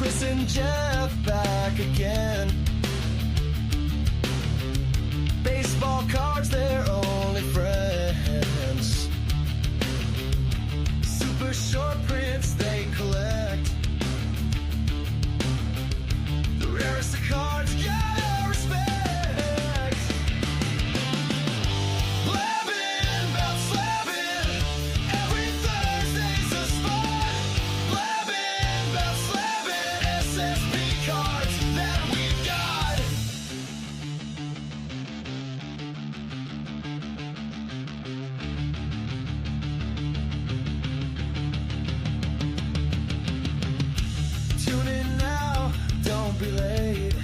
Chris and Jeff back again. Baseball cards, they're only friends. Super short prints they collect. The rarest of cards, gotta respect. Blabbing about slabbing. Every Thursday's a spot. Blabbing about slabbing. SSP cards that we've got. Tune in now, don't be late.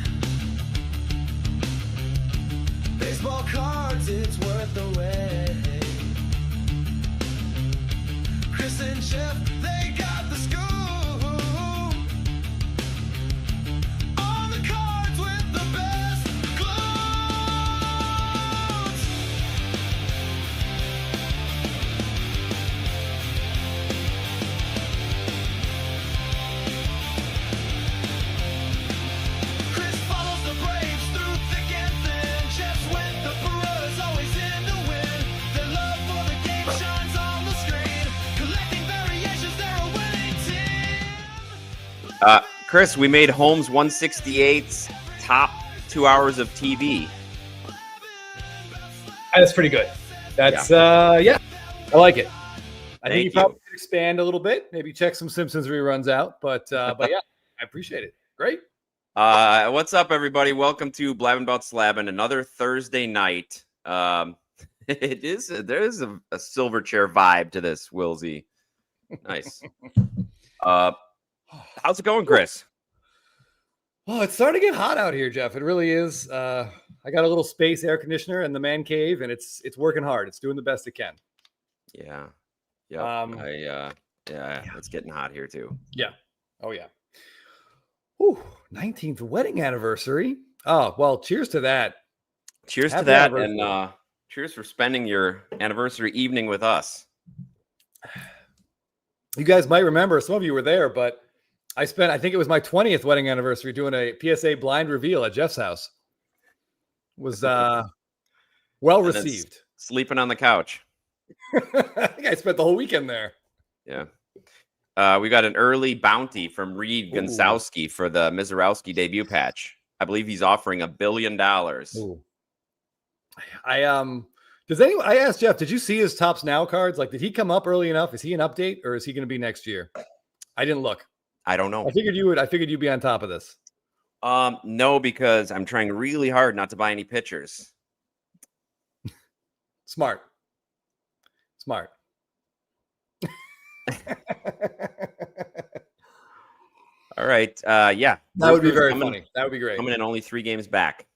Baseball cards, it's worth the wait. Chris and Jeff, they got the scoop on the cards with the best clues. Chris follows the Braves through thick and thin. Jeff's with the Brewers, always in to win. Their love for the game shines on the screen. Collecting variations, they're a winning team. Chris, we made Holmes 168's top 2 hours of TV. That's pretty good. That's yeah, I like it. I think Thank you probably could expand a little bit, maybe check some Simpsons reruns out, but yeah, I appreciate it. Great. What's up, everybody? Welcome to Blabbing About Slabbing, another Thursday night. There is a Silverchair vibe to this, Wilsey. Nice. How's it going, Chris? Oh, it's starting to get hot out here, Jeff. It really is. I got a little space air conditioner in the man cave, and it's working hard. It's doing the best it can. Yeah. Yeah. It's getting hot here too. Yeah. Oh yeah. Ooh, 19th wedding anniversary. Oh, well, cheers to that. Cheers Happy to that, anniversary. and cheers for spending your anniversary evening with us. You guys might remember, some of you were there, but I think it was my 20th wedding anniversary doing a PSA blind reveal at Jeff's house. It was well And then received. Sleeping on the couch. I think I spent the whole weekend there. Yeah. We got an early bounty from Reed Gonsowski for the Mizorowski debut patch. I believe he's offering $1 billion. Ooh. I asked Jeff, did you see his Tops Now cards? Like, did he come up early enough? Is he an update, or is he going to be next year? I didn't look. I don't know. I figured you'd be on top of this. No, because I'm trying really hard not to buy any pitchers. Smart. All right. Yeah. That would be very coming- funny. That would be great. Coming in only 3 games back.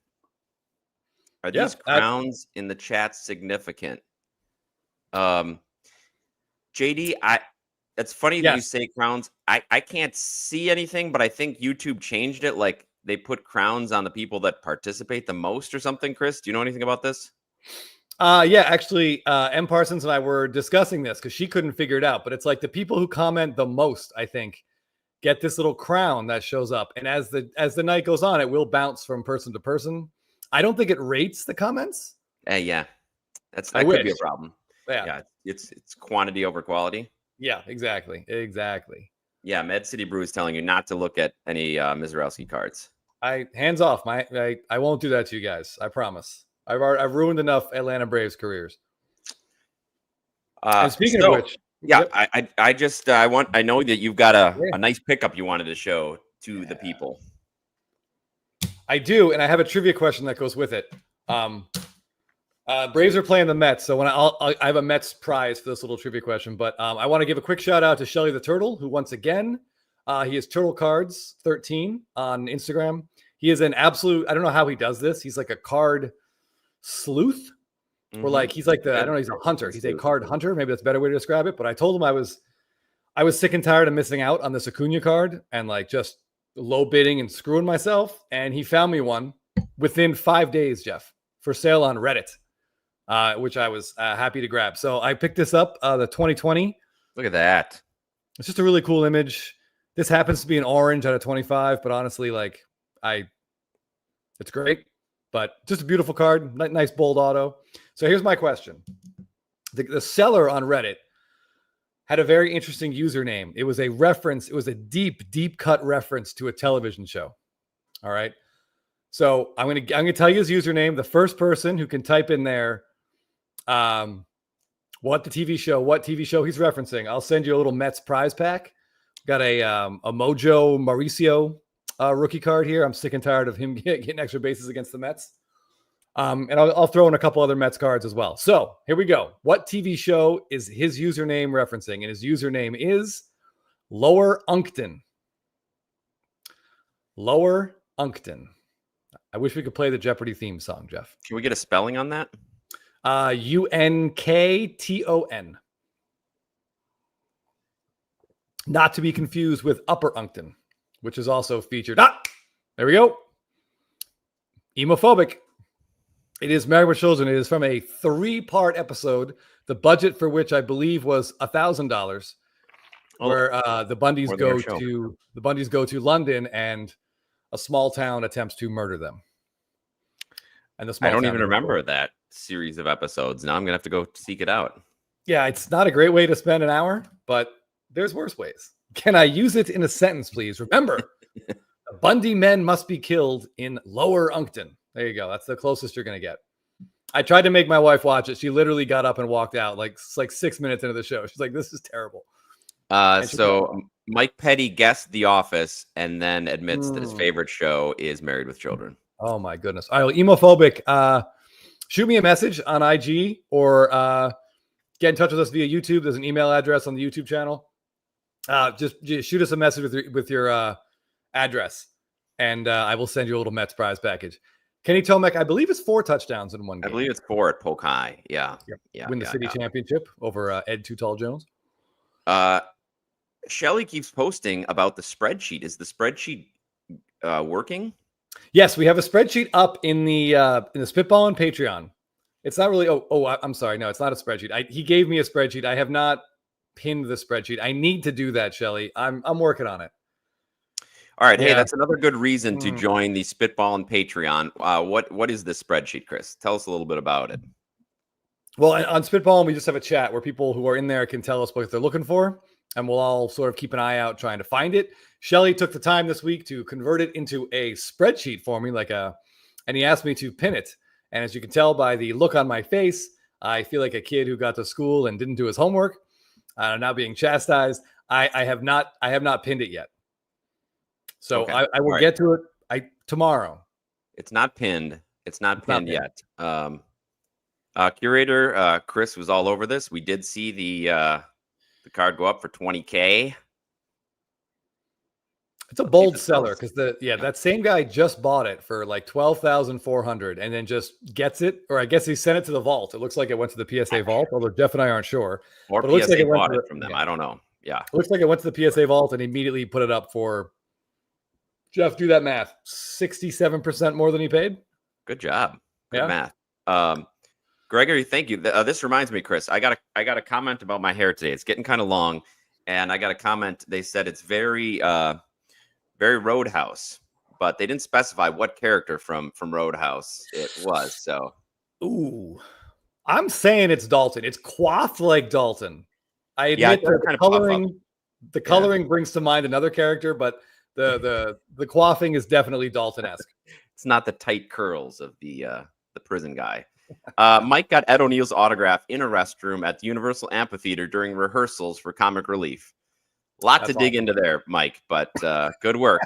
Are Yeah, these crowns in the chat significant? JD, it's funny that you Yes. say crowns. I can't see anything, but I think YouTube changed it. Like they put crowns on the people that participate the most or something. Chris, do you know anything about this? Yeah, actually, M. Parsons and I were discussing this because she couldn't figure it out. But it's like the people who comment the most, I think, get this little crown that shows up. And as the night goes on, it will bounce from person to person. I don't think it rates the comments. Yeah. That I could be a wish. problem. Yeah. Yeah. It's quantity over quality. Yeah, exactly. Yeah, Med City Brew is telling you not to look at any Mizorowski cards. Hands off. I won't do that to you guys. I promise. I've ruined enough Atlanta Braves careers. And speaking of which, yeah, yep. I know that you've got a nice pickup you wanted to show to the people. I do, and I have a trivia question that goes with it. Braves are playing the Mets, so I have a Mets prize for this little trivia question. But I want to give a quick shout out to Shelly the Turtle, who once again, he is Turtle Cards 13 on Instagram. He is an absolute. I don't know how he does this. He's like a card sleuth, or like he's like I don't know. He's a hunter. He's a card hunter. Maybe that's a better way to describe it. But I told him I was sick and tired of missing out on this Acuna card and like just low bidding and screwing myself. And he found me one within 5 days, Jeff, for sale on Reddit. Which I was happy to grab. So I picked this up, the 2020. Look at that. It's just a really cool image. This happens to be an orange out of 25, but honestly, like it's great, but just a beautiful card. Nice bold auto. So here's my question. The seller on Reddit had a very interesting username. It was a reference. It was a deep cut reference to a television show. All right. So I'm gonna tell you his username. The first person who can type in there, what TV show he's referencing. I'll send you a little Mets prize pack. Got a Mojo Mauricio rookie card here. I'm sick and tired of him getting extra bases against the Mets. And I'll throw in a couple other Mets cards as well. So here we go. What TV show is his username referencing? And his username is Lower Uncton. Lower Uncton. I wish we could play the Jeopardy theme song, Jeff. Can we get a spelling on that? Unkton. Not to be confused with Upper Uncton, which is also featured. There we go. Emophobic. It is Married with Children. It is from a 3-part episode, the budget for which I believe was $1,000, where the Bundys go to London and a small town attempts to murder them. And I don't even remember that series of episodes. Now I'm gonna have to go seek it out. Yeah, it's not a great way to spend an hour, but there's worse ways. Can I use it in a sentence, please? Remember, the Bundy men must be killed in Lower Uncton. There you go. That's the closest you're going to get. I tried to make my wife watch it. She literally got up and walked out like 6 minutes into the show. She's like, this is terrible. So Mike Petty guessed The Office and then admits that his favorite show is Married with Children. Oh, my goodness. All right, Emophobic. Shoot me a message on IG or get in touch with us via YouTube. There's an email address on the YouTube channel. Just shoot us a message with your address, and I will send you a little Mets prize package. Kenny Tomek, I believe it's 4 touchdowns in one game. I believe it's 4 at Polk High. Yeah. Yep. Yeah. Win the city championship over Ed Too Tall Jones. Shelly keeps posting about the spreadsheet. Is the spreadsheet working? Yes, we have a spreadsheet up in the Spitball and Patreon. It's not really. I'm sorry. No, it's not a spreadsheet. He gave me a spreadsheet. I have not pinned the spreadsheet. I need to do that, Shelly. I'm working on it. All right. Yeah. Hey, that's another good reason to join the Spitball and Patreon. What is this spreadsheet, Chris? Tell us a little bit about it. Well, on Spitball, we just have a chat where people who are in there can tell us what they're looking for, and we'll all sort of keep an eye out trying to find it. Shelly took the time this week to convert it into a spreadsheet for me, and he asked me to pin it. And as you can tell by the look on my face, I feel like a kid who got to school and didn't do his homework. I'm now being chastised. I have not pinned it yet. So okay. I will get to it tomorrow. It's not pinned. It's not pinned yet. Curator Chris was all over this. We did see the card go up for $20K. It's a bold seller because that same guy just bought it for like $12,400 and then just gets it, or I guess he sent it to the vault. It looks like it went to the PSA vault, although Jeff and I aren't sure. Or but PSA bought it from them. I don't know. Yeah, it looks like it went to the PSA vault and immediately put it up for. Jeff, do that math. 67% more than he paid. Good job. Good math. Gregory, thank you. This reminds me, Chris. I got a comment about my hair today. It's getting kind of long, and I got a comment. They said it's very Roadhouse, but they didn't specify what character from Roadhouse it was. So, I'm saying it's Dalton. It's coiffed like Dalton. I admit that the coloring brings to mind another character, but the coiffing is definitely Dalton-esque. It's not the tight curls of the prison guy. Mike got Ed O'Neill's autograph in a restroom at the Universal Amphitheater during rehearsals for Comic Relief. That's to dig into there, Mike, but good work.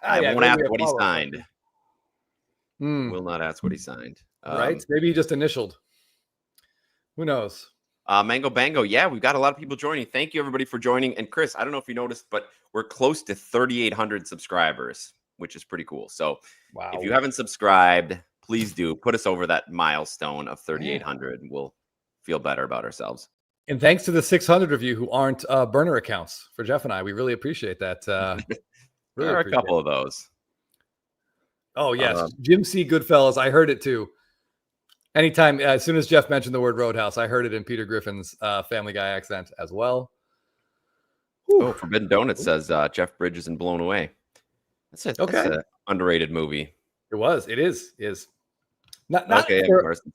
I won't ask what he signed. Will not ask what he signed. Right? Maybe he just initialed. Who knows? Mango Bango. Yeah, we've got a lot of people joining. Thank you, everybody, for joining. And Chris, I don't know if you noticed, but we're close to 3,800 subscribers, which is pretty cool. So if you haven't subscribed, please do. Put us over that milestone of 3,800. We'll feel better about ourselves. And thanks to the 600 of you who aren't burner accounts for Jeff and I. We really appreciate that. There are a couple of those. Oh, yes. Jim C. Goodfellas. I heard it too. Anytime, as soon as Jeff mentioned the word Roadhouse, I heard it in Peter Griffin's Family Guy accent as well. Oh, Forbidden Donut says Jeff Bridges and Blown Away. That's Okay. an underrated movie. It was. It is. Not Okay, for- Carson.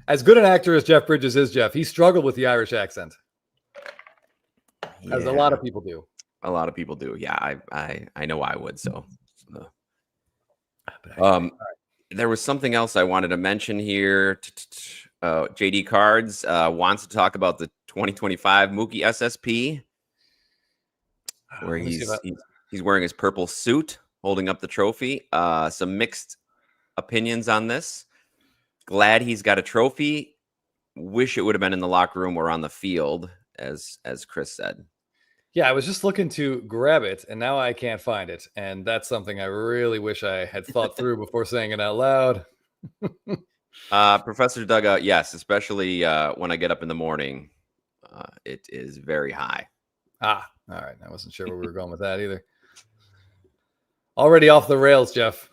as good an actor as Jeff Bridges is, Jeff. He struggled with the Irish accent, as a lot of people do. A lot of people do. Yeah, I know I would. So, But there was something else I wanted to mention here. JD Cards wants to talk about the 2025 Mookie SSP, where he's wearing his purple suit, holding up the trophy. Some mixed opinions on this. Glad he's got a trophy. Wish it would have been in the locker room or on the field, as Chris said. yeah, I was just looking to grab it, and now I can't find it. And that's something I really wish I had thought through before saying it out loud. Professor Dugout, yes, especially when I get up in the morning. It is very high. All right. I wasn't sure where we were going with that either. Already off the rails, Jeff.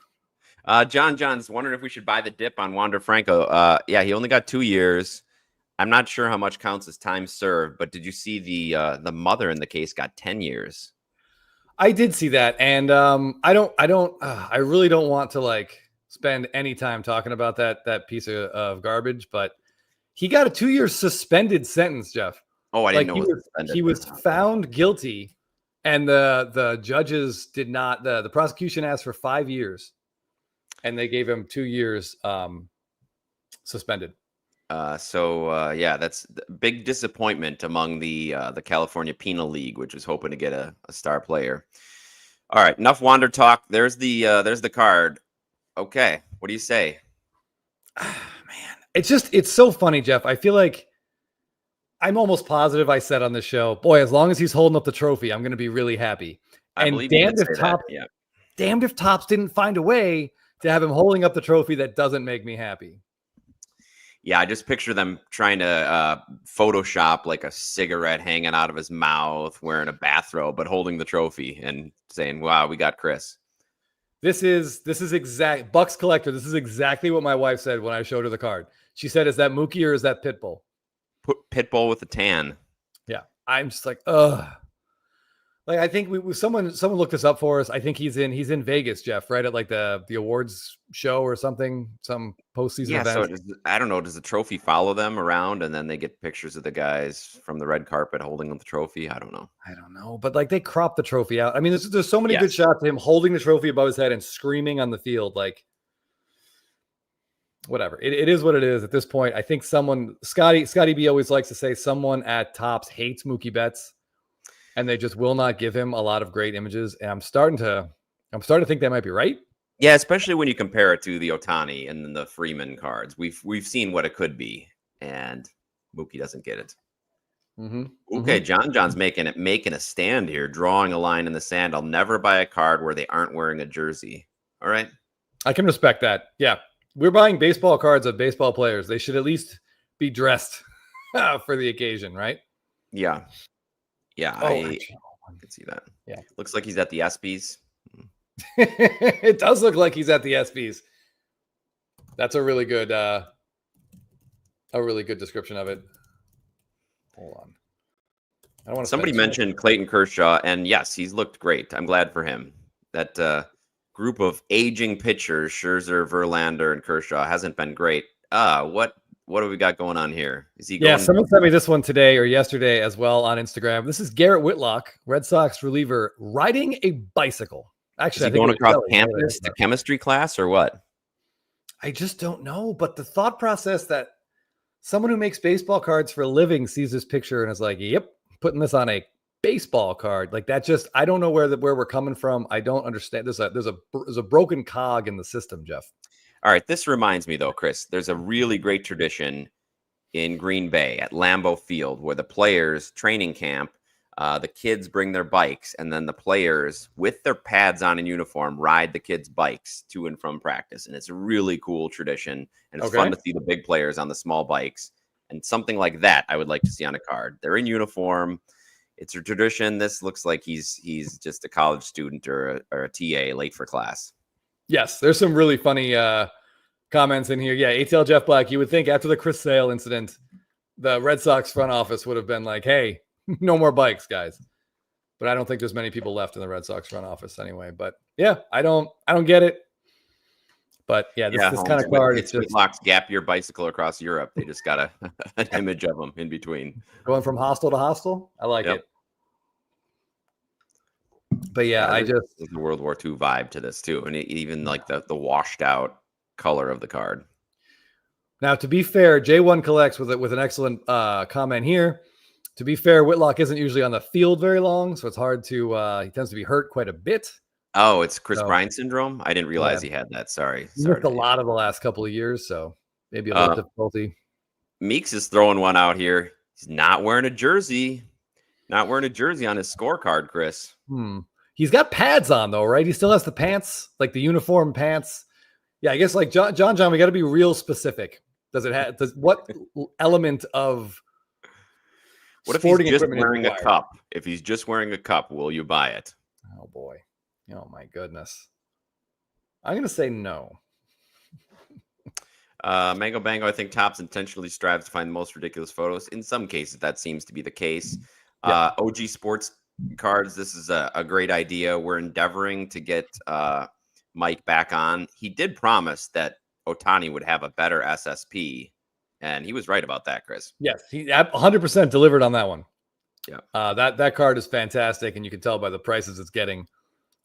John's wondering if we should buy the dip on Wander Franco. Yeah, he only got 2 years. I'm not sure how much counts as time served, but did you see the mother in the case got 10 years? I did see that, and I really don't want to spend any time talking about that piece of garbage, but he got a 2-year suspended sentence, Jeff. Oh, I didn't know it was suspended. He was found guilty, and the judges did not. The prosecution asked for 5 years, and they gave him 2 years suspended. Yeah, that's a big disappointment among the California Penal League, which was hoping to get a star player. All right, enough Wander talk. There's the card. Okay, what do you say? Man, it's so funny, Jeff. I feel like I'm almost positive I said on the show, boy, as long as he's holding up the trophy, I'm going to be really happy. I and believe you did say that. Yeah. Damned if Topps didn't find a way to have him holding up the trophy that doesn't make me happy. Yeah, I just picture them trying to Photoshop like a cigarette hanging out of his mouth, wearing a bathrobe, but holding the trophy and saying, "Wow, we got Chris." This is exact Bucks Collector. This is exactly what my wife said when I showed her the card. She said, "Is that Mookie or is that Pitbull?" Pitbull with a tan. Yeah, I'm just like, ugh. Like, I think someone looked this up for us. I think he's in Vegas, Jeff, right at like the awards show or something, some postseason event. So I don't know. Does the trophy follow them around and then they get pictures of the guys from the red carpet holding the trophy? I don't know. But like they crop the trophy out. I mean, there's so many good shots of him holding the trophy above his head and screaming on the field. Like, whatever. It is what it is at this point. I think Scotty B always likes to say someone at Topps hates Mookie Betts. And they just will not give him a lot of great images. And I'm starting to think that might be right. Yeah, especially when you compare it to the Ohtani and then the Freeman cards. We've seen what it could be, and Mookie doesn't get it. Mm-hmm. Okay, John's making a stand here, drawing a line in the sand. I'll never buy a card where they aren't wearing a jersey. All right. I can respect that. Yeah. We're buying baseball cards of baseball players. They should at least be dressed for the occasion, right? Yeah. Yeah, I can see that. Yeah. Looks like he's at the ESPYs. It does look like he's at the ESPYs. That's a really good description of it. Hold on. I don't want to. Somebody mentioned Clayton Kershaw, and yes, he's looked great. I'm glad for him. That group of aging pitchers, Scherzer, Verlander, and Kershaw, hasn't been great. What do we got going on here? Is he going? Yeah, someone sent me this one today or yesterday as well on Instagram. This is Garrett Whitlock, Red Sox reliever, riding a bicycle. Actually, is he going across campus to chemistry class or what? I just don't know. But the thought process that someone who makes baseball cards for a living sees this picture and is like, "Yep, putting this on a baseball card," like that. Just I don't know where we're coming from. I don't understand. There's a broken cog in the system, Jeff. All right, this reminds me, though, Chris, there's a really great tradition in Green Bay at Lambeau Field where the players training camp, the kids bring their bikes, and then the players with their pads on in uniform ride the kids' bikes to and from practice. And it's a really cool tradition, and it's fun to see the big players on the small bikes. And something like that I would like to see on a card. They're in uniform. It's a tradition. This looks like he's just a college student or a TA late for class. Yes, there's some really funny comments in here. Yeah, ATL Jeff Black, you would think after the Chris Sale incident, the Red Sox front office would have been like, hey, no more bikes, guys. but I don't think there's many people left in the Red Sox front office anyway. But yeah, I don't get it. But yeah, this kind of card, it's Whitlock's gap year bicycle across Europe. They just got an image of him in between. Going from hostile to hostile. I like it. But yeah, there's the World War II vibe to this too, and even like the washed out color of the card. Now, to be fair, J1 collects with an excellent comment here. To be fair, Whitlock isn't usually on the field very long, so it's hard to. He tends to be hurt quite a bit. Oh, it's Chris Bryant syndrome. I didn't realize he had that. Sorry, he missed a lot of the last couple of years, so maybe a little difficulty. Meeks is throwing one out here. He's not wearing a jersey. Not wearing a jersey on his scorecard, Chris. He's got pads on though, right? He still has the pants, like the uniform pants. Yeah, I guess like John, we got to be real specific. Does it have? What element of? What if he's just wearing a cup? If he's just wearing a cup, will you buy it? Oh boy! Oh my goodness! I'm gonna say no. Mango Bango, I think Topps intentionally strives to find the most ridiculous photos. In some cases, that seems to be the case. OG Sports Cards, this is a great idea. We're endeavoring to get Mike back on. He did promise that Ohtani would have a better SSP, and he was right about that, Chris. Yes, he 100% delivered on that one. Yeah, that card is fantastic, and you can tell by the prices it's getting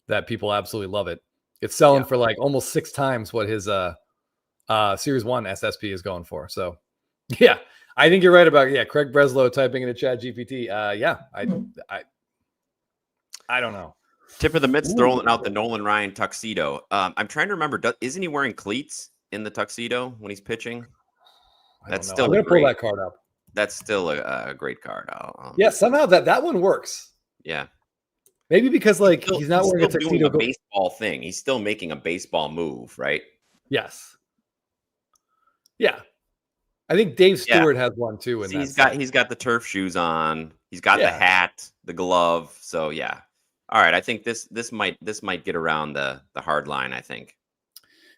that people absolutely love it. It's selling for like almost 6 times what his Series 1 SSP is going for. So, yeah, I think you're right about Craig Breslow typing into Chat GPT. I don't know. Tip of the mitts throwing out the Nolan Ryan tuxedo. I'm trying to remember. Isn't he wearing cleats in the tuxedo when he's pitching? That's still. I'm gonna pull that card up. That's still a great card. Somehow that one works. Yeah. Maybe because he's not wearing a tuxedo. Doing a baseball thing. He's still making a baseball move, right? Yes. Yeah. I think Dave Stewart has one too. He's got the turf shoes on. He's got the hat, the glove. So yeah. All right. I think this might get around the hard line, I think.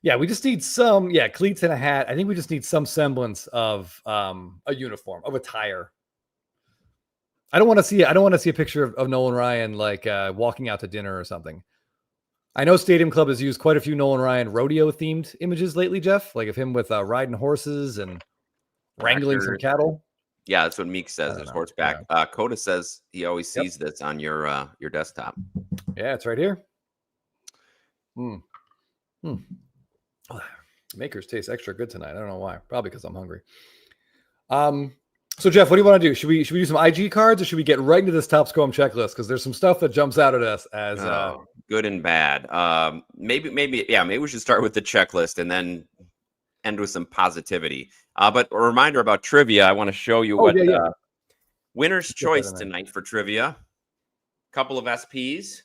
Yeah, we just need some cleats and a hat. I think we just need some semblance of a uniform, of attire. I don't want to see a picture of Nolan Ryan walking out to dinner or something. I know Stadium Club has used quite a few Nolan Ryan rodeo themed images lately, Jeff, like of him with riding horses and wrangling some cattle. Yeah, that's what Meek says. There's horseback. Yeah. Coda says he always sees this on your desktop. Yeah, it's right here. Makers taste extra good tonight. I don't know why. Probably because I'm hungry. So Jeff, what do you want to do? Should we do some IG cards, or should we get right into this Topps Chrome checklist? Because there's some stuff that jumps out at us as good and bad. Maybe we should start with the checklist and then end with some positivity. But a reminder about trivia. I want to show you winner's choice tonight for trivia. Couple of SPs.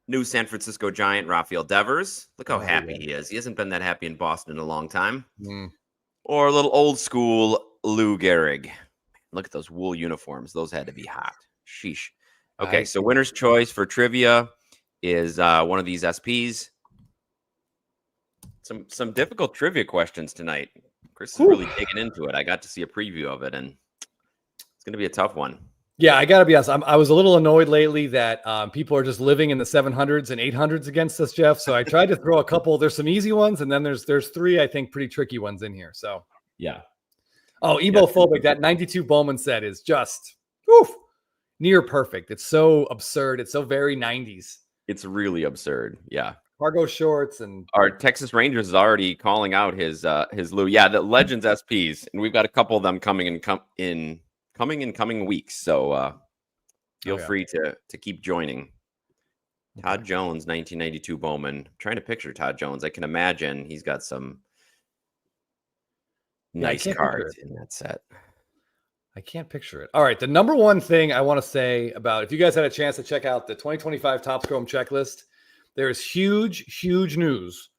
New San Francisco Giant, Rafael Devers. Look how happy he is. He hasn't been that happy in Boston in a long time. Or a little old school Lou Gehrig. Look at those wool uniforms. Those had to be hot. Sheesh. Okay, so winner's choice for trivia is one of these SPs. Some difficult trivia questions tonight. Chris is really digging into it. I got to see a preview of it, and it's going to be a tough one. Yeah, I got to be honest. I was a little annoyed lately that people are just living in the 700s and 800s against us, Jeff. So I tried to throw a couple. There's some easy ones, and then there's 3, I think, pretty tricky ones in here. So yeah. Oh, Ebophobic. That 92 Bowman set is just near perfect. It's so absurd. It's so very 90s. It's really absurd. Yeah. Cargo shorts and our Texas Rangers is already calling out his Lou. Yeah, the Legends SPs, and we've got a couple of them coming in coming weeks. So feel free to keep joining. Todd Jones, 1992 Bowman. I'm trying to picture Todd Jones. I can imagine he's got some nice cards in that set. I can't picture it. All right. The number one thing I want to say about, if you guys had a chance to check out the 2025 Topps Chrome checklist, there's huge news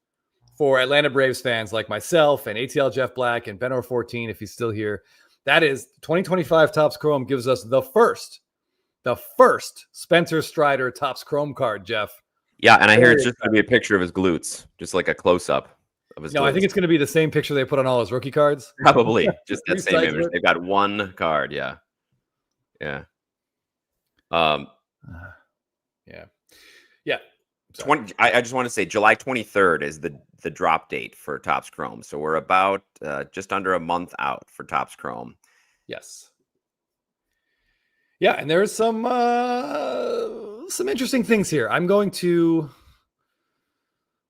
for Atlanta Braves fans like myself and ATL Jeff Black and Benor 14, if he's still here. That is 2025 Topps Chrome gives us the first Spencer Strider Topps Chrome card, Jeff. Yeah, and I hear it's just going to be a picture of his glutes, just like a close-up of his glutes. I think it's going to be the same picture they put on all his rookie cards. Probably, just that same image. They've got one card, yeah. Um, Yeah. Yeah. Sorry. 20. I just want to say July 23rd is the drop date for Topps Chrome. So we're about just under a month out for Topps Chrome. Yes. Yeah, and there's some interesting things here. I'm going to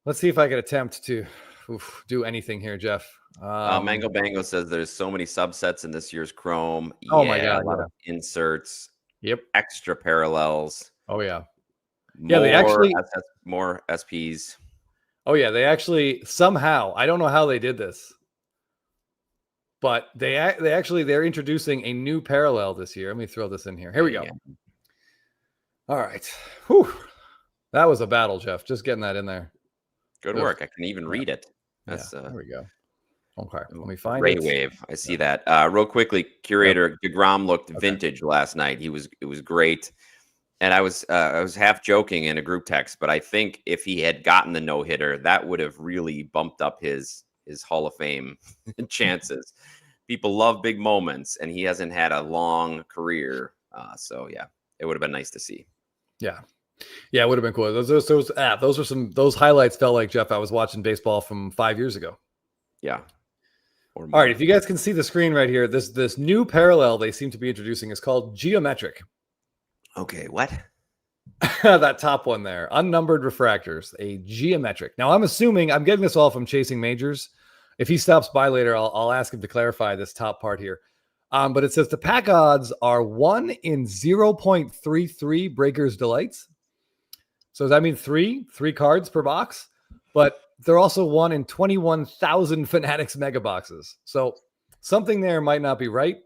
let's see if I can attempt to do anything here, Jeff. Mango Bango says there's so many subsets in this year's Chrome. Oh my God, a lot of inserts, Yep. extra parallels. Oh yeah. More Yeah, they actually more SPs. Oh yeah, they actually somehow, I don't know how they did this, but they're introducing a new parallel this year. Let me throw this in here. Here we go. Yeah. All right. Whew. That was a battle, Jeff. Just getting that in there. Good work. I can even read it. That's There we go. Okay. Let me find Ray it. Wave. I see that. Real quickly, curator DeGrom looked vintage last night. It was great. And I was half joking in a group text, but I think if he had gotten the no-hitter, that would have really bumped up his Hall of Fame chances. People love big moments, and he hasn't had a long career. So yeah, it would have been nice to see. Yeah. Yeah, it would have been cool. Those highlights felt like, Jeff, I was watching baseball from 5 years ago. Yeah. All right, if you guys can see the screen right here, this new parallel they seem to be introducing is called geometric. Okay, what? That top one there, unnumbered refractors, a geometric. Now I'm getting this all from Chasing Majors. If he stops by later, I'll ask him to clarify this top part here. But it says the pack odds are 1 in 0.33 Breakers Delights. So does that mean three cards per box? But they're also 1 in 21,000 Fanatics mega boxes. So something there might not be right.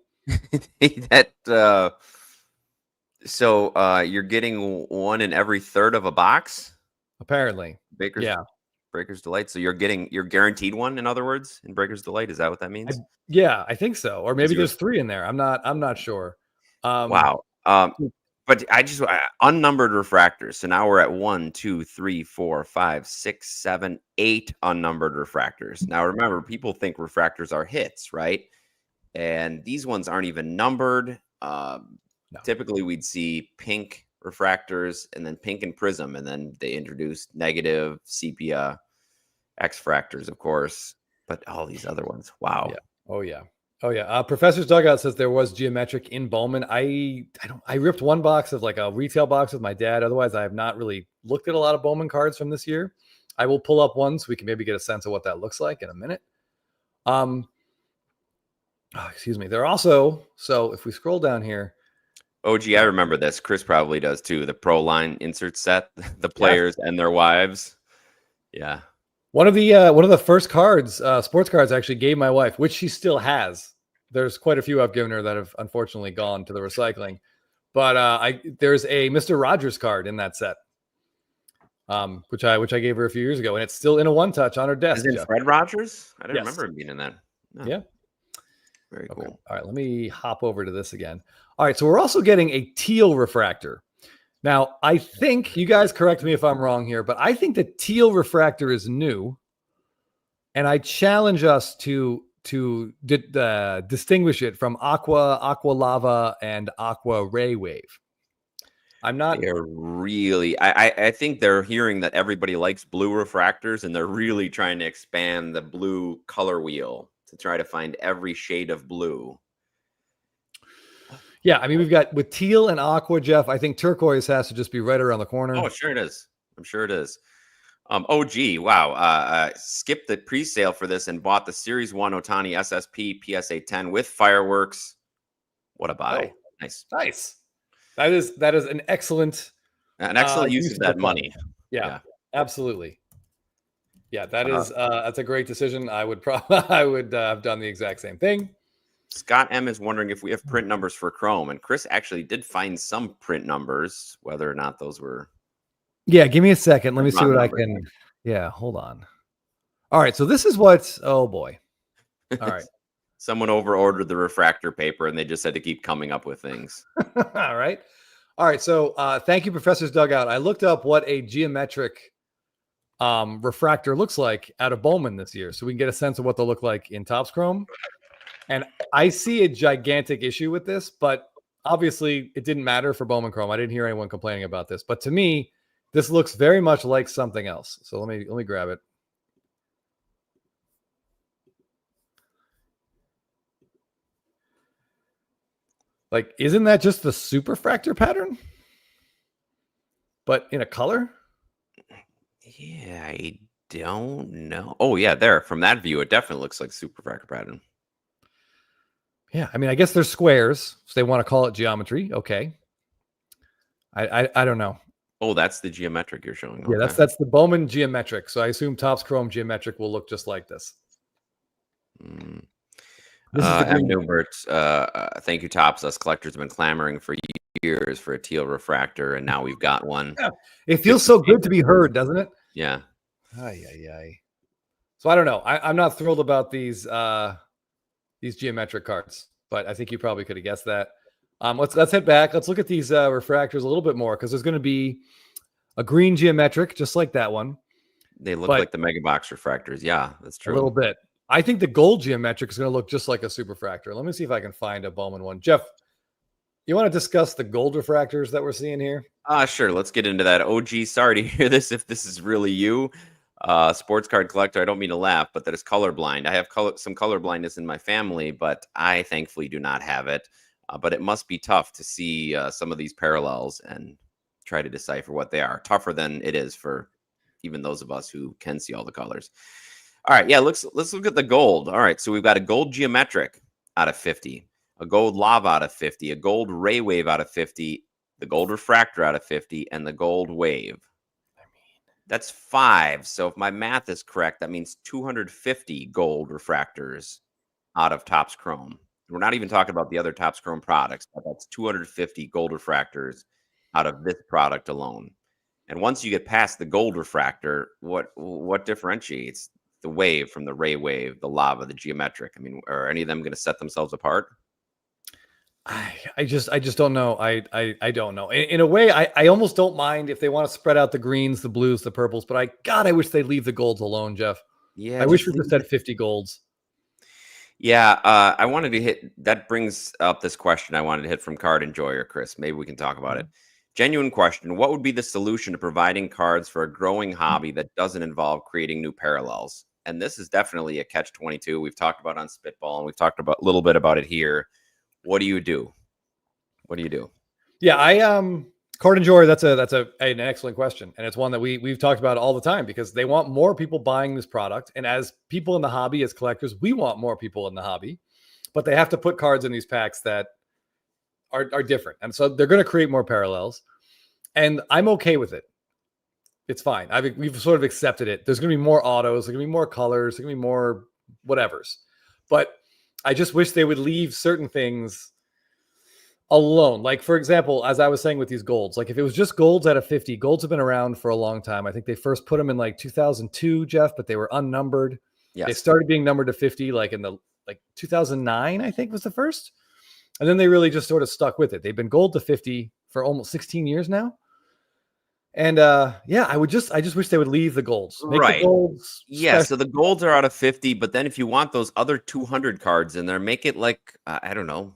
So you're getting 1 in every third of a box? Apparently. Breakers Delight. So you're guaranteed one, in other words, in Breakers Delight. Is that what that means? I think so. Or maybe there's 3 in there. I'm not sure. Wow. But unnumbered refractors. So now we're at 1, 2, 3, 4, 5, 6, 7, 8 unnumbered refractors. Now remember, people think refractors are hits, right? And these ones aren't even numbered. No. Typically, we'd see pink refractors and then pink and prism, and then they introduced negative, sepia, X fractors, of course, but all these other ones. Wow. Yeah. Oh yeah. Professor's Dugout says there was geometric in Bowman. I ripped one box of like a retail box with my dad. Otherwise, I have not really looked at a lot of Bowman cards from this year. I will pull up one so we can maybe get a sense of what that looks like in a minute. Excuse me. They're also, so if we scroll down here. OG, I remember this. Chris probably does too. The Pro Line insert set, the players and their wives. Yeah. One of the first cards, sports cards, I actually gave my wife, which she still has. There's quite a few I've given her that have unfortunately gone to the recycling. But there's a Mr. Rogers card in that set, which I gave her a few years ago, and it's still in a one touch on her desk. Is it Fred Rogers? I didn't Yes. remember him being in that. No. Yeah. Very cool. Okay. All right, let me hop over to this again. All right, so we're also getting a teal refractor. Now, I think, you guys correct me if I'm wrong here, but I think the teal refractor is new, and I challenge us to distinguish it from aqua lava, and aqua ray wave. I'm not. They're really. I think they're hearing that everybody likes blue refractors, and they're really trying to expand the blue color wheel to try to find every shade of blue. Yeah, I mean, we've got with teal and aqua, Jeff. I think turquoise has to just be right around the corner. Oh, sure it is. I'm sure it is. OG, wow. Skipped the pre-sale for this and bought the Series 1 Otani SSP PSA 10 with fireworks. What a buy. Oh, Nice. That is an excellent use of that money. Yeah, absolutely. Yeah, that is that's a great decision. I would have done the exact same thing. Scott M is wondering if we have print numbers for Chrome, and Chris actually did find some print numbers, whether or not those were. Yeah, give me a second. Let me see what I can. Yeah, hold on. All right, so this is what. Oh boy. All right. Someone over-ordered the refractor paper, and they just had to keep coming up with things. All right. So thank you, Professor's Dugout. I looked up what a geometric refractor looks like out of Bowman this year, so we can get a sense of what they'll look like in Topps Chrome. And I see a gigantic issue with this, but obviously it didn't matter for Bowman Chrome. I didn't hear anyone complaining about this, but to me, this looks very much like something else. So let me grab it. Like, isn't that just the superfractor pattern? But in a color? Yeah, I don't know. Oh, yeah, there. From that view, it definitely looks like superfractor pattern. Yeah, I mean, I guess they're squares, so they want to call it geometry. Okay. I don't know. Oh, that's the geometric you're showing. Yeah, Okay. that's the Bowman geometric. So I assume Topps Chrome geometric will look just like this. This is the M. green. Newbert, thank you, Topps. Us collectors have been clamoring for years for a teal refractor, and now we've got one. Yeah. It feels so good to be heard, doesn't it? Yeah. Ay. So I don't know. I'm not thrilled about these geometric cards, but I think you probably could have guessed that. Let's head back. Let's look at these refractors a little bit more because there's going to be a green geometric just like that one. They look like the mega box refractors. Yeah, that's true. A little bit. I think the gold geometric is going to look just like a superfractor. Let me see if I can find a Bowman one. Jeff, you want to discuss the gold refractors that we're seeing here? Sure. Let's get into that. OG, sorry to hear this if this is really you. Sports card collector, I don't mean to laugh, but that is colorblind. I have some color blindness in my family, but I thankfully do not have it. But it must be tough to see some of these parallels and try to decipher what they are. Tougher than it is for even those of us who can see all the colors. All right, yeah, let's look at the gold. All right, so we've got a gold geometric out of 50, a gold lava out of 50, a gold ray wave out of 50, the gold refractor out of 50, and the gold wave. That's 5. So if my math is correct, that means 250 gold refractors out of Topps Chrome. We're not even talking about the other Topps Chrome products, but that's 250 gold refractors out of this product alone. And once you get past the gold refractor, what differentiates the wave from the ray wave, the lava, the geometric? I mean, are any of them going to set themselves apart? I just don't know. I don't know. In a way, I almost don't mind if they want to spread out the greens, the blues, the purples, but I wish they'd leave the golds alone, Jeff. Yeah. I wish we just had 50 golds. Yeah, I wanted to hit, that brings up this question I wanted to hit from Card Enjoyer, Chris. Maybe we can talk about it. Genuine question. What would be the solution to providing cards for a growing hobby that doesn't involve creating new parallels? And this is definitely a catch-22. We've talked about on Spitball, and we've talked about a little bit about it here. What do you do? What do you do? Yeah, Card Enjoyer, that's an excellent question. And it's one that we've talked about all the time because they want more people buying this product. And as people in the hobby, as collectors, we want more people in the hobby, but they have to put cards in these packs that are different. And so they're going to create more parallels. And I'm okay with it. It's fine. We've sort of accepted it. There's going to be more autos. There's going to be more colors. There's going to be more whatevers. But I just wish they would leave certain things alone. Like, for example, as I was saying with these golds, like if it was just golds out of 50, golds have been around for a long time. I think they first put them in like 2002, Jeff, but they were unnumbered. Yes. They started being numbered to 50 like in the 2009, I think was the first. And then they really just sort of stuck with it. They've been gold to 50 for almost 16 years now. And yeah, I just wish they would leave the golds. Make right. The golds yeah. So the golds are out of 50, but then if you want those other 200 cards in there, make it like, I don't know,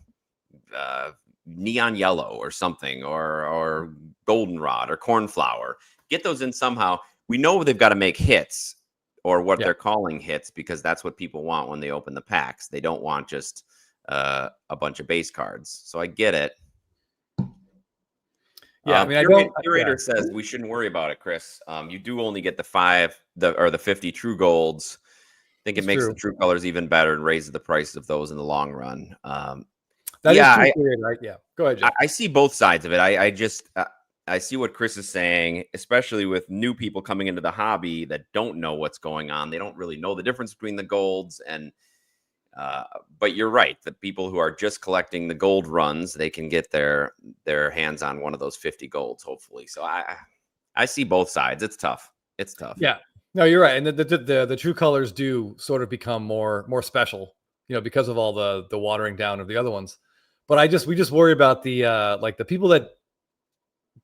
neon yellow or something, or goldenrod or cornflower. Get those in somehow. We know they've got to make hits or what they're calling hits because that's what people want when they open the packs. They don't want just a bunch of base cards. So I get it. Yeah, I mean, Curator says we shouldn't worry about it, Chris. You do only get the 50 true golds. I think it makes the true colors even better and raises the prices of those in the long run. That is true, right? Yeah, go ahead, Jeff. I see both sides of it. I see what Chris is saying, especially with new people coming into the hobby that don't know what's going on. They don't really know the difference between the golds and. But you're right. The people who are just collecting the gold runs, they can get their hands on one of those 50 golds, hopefully. So I see both sides. It's tough. It's tough. Yeah, no, you're right. And the true colors do sort of become more special, because of all the watering down of the other ones. But we just worry about the the people that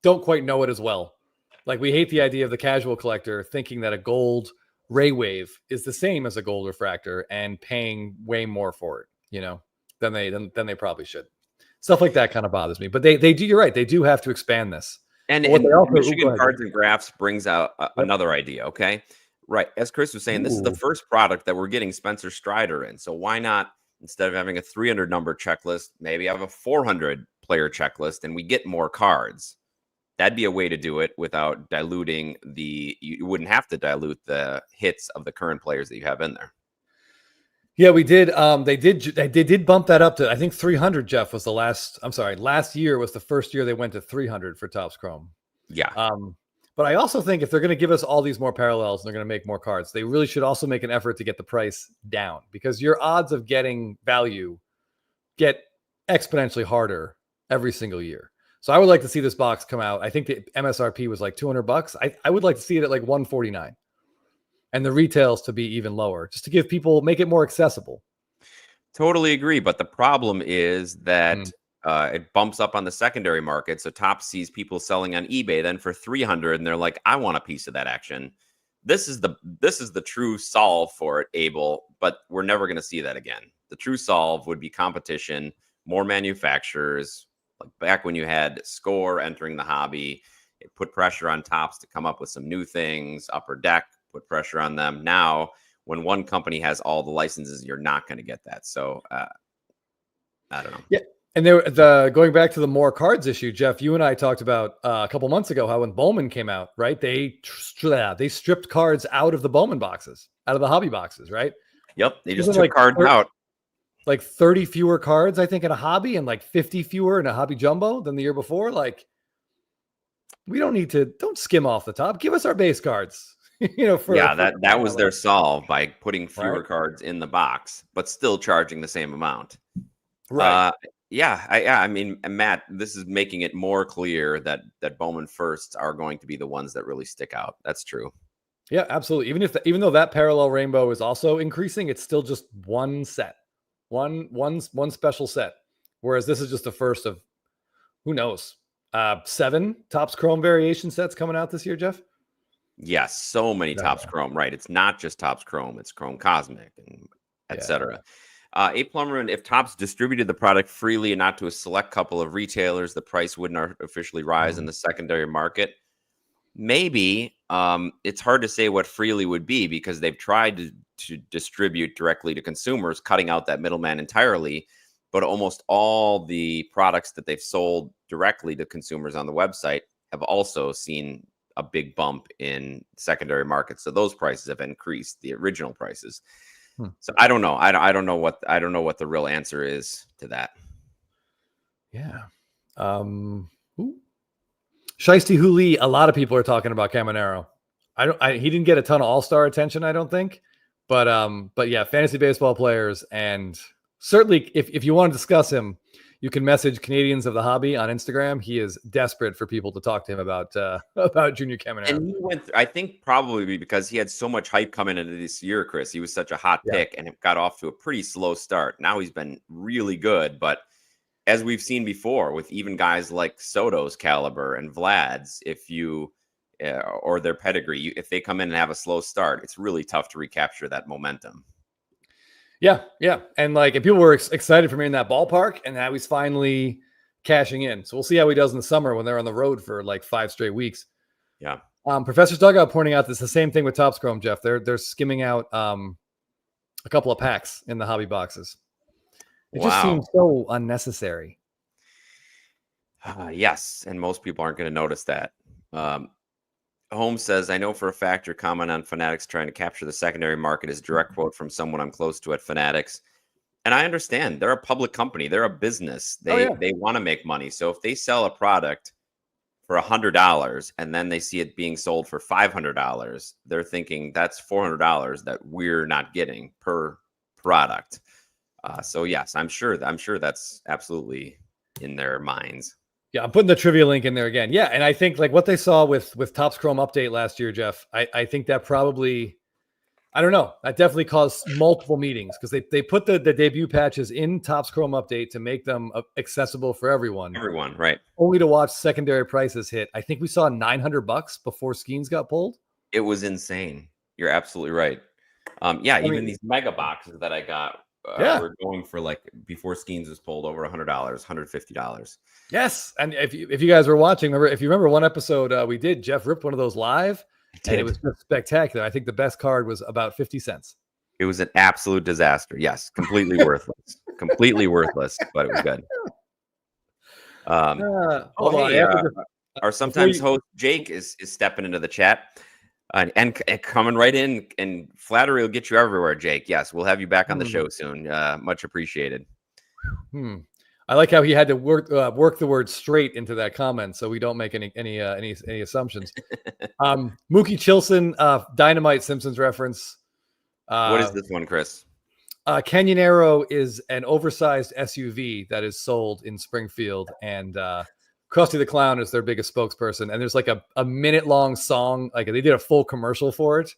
don't quite know it as well. Like we hate the idea of the casual collector thinking that a gold ray wave is the same as a gold refractor and paying way more for it, than they probably should. Stuff like that kind of bothers me. But they do. You're right. They do have to expand this. And, But what and they also, Michigan go ahead. Cards and Graphs brings out Yep. another idea. Okay. Right. As Chris was saying, this is the Ooh. first product that we're getting Spencer Strider in. So why not, instead of having a 300 number checklist, maybe have a 400 player checklist and we get more cards? That'd be a way to do it without diluting you wouldn't have to dilute the hits of the current players that you have in there. Yeah, we did. They did bump that up to, I think 300. Jeff was the last. I'm sorry, last year was the first year they went to 300 for Topps Chrome. Yeah. But I also think if they're going to give us all these more parallels and they're going to make more cards, they really should also make an effort to get the price down, because your odds of getting value get exponentially harder every single year. So I would like to see this box come out. I think the MSRP was like $200. I would like to see it at like 149, and the retails to be even lower, just to give people, make it more accessible. Totally agree. But the problem is that it bumps up on the secondary market. So Topps sees people selling on eBay then for 300, and they're like, I want a piece of that action. This is the true solve for it, Abel, but we're never going to see that again. The true solve would be competition, more manufacturers, like back when you had Score entering the hobby. It put pressure on Topps to come up with some new things. Upper Deck put pressure on them. Now, when one company has all the licenses, you're not going to get that. So I don't know. Yeah. And going back to the more cards issue, Jeff, you and I talked about a couple months ago how when Bowman came out, right? They stripped cards out of the Bowman boxes, out of the hobby boxes, right? Yep. They just took cards out. Like 30 fewer cards, I think, in a hobby, and like 50 fewer in a hobby jumbo than the year before. Like, we don't skim off the top. Give us our base cards. That was their solve, by putting fewer cards in the box, but still charging the same amount. Right. I mean, Matt, this is making it more clear that Bowman firsts are going to be the ones that really stick out. That's true. Yeah, absolutely. Even though that parallel rainbow is also increasing, it's still just one set, one special set. Whereas this is just the first of, who knows, 7 Topps Chrome variation sets coming out this year, Jeff. Yes, so many Topps Chrome, right? It's not just Topps Chrome; it's Chrome Cosmic and etc. A Plumberman, if Topps distributed the product freely and not to a select couple of retailers, the price wouldn't artificially rise in the secondary market. Maybe. It's hard to say what freely would be, because they've tried to distribute directly to consumers, cutting out that middleman entirely. But almost all the products that they've sold directly to consumers on the website have also seen a big bump in secondary markets. So those prices have increased the original prices. So I don't know. I don't know what the real answer is to that. Yeah. Shiesty Huli, a lot of people are talking about Caminero. He didn't get a ton of all-star attention, I don't think. But yeah, fantasy baseball players, and certainly if you want to discuss him, you can message Canadians of the Hobby on Instagram. He is desperate for people to talk to him about Junior Caminero. And he went, I think, probably because he had so much hype coming into this year, Chris. He was such a hot pick, and it got off to a pretty slow start. Now he's been really good, but as we've seen before with even guys like Soto's caliber and Vlad's, if you or their pedigree, if they come in and have a slow start, it's really tough to recapture that momentum. Yeah. And people were excited for me in that ballpark, and now he's finally cashing in. So we'll see how he does in the summer when they're on the road for like 5 straight weeks. Yeah. Professor's Dugout pointing out this the same thing with Topps Chrome, Jeff. They're skimming out a couple of packs in the hobby boxes. It just seems so unnecessary. Yes, and most people aren't going to notice that. Holmes says, I know for a fact your comment on Fanatics trying to capture the secondary market is a direct quote from someone I'm close to at Fanatics. And I understand. They're a public company. They're a business. They want to make money. So if they sell a product for $100 and then they see it being sold for $500, they're thinking that's $400 that we're not getting per product. So yes, I'm sure that's absolutely in their minds. Yeah, I'm putting the trivia link in there again. Yeah, and I think like what they saw with Topps Chrome Update last year, Jeff, I think that probably, I don't know, that definitely caused multiple meetings, because they put the debut patches in Topps Chrome Update to make them accessible for everyone. Everyone, right. Only to watch secondary prices hit. I think we saw $900 before Skeens got pulled. It was insane. You're absolutely right. Even these mega boxes that I got, Yeah. were going for, like, before Skeens was pulled, over $100, $150. Yes, and if you guys were watching, if you remember one episode we did, Jeff ripped one of those live, and it was just spectacular. I think the best card was about 50 cents. It was an absolute disaster. Yes, completely worthless. Completely worthless, but it was good. Hold on, Hey, I have to just- our sometimes you- host Jake is stepping into the chat and coming right in, and flattery will get you everywhere, Jake. Yes, we'll have you back on the show soon. Much appreciated. I like how he had to work the word straight into that comment, so we don't make any assumptions. Mookie Chilson, Dynamite Simpsons reference. What is this one, Chris? Canyonero is an oversized SUV that is sold in Springfield, and Krusty the Clown is their biggest spokesperson. And there's like a minute-long song, like they did a full commercial for it,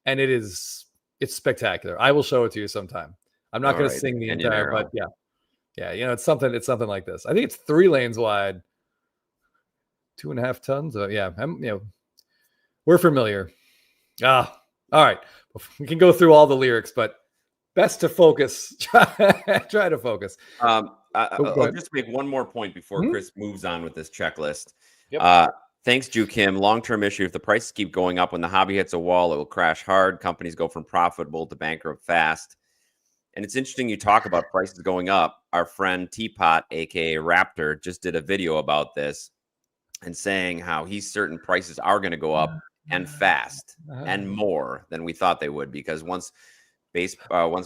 and it's spectacular. I will show it to you sometime. I'm not going to sing the entire, but yeah, it's something like this. I think it's 3 lanes wide, 2.5 tons. We're familiar. All right. We can go through all the lyrics, but best to focus. Try to focus. I'll just make one more point before Chris moves on with this checklist. Yep. Thanks, Ju Kim. Long-term issue. If the prices keep going up, when the hobby hits a wall, it will crash hard. Companies go from profitable to bankrupt fast. And it's interesting you talk about prices going up. Our friend Teapot, aka Raptor, just did a video about this and saying how he's certain prices are going to go up and fast and more than we thought they would, because once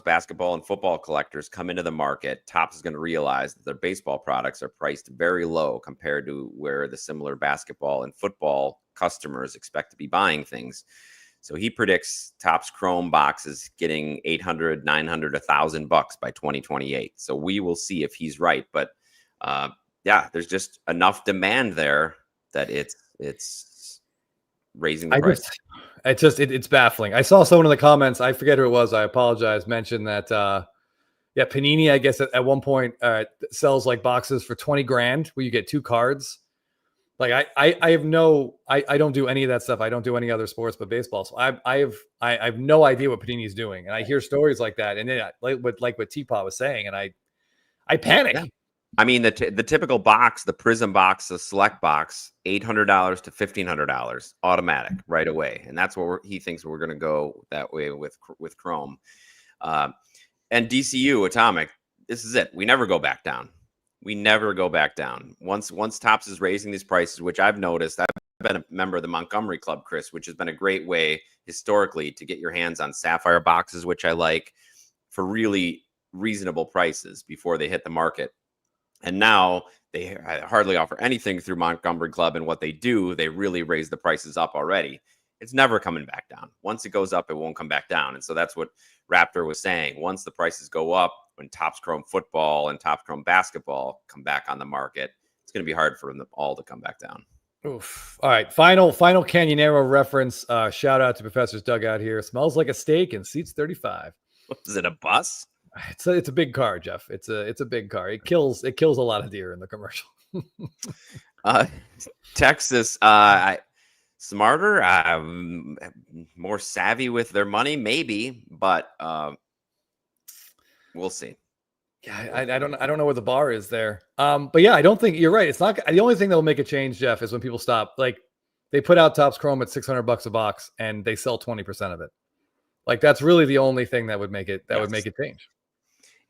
basketball and football collectors come into the market, Topps is going to realize that their baseball products are priced very low compared to where the similar basketball and football customers expect to be buying things. So he predicts Topps Chrome boxes getting $800, $900, $1,000 by 2028. So we will see if he's right. But there's just enough demand there that it's raising the price. It's baffling. I saw someone in the comments, I forget who it was, I apologize, mentioned that Panini, I guess at one point sells like boxes for 20 grand where you get 2 cards. Like I don't do any of that stuff. I don't do any other sports but baseball. So I have no idea what Panini's doing. And I hear stories like that, and then like what Teapot was saying, and I panic. Yeah. I mean, the typical box, the Prism box, the Select box, $800 to $1,500 automatic right away, and that's what he thinks we're going to go that way with Chrome, and DCU Atomic. This is it. We never go back down. We never go back down. Once Topps is raising these prices, which I've noticed. I've been a member of the Montgomery Club, Chris, which has been a great way historically to get your hands on Sapphire boxes, which I like, for really reasonable prices before they hit the market. And now they hardly offer anything through Montgomery Club, and what they do, they really raise the prices up already. It's never coming back down. Once it goes up, it won't come back down. And so that's what Raptor was saying. Once the prices go up, when Topps Chrome football and Topps Chrome basketball come back on the market, it's going to be hard for them all to come back down. Oof. All right. Final Canyonero reference. Shout out to Professor's Dugout here. Smells like a steak and seats 35. Is it a bus? It's a big car, Jeff. It's a big car. It kills a lot of deer in the commercial. Texas, smarter, more savvy with their money, maybe, but we'll see. Yeah, I don't know where the bar is there. But yeah, I don't think you're right. It's not the only thing that will make a change, Jeff, is when people stop. Like they put out Topps Chrome at $600 a box and they sell 20% of it. Like that's really the only thing that would make it would make it change.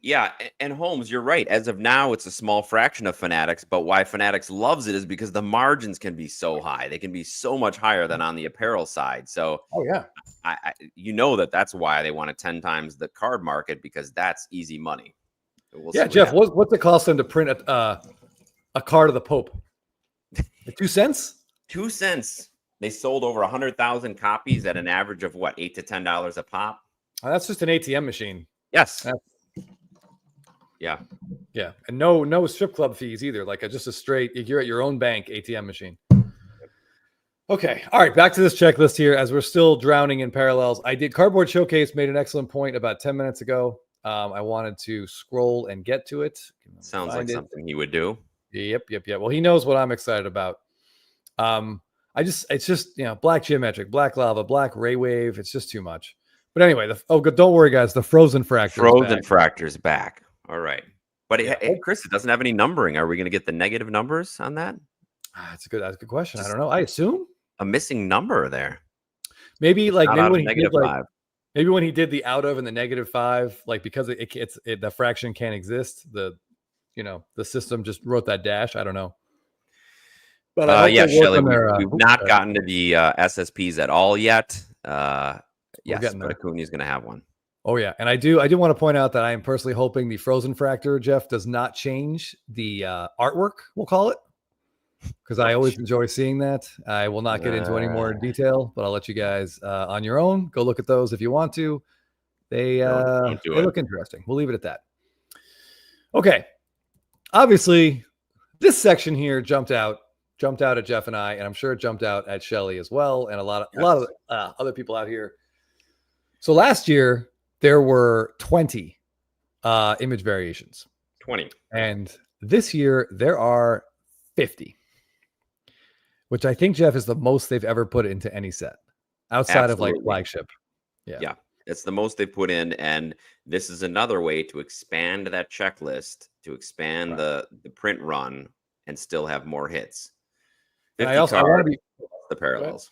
Yeah, and Holmes, you're right. As of now, it's a small fraction of Fanatics, but why Fanatics loves it is because the margins can be so high. They can be so much higher than on the apparel side. So, that's why they want to 10 times the card market, because that's easy money. Jeff, what's it cost them to print a card of the Pope? 2 cents? 2 cents. They sold over 100,000 copies at an average of what, $8 to $10 a pop? That's just an ATM machine. Yes. Yeah. And no strip club fees either. Like just a straight, you're at your own bank ATM machine. Okay. All right. Back to this checklist here as we're still drowning in parallels. I did Cardboard Showcase, made an excellent point about 10 minutes ago. I wanted to scroll and get to it. Sounds like something he would do. Yep. Well, he knows what I'm excited about. It's just, black geometric, black lava, black ray wave. It's just too much. But anyway, don't worry, guys. The Frozen Fractor. Frozen Fractor's back. All right. But Yeah. Chris, it doesn't have any numbering. Are we going to get the negative numbers on that? That's a good question. I don't know. I assume A missing number there. maybe like Not maybe out when of he did negative like 5. maybe when he did the out of and the -5, like because the fraction can't exist. The system just wrote that dash. I don't know. But I hope Yeah, they work Shelly, on their, we've not gotten to the SSPs at all yet. Yes, getting but there. Acuna's going to have one. Oh yeah, and I do want to point out that I am personally hoping the Frozen Fractor, Jeff, does not change the artwork. We'll call it, because I always enjoy seeing that. I will not get into any more detail, but I'll let you guys on your own go look at those if you want to. They Don't do they it. look interesting. We'll leave it at that. Okay, obviously, this section here jumped out at Jeff and I, and I'm sure it jumped out at Shelly as well, and a lot of other people out here. So last year there were 20 image variations. 20. And this year there are 50, which I think, Jeff, is the most they've ever put into any set outside of like Absolutely. flagship. Yeah, it's the most they put in, and this is another way to expand that checklist, to expand the print run, and still have more hits. And I want to be the parallels.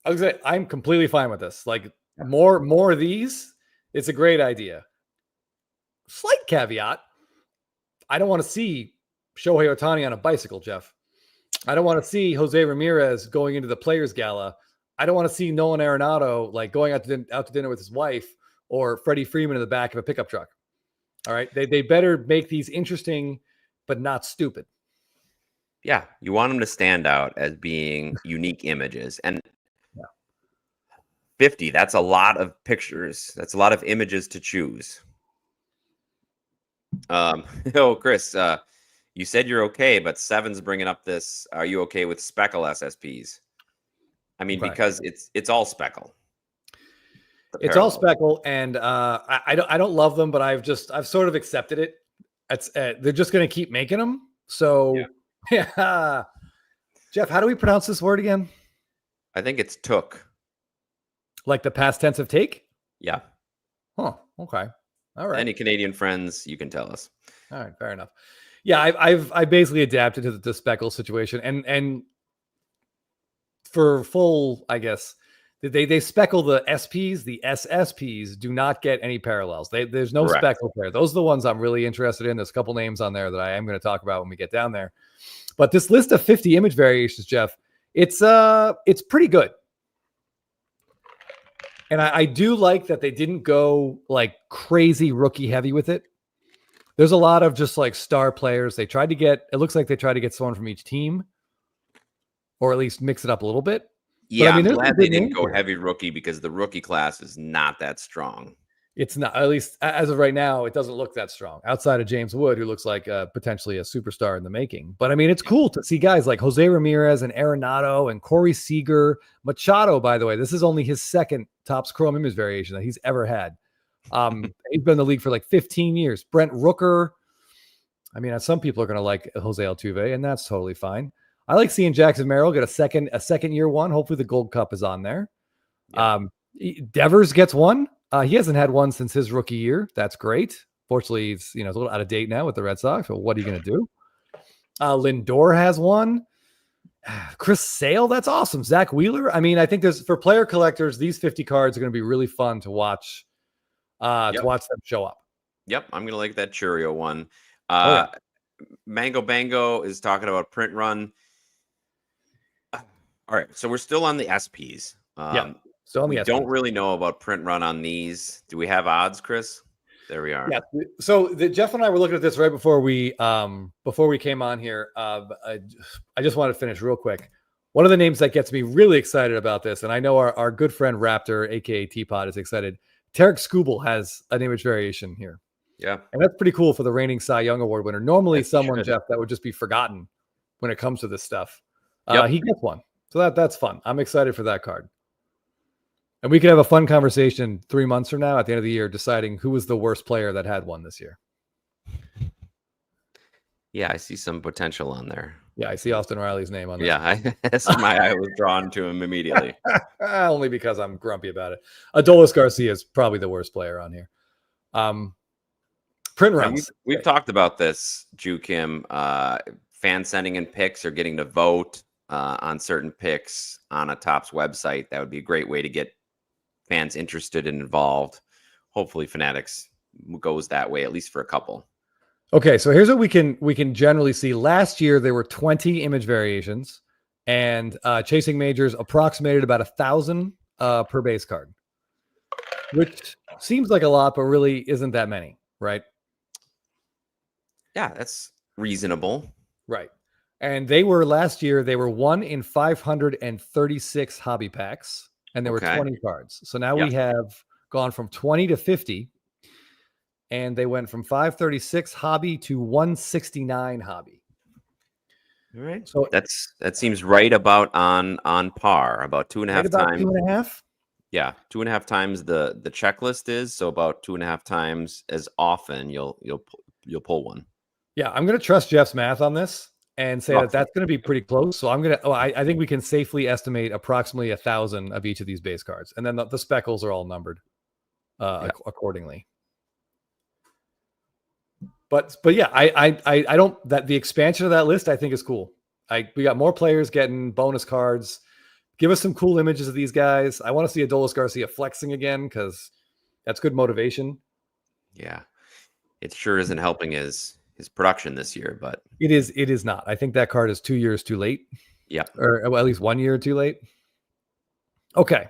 I was gonna say, I'm completely fine with this. Like more of these, it's a great idea. Slight caveat: I don't want to see Shohei Ohtani on a bicycle, Jeff. I don't want to see Jose Ramirez going into the Players Gala. I don't want to see Nolan Arenado like going out to dinner with his wife, or Freddie Freeman in the back of a pickup truck. All right, they better make these interesting, but not stupid. Yeah, you want them to stand out as being unique images, and 50. That's a lot of pictures. That's a lot of images to choose. Chris, you said you're okay, but Seven's bringing up this. Are you okay with speckle SSPs? I mean, because it's all speckle. It's all speckle, and I don't love them, but I've sort of accepted it. It's they're just going to keep making them. So yeah. Jeff, how do we pronounce this word again? I think it's took. Like the past tense of take? Yeah. Huh. Okay. All right. Any Canadian friends, you can tell us. All right. Fair enough. Yeah, I basically adapted to the speckle situation, and for full, I guess they speckle the SPs. The SSPs do not get any parallels. There's no speckle there. Those are the ones I'm really interested in. There's a couple names on there that I am going to talk about when we get down there. But this list of 50 image variations, Jeff, it's pretty good. And I do like that they didn't go like crazy rookie heavy with it. There's a lot of just like star players. It looks like they tried to get someone from each team, or at least mix it up a little bit. Yeah, I'm glad they didn't go heavy rookie, because the rookie class is not that strong. It's not, at least as of right now, it doesn't look that strong outside of James Wood, who looks like potentially a superstar in the making. But I mean, it's cool to see guys like Jose Ramirez and Arenado and Corey Seager. Machado, by the way, this is only his second Topps Chrome image variation that he's ever had. He's been in the league for like 15 years. Brent Rooker. I mean, some people are going to like Jose Altuve, and that's totally fine. I like seeing Jackson Merrill get a second year one. Hopefully the Gold Cup is on there. Yeah. Devers gets one. He hasn't had one since his rookie year. That's great. Fortunately, it's a little out of date now with the Red Sox. So what are you going to do? Lindor has one. Chris Sale, that's awesome. Zach Wheeler. I mean, I think for player collectors, these 50 cards are going to be really fun to watch. To watch them show up. Yep, I'm going to like that Churio one. Mango Bango is talking about print run. All right, so we're still on the SPs. So we don't really know about print run on these. Do we have odds, Chris? There we are. Yeah. So Jeff and I were looking at this right before we came on here. I just wanted to finish real quick. One of the names that gets me really excited about this, and I know our good friend Raptor, aka Teapot, is excited. Tarek Skubal has an image variation here. Yeah. And that's pretty cool for the reigning Cy Young Award winner. Normally someone, Jeff, that would just be forgotten when it comes to this stuff. He gets one. So that's fun. I'm excited for that card. And we could have a fun conversation 3 months from now at the end of the year, deciding who was the worst player that had one this year. Yeah, I see some potential on there. Yeah, I see Austin Riley's name on this. Yeah, that's my eye was drawn to him immediately. Only because I'm grumpy about it. Adolis Garcia is probably the worst player on here. Print And runs. we've talked about this, Ju Kim. Fans sending in picks or getting to vote on certain picks on a Topps website. That would be a great way to get fans interested and involved. Hopefully, Fanatics goes that way, at least for a couple. Okay, so here's what we can generally see. Last year there were 20 image variations, and Chasing Majors approximated about 1,000 per base card, which seems like a lot, but really isn't that many, right? Yeah, that's reasonable. Right. And they were last year, they were 1 in 536 hobby packs, and there were 20 cards. So now we have gone from 20 to 50, and they went from 536 hobby to 169 hobby. All right. So that seems right about on par, about 2.5 times. 2.5? Yeah, 2.5 times the checklist is, so about 2.5 times as often you'll pull one. Yeah, I'm going to trust Jeff's math on this and say that that's going to be pretty close. So I'm going to, I think we can safely estimate approximately 1,000 of each of these base cards. And then the speckles are all numbered accordingly. But yeah, I don't, that the expansion of that list, I think is cool. We got more players getting bonus cards. Give us some cool images of these guys. I want to see Adolis Garcia flexing again, because that's good motivation. Yeah. It sure isn't helping his production this year, but it is not. I think that card is 2 years too late. Yeah. Or well, at least 1 year too late. Okay.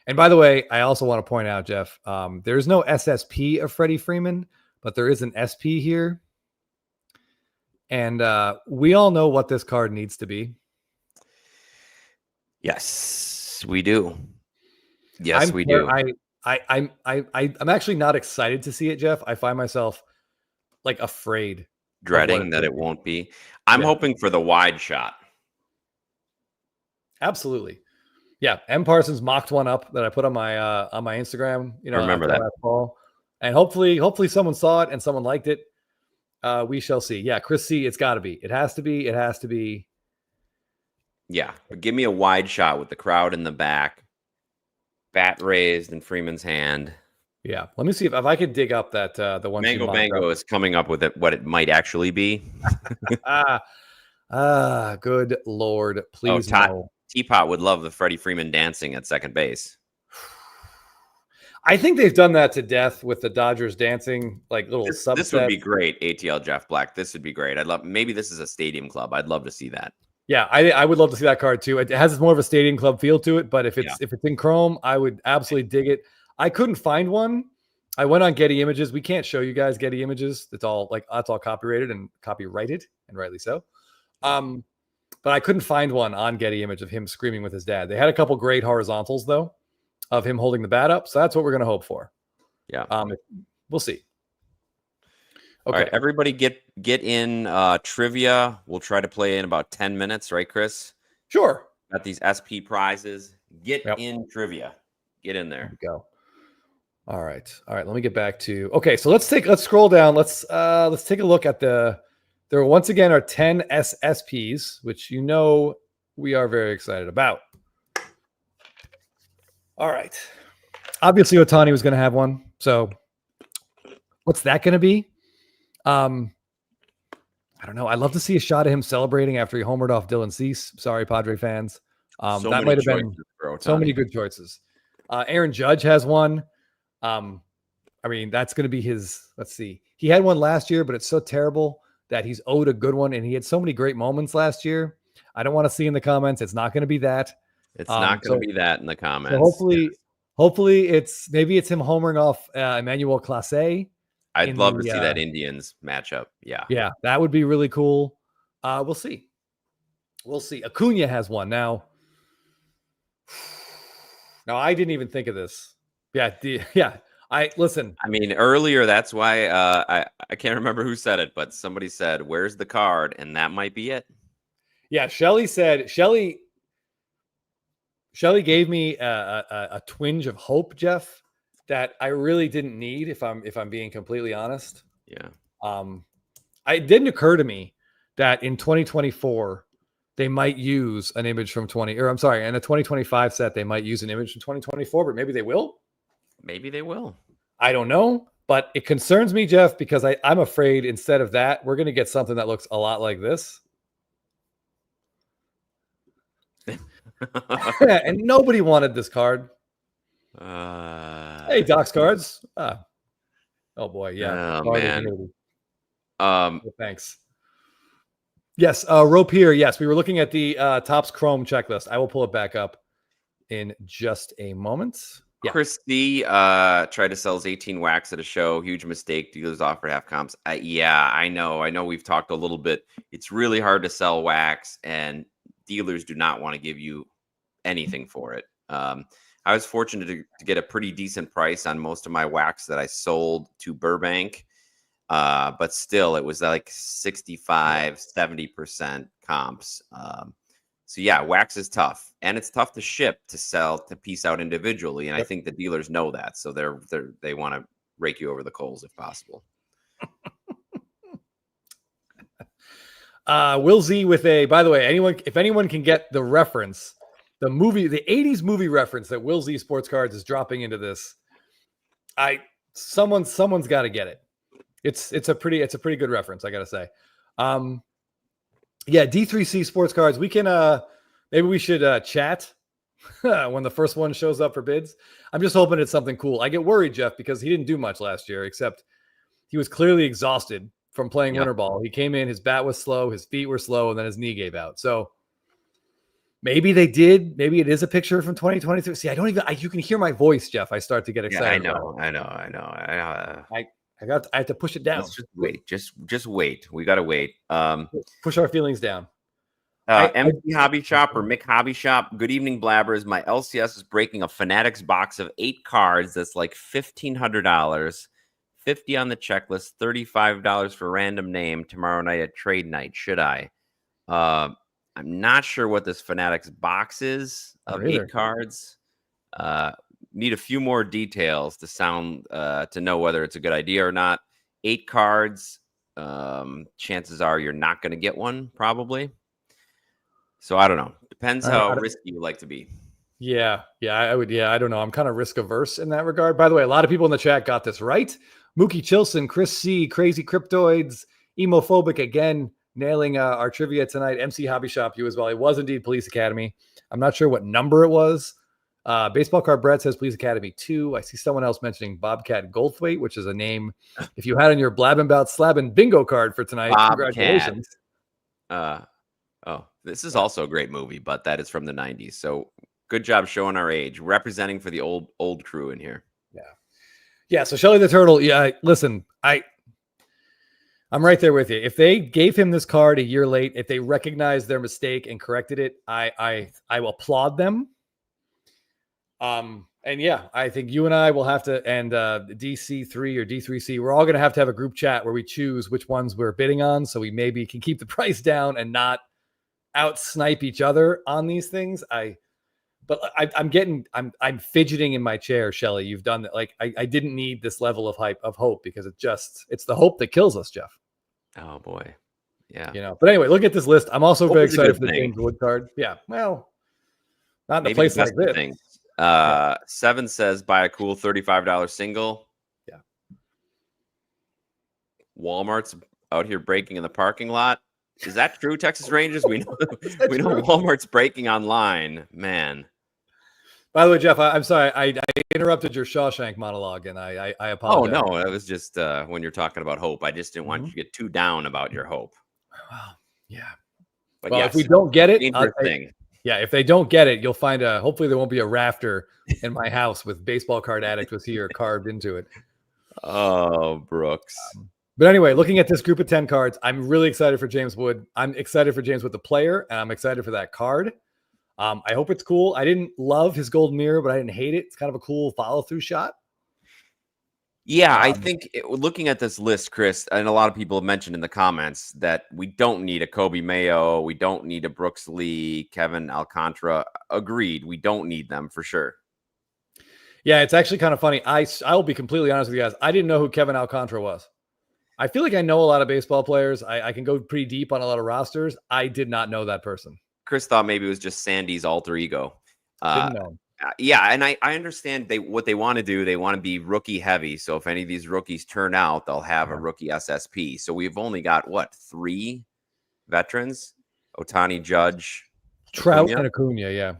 And by the way, I also want to point out, Jeff, there's no SSP of Freddie Freeman, but there is an SP here. And we all know what this card needs to be. Yes, we do. Yes, we do. I'm actually not excited to see it, Jeff. I find myself like afraid, dreading that it won't be. I'm hoping for the wide shot. Absolutely. Yeah. M. Parsons mocked one up that I put on my Instagram, I remember that fall. And hopefully someone saw it and someone liked it. We shall see. Yeah. Chris C, it's gotta be. It has to be. Yeah. But give me a wide shot with the crowd in the back, bat raised in Freeman's hand. Yeah, let me see if I could dig up that the one. Mango is coming up with it, what it might actually be. Good Lord, please. Teapot would love the Freddie Freeman dancing at second base. I think they've done that to death with the Dodgers dancing, like little subsets. This would be great, ATL Jeff Black. This would be great. Maybe this is a stadium club. I'd love to see that. Yeah, I would love to see that card too. It has more of a stadium club feel to it, but if it's in chrome, I would absolutely dig it. I couldn't find one. I went on Getty Images. We can't show you guys Getty Images. It's all copyrighted and copyrighted, and rightly so. But I couldn't find one on Getty Image of him screaming with his dad. They had a couple great horizontals though, of him holding the bat up. So that's what we're going to hope for. Yeah. We'll see. Okay. All right, everybody get in trivia. We'll try to play in about 10 minutes, right, Chris? Sure. Got these SP prizes. Get in trivia. Get in there. There we go. All right. Let me get back to, okay. So let's scroll down. Let's take a look at there once again are 10 SSPs, which we are very excited about. All right. Obviously Ohtani was going to have one. So what's that going to be? I don't know. I'd love to see a shot of him celebrating after he homered off Dylan Cease. Sorry, Padre fans. That might have been so many good choices. Aaron Judge has one. I mean, that's going to be his. Let's see. He had one last year, but it's so terrible that he's owed a good one. And he had so many great moments last year. I don't want to see in the comments. It's not going to be that. It's not going to be that in the comments. So hopefully maybe it's him homering off Emmanuel Clase. I'd love to see that Indians matchup. Yeah. Yeah. That would be really cool. We'll see. Acuna has one now. No, I didn't even think of this. Yeah. Listen. I mean, earlier, that's why I can't remember who said it, but somebody said, "Where's the card?" And that might be it. Yeah, Shelly gave me a twinge of hope, Jeff, that I really didn't need. If I'm being completely honest. Yeah. It didn't occur to me that in 2024 they might use an image from in a 2025 set, they might use an image from 2024, but maybe they will. Maybe they will. I don't know, but it concerns me, Jeff, because I'm afraid instead of that, we're going to get something that looks a lot like this. And nobody wanted this card. Hey, Doc's cards. Oh boy, yeah. Oh man. Thanks. Yes, rope here. Yes, we were looking at the Topps Chrome checklist. I will pull it back up in just a moment. Yeah. Chris C tried to sell his 18 wax at a show. Huge mistake. Dealers offered half comps. Yeah, I know. We've talked a little bit. It's really hard to sell wax, and dealers do not want to give you anything for it. I was fortunate to get a pretty decent price on most of my wax that I sold to Burbank. But still, it was like 65, 70% comps. So yeah, wax is tough, and it's tough to ship, to sell, to piece out individually. And I think the dealers know that, so they want to rake you over the coals if possible. Will Z with by the way, if anyone can get the reference, the 80s movie reference that Will Z Sports Cards is dropping into this, someone's got to get it. It's a pretty good reference, I gotta say. Yeah, D3C Sports Cards. We can maybe we should chat when the first one shows up for bids. I'm just hoping it's something cool. I get worried, Jeff, because he didn't do much last year, except he was clearly exhausted from playing winter ball. He came in, his bat was slow, his feet were slow, and then his knee gave out. So maybe they did. Maybe it is a picture from 2023. See, you can hear my voice, Jeff. I start to get excited. Yeah, I know. I have to push it down. Let's just wait. Just wait. We got to wait. Push our feelings down. MC Hobby Shop or Mick Hobby Shop. Good evening, Blabbers. My LCS is breaking a Fanatics box of 8 cards. That's like $1,500. 50 on the checklist. $35 for random name tomorrow night at trade night. Should I? I'm not sure what this Fanatics box is of 8 cards. Need a few more details to know whether it's a good idea or not. 8 cards. Chances are you're not going to get one, probably. So I don't know. Depends how risky you like to be. Yeah, I would. Yeah, I don't know. I'm kind of risk averse in that regard. By the way, a lot of people in the chat got this right. Mookie Chilson, Chris C, Crazy Cryptoids, Emophobic again, nailing our trivia tonight. MC Hobby Shop, you as well. It was indeed Police Academy. I'm not sure what number it was. Baseball Card Brett says Police Academy 2. I see someone else mentioning Bobcat Goldthwait, which is a name if you had on your Blabbin' Bout Slabbin' bingo card for tonight. Bobcat. Congratulations. This is also a great movie, but that is from the 90s. So good job showing our age, representing for the old crew in here. Yeah. So Shelly the Turtle. Yeah. Listen, I'm right there with you. If they gave him this card a year late, if they recognized their mistake and corrected it, I will applaud them. And yeah, I think you and I will have to, and DC3 or D3C, we're all going to have a group chat where we choose which ones we're bidding on, so we maybe can keep the price down and not out snipe each other on these things. I'm fidgeting in my chair, Shelly. You've done that. Like I didn't need this level of hope because it's the hope that kills us, Jeff. Oh boy. Yeah. But anyway, look at this list. I'm also very excited for the James Wood card. Yeah. Well, not in a place like this. Thing. 7 says buy a cool $35 single. Yeah. Walmart's out here breaking in the parking lot. Is that true, Texas Rangers? We know Walmart's breaking online, man. By the way, Jeff, I'm sorry. I interrupted your Shawshank monologue, and I apologize. Oh, no. It was just when you're talking about hope. I just didn't want you to get too down about your hope. Wow. Yeah. But well, yes, if we don't get it, yeah, if they don't get it, you'll find hopefully there won't be a rafter in my house with Baseball Card Addict was here carved into it. Oh, Brooks. But anyway, looking at this group of 10 cards, I'm really excited for James Wood. I'm excited for James Wood, the player, and I'm excited for that card. I hope it's cool. I didn't love his gold mirror, but I didn't hate it. It's kind of a cool follow-through shot. Yeah, I think looking at this list, Chris, and a lot of people have mentioned in the comments that we don't need a Kobe Mayo. We don't need a Brooks Lee, Kevin Alcantara. Agreed. We don't need them for sure. Yeah, it's actually kind of funny. I'll be completely honest with you guys. I didn't know who Kevin Alcantara was. I feel like I know a lot of baseball players. I can go pretty deep on a lot of rosters. I did not know that person. Chris thought maybe it was just Sandy's alter ego. Didn't know. Yeah, and I understand what they want to do. They want to be rookie heavy. So if any of these rookies turn out, they'll have a rookie SSP. So we've only got 3 veterans: Otani, Judge, Trout, Acuna? and Acuna. Yeah.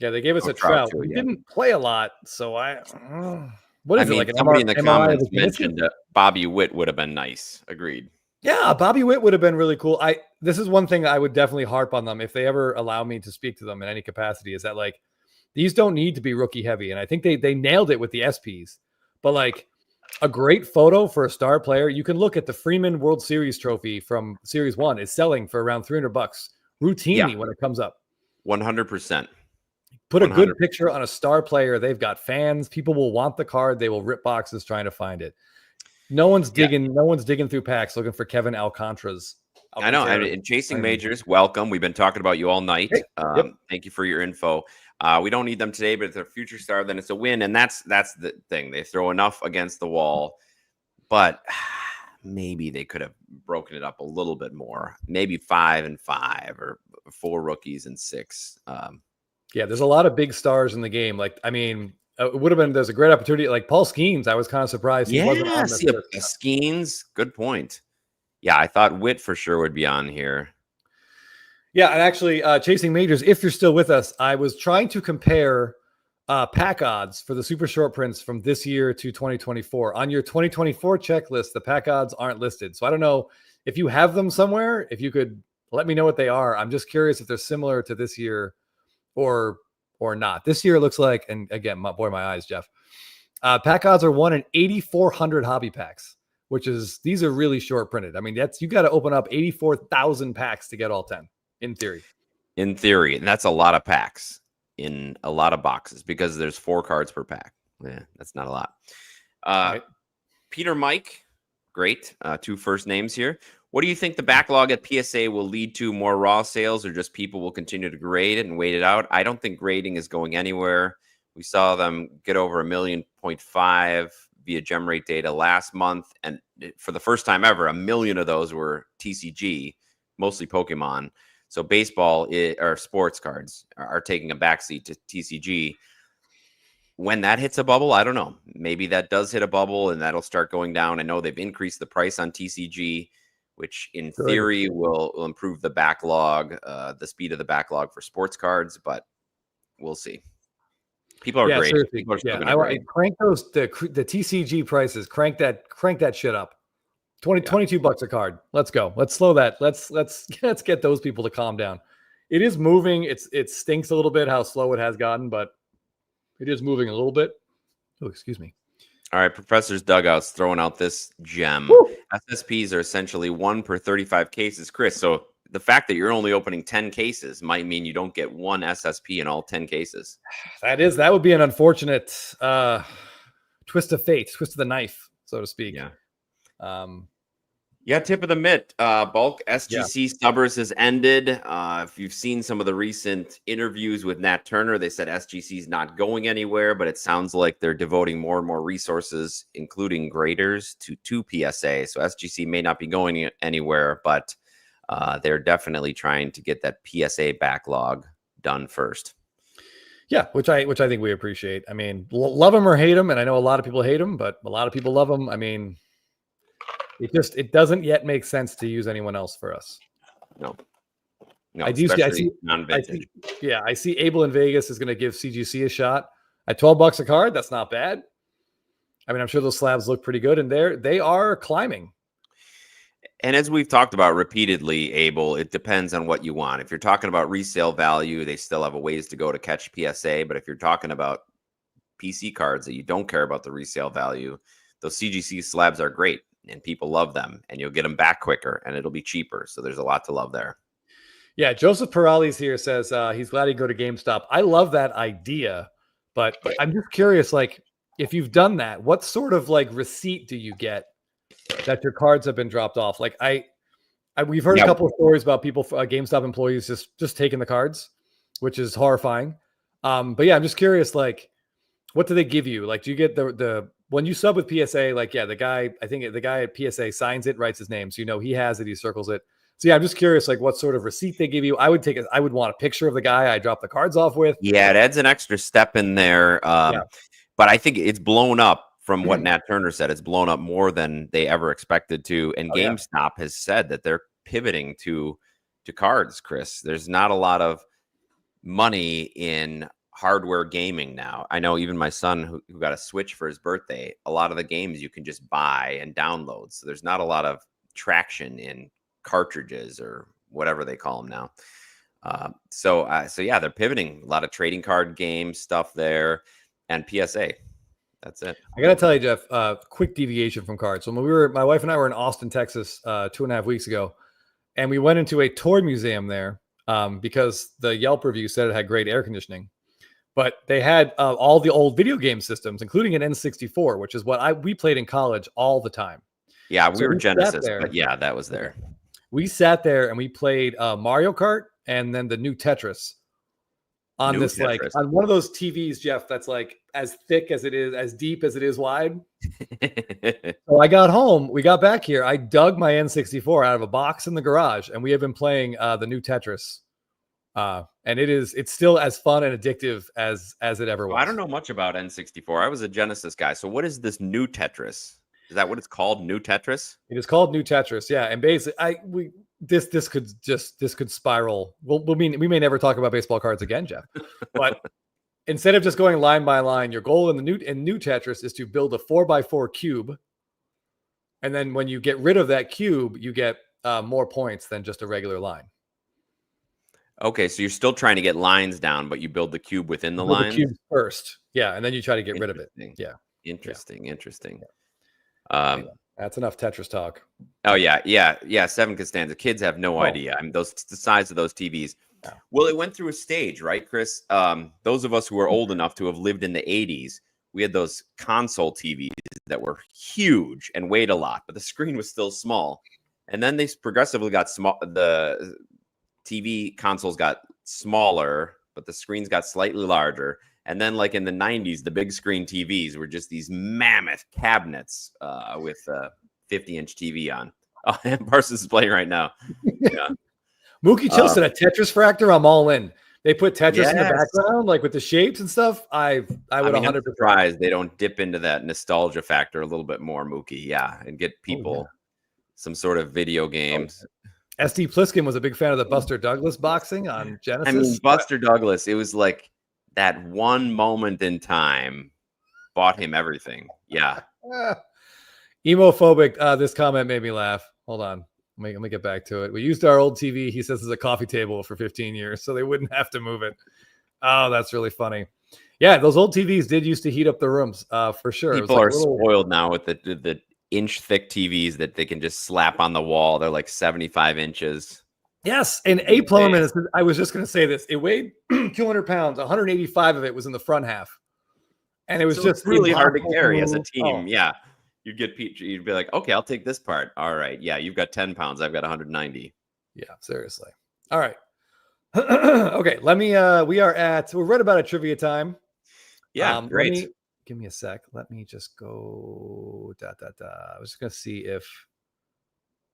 They gave us a Trout Trout. too, He yeah. didn't play a lot, so what is it like? An Somebody in the MRI comments of his innocence? mentioned that Bobby Witt would have been nice. Agreed. Yeah, Bobby Witt would have been really cool. This is one thing I would definitely harp on them if they ever allow me to speak to them in any capacity, is that like these don't need to be rookie heavy. And I think they nailed it with the SPs. But like a great photo for a star player, you can look at the Freeman World Series trophy from Series 1 is selling for around $300 routinely when it comes up. 100%. Put a 100%. good picture on a star player. They've got fans. People will want the card. They will rip boxes trying to find it. No one's digging. No one's digging through packs looking for Kevin Alcantara's. I know. And Chasing Majors, welcome. We've been talking about you all night. Thank you for your info. We don't need them today, but if they're a future star, then it's a win. And that's the thing. They throw enough against the wall, but maybe they could have broken it up a little bit more. Maybe 5 and 5 or 4 rookies and 6. Yeah, there's a lot of big stars in the game. Like, I mean, it would have been. There's a great opportunity. Like Paul Skeens, I was kind of surprised he wasn't on this list. Skeens, good point. Yeah, I thought Witt for sure would be on here. Yeah, and actually, Chasing Majors, if you're still with us, I was trying to compare pack odds for the super short prints from this year to 2024. On your 2024 checklist, the pack odds aren't listed. So I don't know if you have them somewhere. If you could let me know what they are. I'm just curious if they're similar to this year or not. This year it looks like, and again, my eyes, Jeff. Pack odds are 1 in 8,400 hobby packs, which is, these are really short printed. I mean, you got to open up 84,000 packs to get all 10 in theory. In theory, and that's a lot of packs in a lot of boxes because there's 4 cards per pack. Yeah, that's not a lot. Right. Peter Mike, great. 2 first names here. What do you think the backlog at PSA will lead to? More raw sales, or just people will continue to grade it and wait it out? I don't think grading is going anywhere. We saw them get over 1.5 million via gem rate data last month. And for the first time ever, 1 million of those were TCG, mostly Pokemon. So baseball or sports cards are taking a backseat to TCG. When that hits a bubble, I don't know. Maybe that does hit a bubble and that'll start going down. I know they've increased the price on TCG, which in theory will improve the backlog, the speed of the backlog for sports cards, but we'll see. People are great. People are I crank those the TCG prices. Crank that shit up. 22 bucks a card. Let's go. Let's slow that. Let's get those people to calm down. It is moving. It stinks a little bit how slow it has gotten, but it is moving a little bit. Oh, excuse me. All right, Professor's Dugout's throwing out this gem. Woo! SSPs are essentially 1 per 35 cases, Chris. So the fact that you're only opening 10 cases might mean you don't get 1 SSP in all 10 cases. That would be an unfortunate twist of fate, twist of the knife, so to speak. Yeah. Tip of the mitt. Bulk SGC Stubbers has ended. If you've seen some of the recent interviews with Nat Turner, they said SGC is not going anywhere, but it sounds like they're devoting more and more resources, including graders, to PSA. So SGC may not be going anywhere, but they're definitely trying to get that PSA backlog done first. Yeah, which I think we appreciate. I mean, love them or hate them, and I know a lot of people hate them, but a lot of people love them. I mean, it doesn't yet make sense to use anyone else for us. No, I see Abel in Vegas is going to give CGC a shot at $12 a card. That's not bad. I mean, I'm sure those slabs look pretty good, and they are climbing. And as we've talked about repeatedly, Abel, it depends on what you want. If you're talking about resale value, they still have a ways to go to catch PSA. But if you're talking about PC cards that you don't care about the resale value, those CGC slabs are great and people love them, and you'll get them back quicker and it'll be cheaper. So there's a lot to love there. Yeah. Joseph Perales here says he's glad he'd go to GameStop. I love that idea, but I'm just curious, like, if you've done that, what sort of like receipt do you get that your cards have been dropped off? Like we've heard a couple of stories about people, GameStop employees just taking the cards, which is horrifying. But yeah, I'm just curious, like, what do they give you? Like, do you get the when you sub with PSA, like, the guy at PSA signs it, writes his name. So, he has it, he circles it. So yeah, I'm just curious, like what sort of receipt they give you. I would want a picture of the guy I dropped the cards off with. Yeah, it adds an extra step in there. Yeah. But I think it's blown up from what Nat Turner said. It's blown up more than they ever expected to. And Oh, yeah. GameStop has said that they're pivoting to cards, Chris. There's not a lot of money in hardware gaming now. I know even my son who got a Switch for his birthday, a lot of the games you can just buy and download. So there's not a lot of traction in cartridges or whatever they call them now. So yeah, they're pivoting. A lot of trading card game stuff there and PSA. That's it. I gotta tell you, Jeff, quick deviation from cards. So when my wife and I were in Austin, Texas, 2.5 weeks ago, and we went into a toy museum there because the Yelp review said it had great air conditioning. But they had all the old video game systems, including an N64, which is what we played in college all the time. Yeah, we were Genesis, there. but yeah, that was there. We sat there and we played Mario Kart and then the new Tetris on like on one of those TVs, Jeff, that's like as thick as it is, as deep as it is wide. So I got home, we got back here. I dug my N64 out of a box in the garage, and we have been playing the new Tetris. And it's still as fun and addictive as it ever was. Well, I don't know much about N64. I was a Genesis guy. So what is this new Tetris? Is that what it's called? New Tetris? It is called New Tetris. Yeah. And basically this could spiral. We may never talk about baseball cards again, Jeff. But instead of just going line by line, your goal in new Tetris is to build a 4x4 cube. And then when you get rid of that cube, you get more points than just a regular line. Okay, so you're still trying to get lines down, but you build the cube within the lines? The cube first. Yeah, and then you try to get rid of it. Yeah. Interesting. That's enough Tetris talk. Oh, yeah. Seven Costanza. Kids have no idea. I mean, the size of those TVs. Yeah. Well, it went through a stage, right, Chris? Those of us who are old enough to have lived in the 80s, we had those console TVs that were huge and weighed a lot, but the screen was still small. And then they progressively got small. The TV consoles got smaller, but the screens got slightly larger. And then, like in the 90s, the big screen TVs were just these mammoth cabinets with a 50-inch TV on. Oh, and Parsons is playing right now. Yeah. Mookie Chill said a Tetris Fractor. I'm all in. They put Tetris in the background, like with the shapes and stuff. I would 100%. I'm surprised they don't dip into that nostalgia factor a little bit more, Mookie. Yeah, and get people some sort of video games. SD Pliskin was a big fan of the Buster Douglas boxing on Genesis. I mean, Buster Douglas, it was like that one moment in time bought him everything. Yeah. Emophobic. This comment made me laugh. Hold on. Let me get back to it. We used our old TV, he says, as a coffee table for 15 years, so they wouldn't have to move it. Oh, that's really funny. Yeah, those old TVs did used to heat up the rooms for sure. People are spoiled now with the inch thick TVs that they can just slap on the wall. They're like 75 inches. Yes. And A Plumberman, I was just going to say this. It weighed 200 pounds. 185 of it was in the front half. And it was just really hard to carry as a team. Oh. Yeah. You'd be like, okay, I'll take this part. All right. Yeah. You've got 10 pounds. I've got 190. Yeah. Seriously. All right. Okay. We're right about a trivia time. Yeah. Great. Give me a sec. Let me just go. I was just going to see if.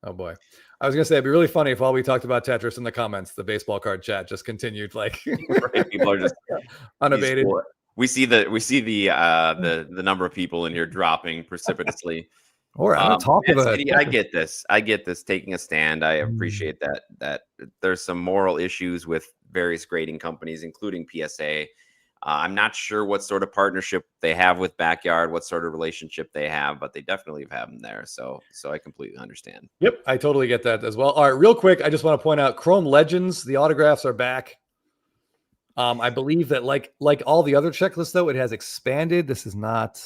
Oh boy. I was going to say it'd be really funny if while we talked about Tetris in the comments, the baseball card chat just continued like right, people are just unabated. We see the number of people in here dropping precipitously. Or I'm talking about it. I get this taking a stand. I appreciate that there's some moral issues with various grading companies, including PSA. I'm not sure what sort of partnership they have with Backyard, what sort of relationship they have, but they definitely have them there. So I completely understand. Yep, I totally get that as well. All right, real quick, I just want to point out Chrome Legends, the autographs are back. I believe that like all the other checklists, though, it has expanded. This is not.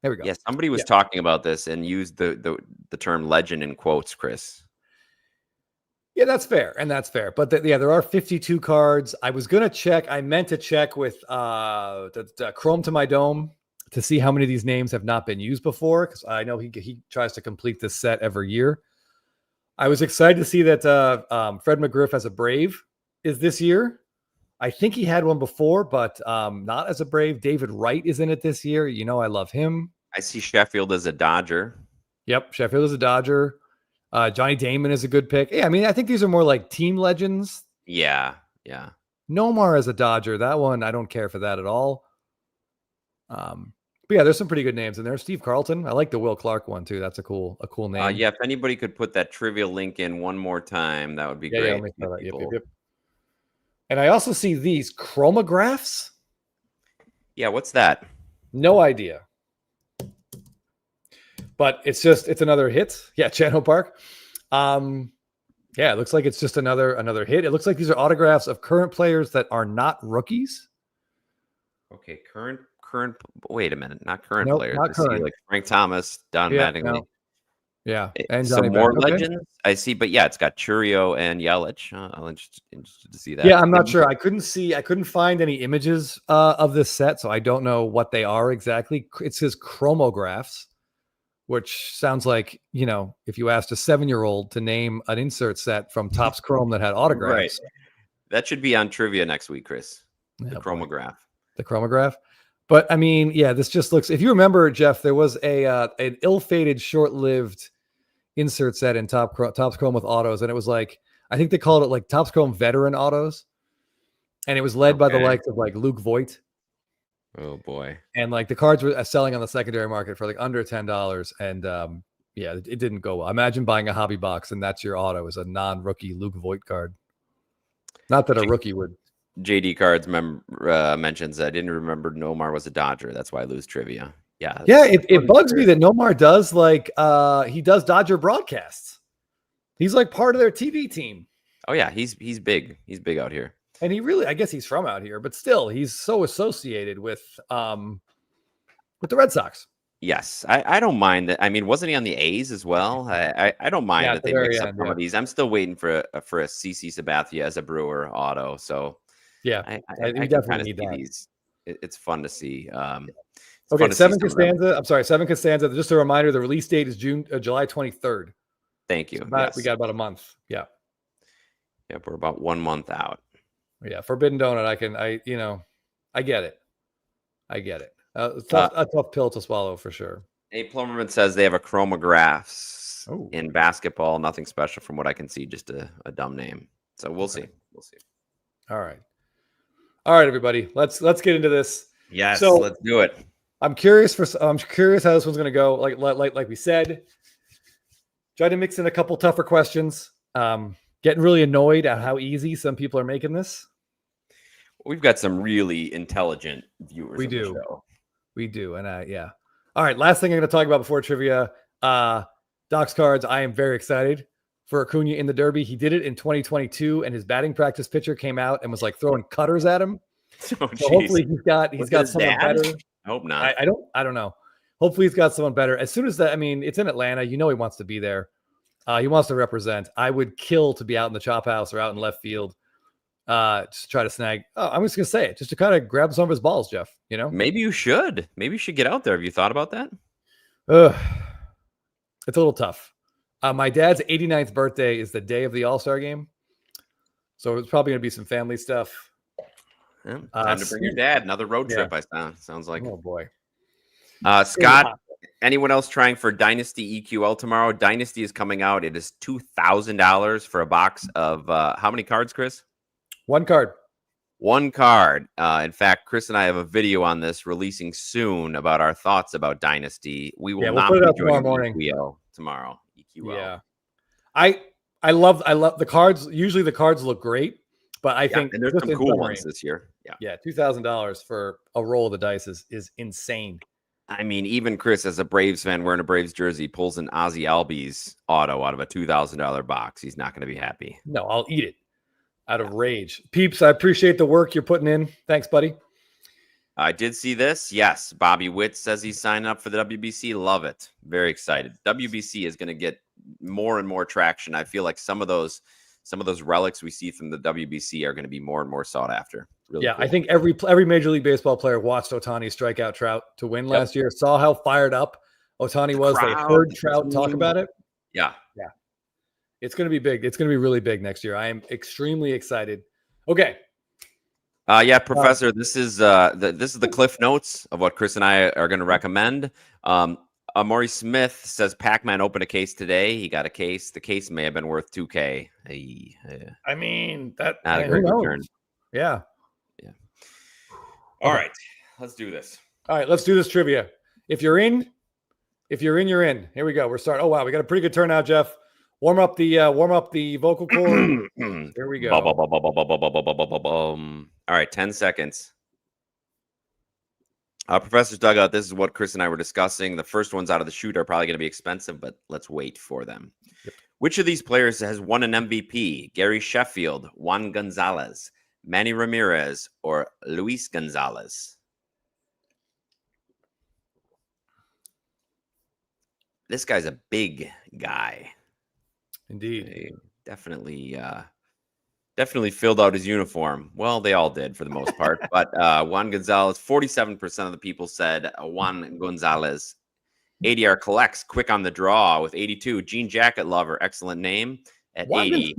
There we go. Yes, somebody was talking about this and used the term legend in quotes, Chris. Yeah, that's fair. But there are 52 cards. I meant to check with the Chrome to my Dome to see how many of these names have not been used before, because I know he tries to complete this set every year. I was excited to see that Fred McGriff as a Brave is this year. I think he had one before, but not as a Brave. David Wright is in it this year. You know, I love him. I see Sheffield as a Dodger. Yep, Sheffield is a Dodger. Johnny Damon is a good pick. Yeah, I mean, I think these are more like team legends. Yeah. Nomar as a Dodger. That one, I don't care for that at all. But yeah, there's some pretty good names in there. Steve Carlton. I like the Will Clark one too. That's a cool name. Yeah, if anybody could put that trivia link in one more time, that would be great. Yeah, let me try that. Yep. And I also see these chromographs. Yeah, what's that? No idea. But it's another hit. Yeah, Chano Park. Yeah, it looks like it's just another hit. It looks like these are autographs of current players that are not rookies. Okay, current. Wait a minute, not current Nope, players. not I see current. like Frank Thomas, Don Mattingly. No. Yeah, And Johnny some more Bench. Okay. legends I see, but yeah, it's got Churio and Yelich. I'm interested to see that. Yeah, I'm not sure. I couldn't find any images of this set, so I don't know what they are exactly. It says chromographs, which sounds like, if you asked a 7-year-old to name an insert set from Topps Chrome that had autographs. Right. That should be on trivia next week, Chris. Yeah, the chromograph. The chromograph. But I mean, yeah, this just looks, if you remember, Jeff, there was an ill-fated, short-lived insert set in Topps Chrome with autos, and it was like, I think they called it like Topps Chrome veteran autos, and it was led by the likes of like Luke Voigt. Oh boy. And like the cards were selling on the secondary market for like under $10, and yeah, it didn't go well. Imagine buying a hobby box and that's your auto as a non-rookie Luke Voigt card. Not that a rookie would. JD Cards mentions I didn't remember Nomar was a Dodger. That's why I lose trivia. Yeah. It bugs me that Nomar does he does Dodger broadcasts. He's like part of their TV team. Oh yeah, he's big. He's big out here. And he really, I guess he's from out here, but still, he's so associated with the Red Sox. Yes, I don't mind that. I mean, wasn't he on the A's as well? I don't mind that they mix up some of these. I'm still waiting for a CC Sabathia as a Brewer auto. So yeah, I definitely need that. These. It's fun to see. Okay, Seven Costanza. I'm sorry, Seven Costanza. Just a reminder: the release date is July 23rd. Thank you. So we got about a month. Yeah. Yep, we're about 1 month out. Yeah, Forbidden Donut. I get it. It's a tough pill to swallow for sure. A Plumberman says they have a chromographs in basketball. Nothing special from what I can see. Just a dumb name. So we'll see. We'll see. All right, everybody. Let's get into this. Yes, so let's do it. I'm curious how this one's going to go. Like we said, try to mix in a couple tougher questions. Getting really annoyed at how easy some people are making this. We've got some really intelligent viewers. We do. And yeah. All right. Last thing I'm going to talk about before trivia, Doc's cards. I am very excited for Acuna in the Derby. He did it in 2022 and his batting practice pitcher came out and was like throwing cutters at him. So hopefully he's got someone better. I hope not. I don't know. Hopefully he's got someone better. As soon as that, I mean, it's in Atlanta. He wants to be there. He wants to represent. I would kill to be out in the chop house or out in left field. Just try to snag. Oh, I'm just gonna say it, just to kind of grab some of his balls, Jeff. Maybe you should. Maybe you should get out there. Have you thought about that? It's a little tough. My dad's 89th birthday is the day of the All-Star game, so it's probably gonna be some family stuff. Yeah, time to bring your dad. Another road trip. Sounds like. Oh boy. Scott. Anyone else trying for Dynasty EQL tomorrow? Dynasty is coming out. It is $2,000 for a box of how many cards, Chris? One card. One card. In fact, Chris and I have a video on this releasing soon about our thoughts about Dynasty. We will not put it be up tomorrow joining morning. EQL tomorrow. EQL. Yeah. I love the cards. Usually the cards look great, but I think and there's some cool ones this year. Yeah, $2,000 for a roll of the dice is insane. I mean, even Chris, as a Braves fan wearing a Braves jersey, pulls an Ozzy Albies auto out of a $2,000 box. He's not going to be happy. No, I'll eat it out of rage. Peeps, I appreciate the work you're putting in. Thanks, buddy. I did see this. Yes, Bobby Witt says he's signing up for the WBC. Love it. Very excited. WBC is going to get more and more traction. I feel like some of those relics we see from the WBC are going to be more and more sought after. Really cool. I think every Major League Baseball player watched Ohtani strike out Trout to win last year. Saw how fired up Ohtani was. They heard Trout talk about it. Yeah. It's going to be big. It's going to be really big next year. I am extremely excited. Okay. Professor, this is the Cliff Notes of what Chris and I are going to recommend. Maury Smith says Pac-Man opened a case today. He got a case. The case may have been worth $2K. I mean, that Not a who great knows? return. Yeah. All Okay. right, let's do this. All right, let's do this trivia. If you're in, you're in. Here we go. We're starting. Oh wow, we got a pretty good turnout, Jeff. Warm up the vocal cord. Here we go. All right, 10 seconds. Professor's Dugout, this is what Chris and I were discussing. The first ones out of the chute are probably going to be expensive, but let's wait for them. Yep. Which of these players has won an MVP? Gary Sheffield, Juan Gonzalez, Manny Ramirez, or Luis Gonzalez? This guy's a big guy. Indeed. He definitely filled out his uniform. Well, they all did for the most part. But Juan Gonzalez, 47% of the people said Juan Gonzalez. ADR collects quick on the draw with 82. Jean Jacket Lover, excellent name, at 80.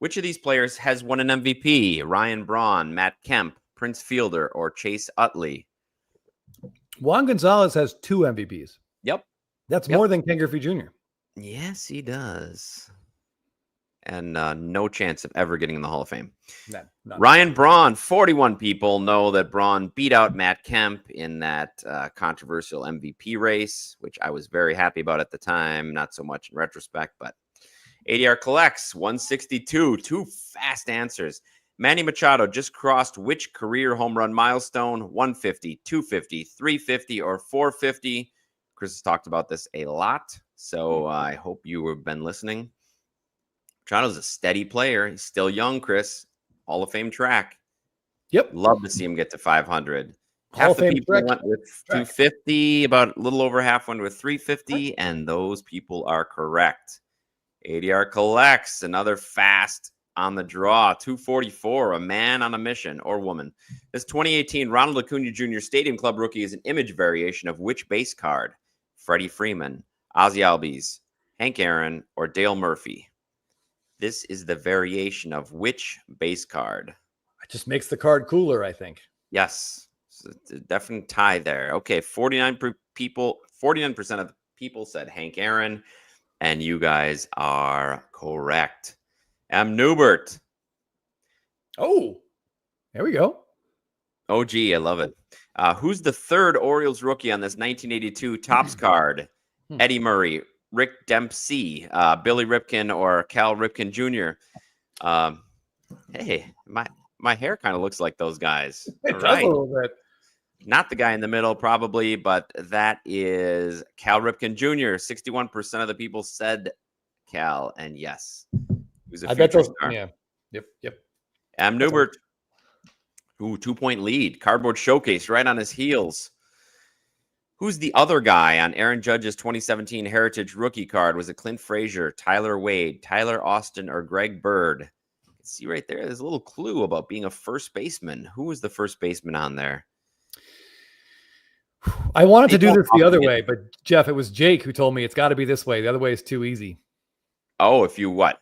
Which of these players has won an MVP? Ryan Braun, Matt Kemp, Prince Fielder, or Chase Utley? Juan Gonzalez has 2 MVPs. Yep. That's more than Ken Griffey Jr. Yes, he does. And no chance of ever getting in the Hall of Fame. None. Ryan Braun, 41 people know that Braun beat out Matt Kemp in that controversial MVP race, which I was very happy about at the time. Not so much in retrospect, but ADR collects 162. 2 fast answers. Manny Machado just crossed which career home run milestone? 150, 250, 350, or 450? Chris has talked about this a lot, so I hope you have been listening. Machado's a steady player. He's still young, Chris. Hall of Fame track. Yep. Love to see him get to 500. Hall Half of the Fame people track. went with 250, about a little over half went with 350, and those people are correct. ADR collects another fast on the draw, 244, a man on a mission or woman. This 2018 Ronald Acuna Jr. Stadium Club rookie is an image variation of which base card? Freddie Freeman, Ozzie Albies, Hank Aaron, or Dale Murphy? This is the variation of which base card? It just makes the card cooler, I think. Yes. It's a definite tie there. Okay, 49% of the people said Hank Aaron, and you guys are correct. M. Newbert. Oh, there we go. Oh, gee, I love it. Who's the third Orioles rookie on this 1982 Topps card? Eddie Murray, Rick Dempsey, Billy Ripken, or Cal Ripken Jr.? Hey, my hair kind of looks like those guys. It All does right. a little bit. Not the guy in the middle, probably, but that is Cal Ripken Jr. 61% of the people said Cal, and yes, he was a I bet future those. star. Yeah. Yep. M. Newbert. Ooh, 2-point lead. Cardboard showcase right on his heels. Who's the other guy on Aaron Judge's 2017 Heritage rookie card? Was it Clint Frazier, Tyler Wade, Tyler Austin, or Greg Bird? You can see right there, there's a little clue about being a first baseman. Who was the first baseman on there? I wanted to do this the other way, but Jeff, it was Jake who told me it's got to be this way. The other way is too easy. Oh, if you what?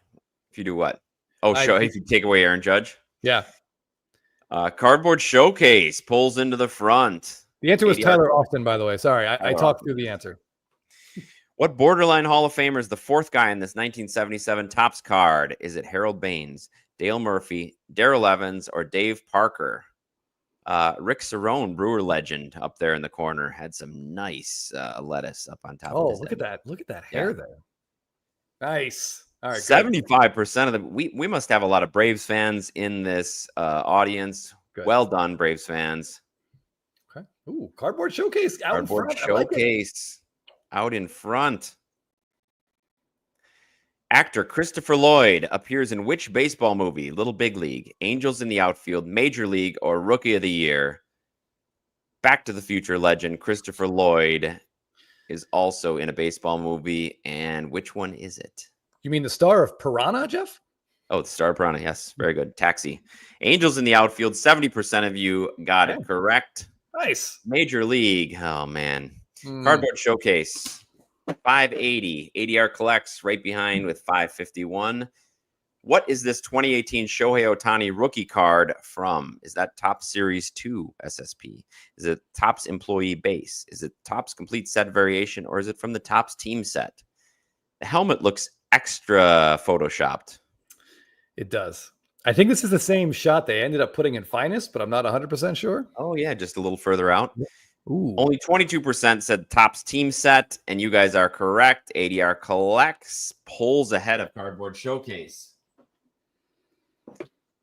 If you do what? Oh, if you take away Aaron Judge? Yeah. Cardboard showcase pulls into the front. The answer was ADR. Tyler Austin, by the way. Sorry, I talked through the answer. What borderline Hall of Famer is the fourth guy in this 1977 Topps card? Is it Harold Baines, Dale Murphy, Darrell Evans, or Dave Parker? Rick Cerrone, Brewer legend, up there in the corner, had some nice lettuce up on top of his look head. at that. Look at that hair there. Nice. All right. 75% of them. We must have a lot of Braves fans in this audience. Good. Well done, Braves fans. Okay. Ooh, cardboard showcase. Cardboard showcase out in front. Actor Christopher Lloyd appears in which baseball movie? Little Big League, Angels in the Outfield, Major League, or Rookie of the Year? Back to the Future legend Christopher Lloyd is also in a baseball movie. And which one is it? You mean the star of Piranha, Jeff? Oh, the Star Piranha. Yes, very good. Taxi. Angels in the Outfield. 70% of you got it correct. Nice. Major League. Oh, man. Cardboard showcase. 580. ADR collects right behind with 551. What is this 2018 Shohei Ohtani rookie card from? Is that Topps Series 2 SSP? Is it Topps Employee Base? Is it Topps Complete Set Variation? Or is it from the Topps Team Set? The helmet looks extra photoshopped. It does. I think this is the same shot they ended up putting in Finest, but I'm not 100% sure. Oh, yeah, just a little further out. Ooh. Only 22% said Topps Team Set, and you guys are correct. ADR Collects pulls ahead of Cardboard Showcase.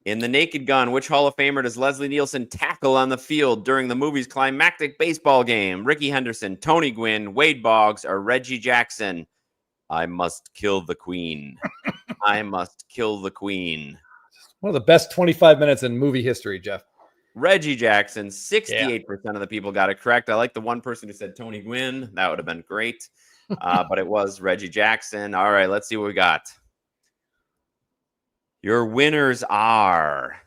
In The Naked Gun, which Hall of Famer does Leslie Nielsen tackle on the field during the movie's climactic baseball game? Ricky Henderson, Tony Gwynn, Wade Boggs, or Reggie Jackson? I must kill the queen. I must kill the queen. One of the best 25 minutes in movie history, Jeff. Reggie Jackson, 68% of the people got it correct. I like the one person who said Tony Gwynn. That would have been great. But it was Reggie Jackson. All right, let's see what we got. Your winners are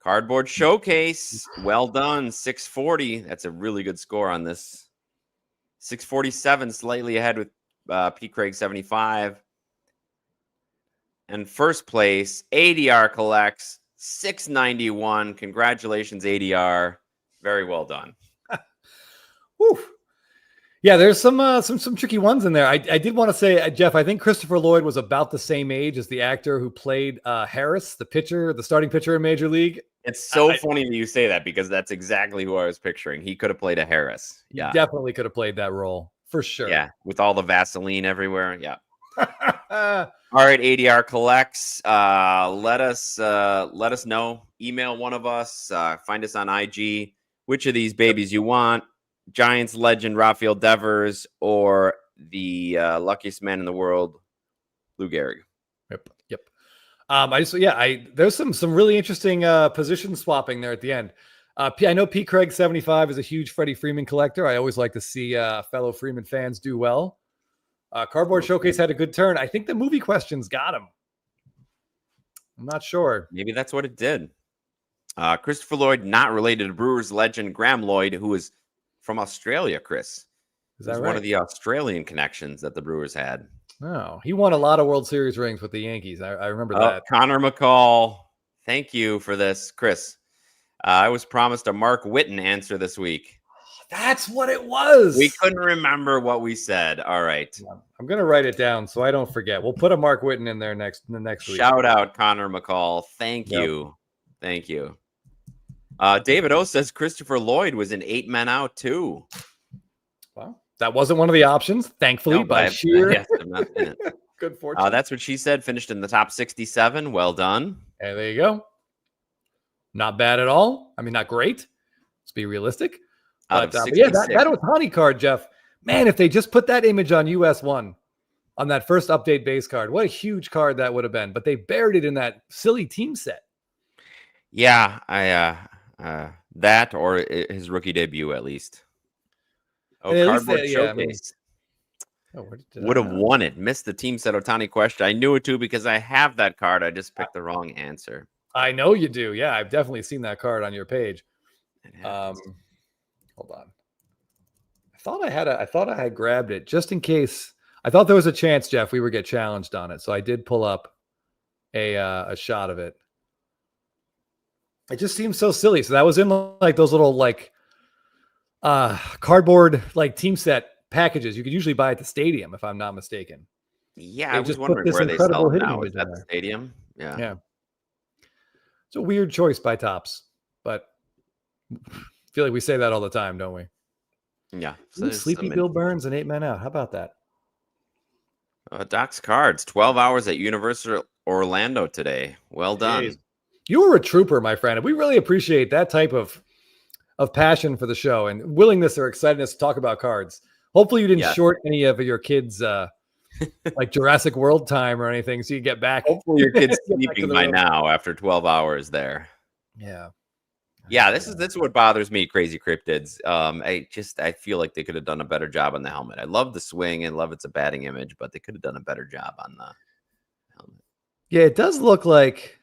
Cardboard Showcase. Well done, 640. That's a really good score on this. 647, slightly ahead with P. Craig 75. And first place, ADR Collects, 691. Congratulations, ADR. Very well done. Whew. Yeah, there's some tricky ones in there. I did want to say, Jeff, I think Christopher Lloyd was about the same age as the actor who played Harris, the starting pitcher in Major League. It's so funny that you say that because that's exactly who I was picturing. He could have played a Harris. Yeah, he definitely could have played that role for sure. Yeah, with all the Vaseline everywhere. Yeah. All right, ADR Collects. Let us know. Email one of us. Find us on IG. Which of these babies you want? Giants legend Rafael Devers or the luckiest man in the world, Lou Gehrig. Yep. There's some really interesting position swapping there at the end. I know P. Craig 75 is a huge Freddie Freeman collector. I always like to see fellow Freeman fans do well. Cardboard Showcase had a good turn. I think the movie questions got him. I'm not sure. Maybe that's what it did. Christopher Lloyd, not related to Brewers legend Graham Lloyd, who is from Australia, Chris. Is that right? One of the Australian connections that the Brewers had. Oh, he won a lot of World Series rings with the Yankees. I remember that. Connor McCall, thank you for this, Chris. I was promised a Mark Whitten answer this week. That's what it was. We couldn't remember what we said. All right. I'm going to write it down so I don't forget. We'll put a Mark Whitten in there next week. Shout out Connor McCall. Thank you. Thank you. David O says Christopher Lloyd was in 8 Men Out too. Well, that wasn't one of the options, thankfully, no, by sheer yes, I'm not in it. Good fortune. That's what she said. Finished in the top 67. Well done. Hey, there you go. Not bad at all. I mean, not great. Let's be realistic. But yeah, that Ohtani card, Jeff. Man, if they just put that image on US1 on that first update base card, what a huge card that would have been. But they buried it in that silly team set. Yeah, that or his rookie debut at least. Cardboard Showcase. Would have won it. Missed the team set Ohtani question. I knew it too because I have that card. I just picked the wrong answer. I know you do. Yeah, I've definitely seen that card on your page. Hold on. I thought I had grabbed it just in case. I thought there was a chance, Jeff, we would get challenged on it. So I did pull up a shot of it. It just seems so silly. So that was in like those little cardboard team set packages you could usually buy at the stadium, if I'm not mistaken. Yeah, I was wondering where they sell it now. Is that the stadium? Yeah. It's a weird choice by Topps, but I feel like we say that all the time, don't we? Yeah. So Sleepy Bill Burns and 8 Men Out. How about that? Doc's Cards, 12 hours at Universal Orlando today. Well done. Jeez. You were a trooper, my friend. And we really appreciate that type of passion for the show and willingness or excitedness to talk about cards. Hopefully you didn't short any of your kids like Jurassic World time or anything, so you get back. Hopefully your kid's sleeping by now after 12 hours there. Yeah, this is what bothers me, Crazy Cryptids. I feel like they could have done a better job on the helmet. I love the swing and love it's a batting image, but they could have done a better job on the helmet. Yeah, it does look like.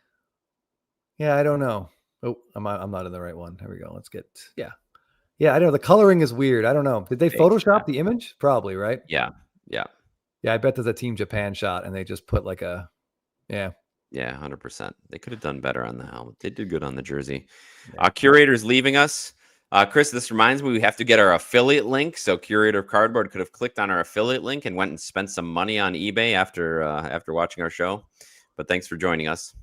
Yeah, I don't know. Oh, I'm not in the right one. Here we go. Let's get. Yeah. I know the coloring is weird. I don't know. Did they Photoshop the image? Probably, right? Yeah. I bet there's a Team Japan shot, and they just put like a. Yeah. Yeah, 100%. They could have done better on the helmet. They did good on the jersey. Yeah. Curator's leaving us. Chris, this reminds me we have to get our affiliate link. So Curator of Cardboard could have clicked on our affiliate link and went and spent some money on eBay after watching our show. But thanks for joining us.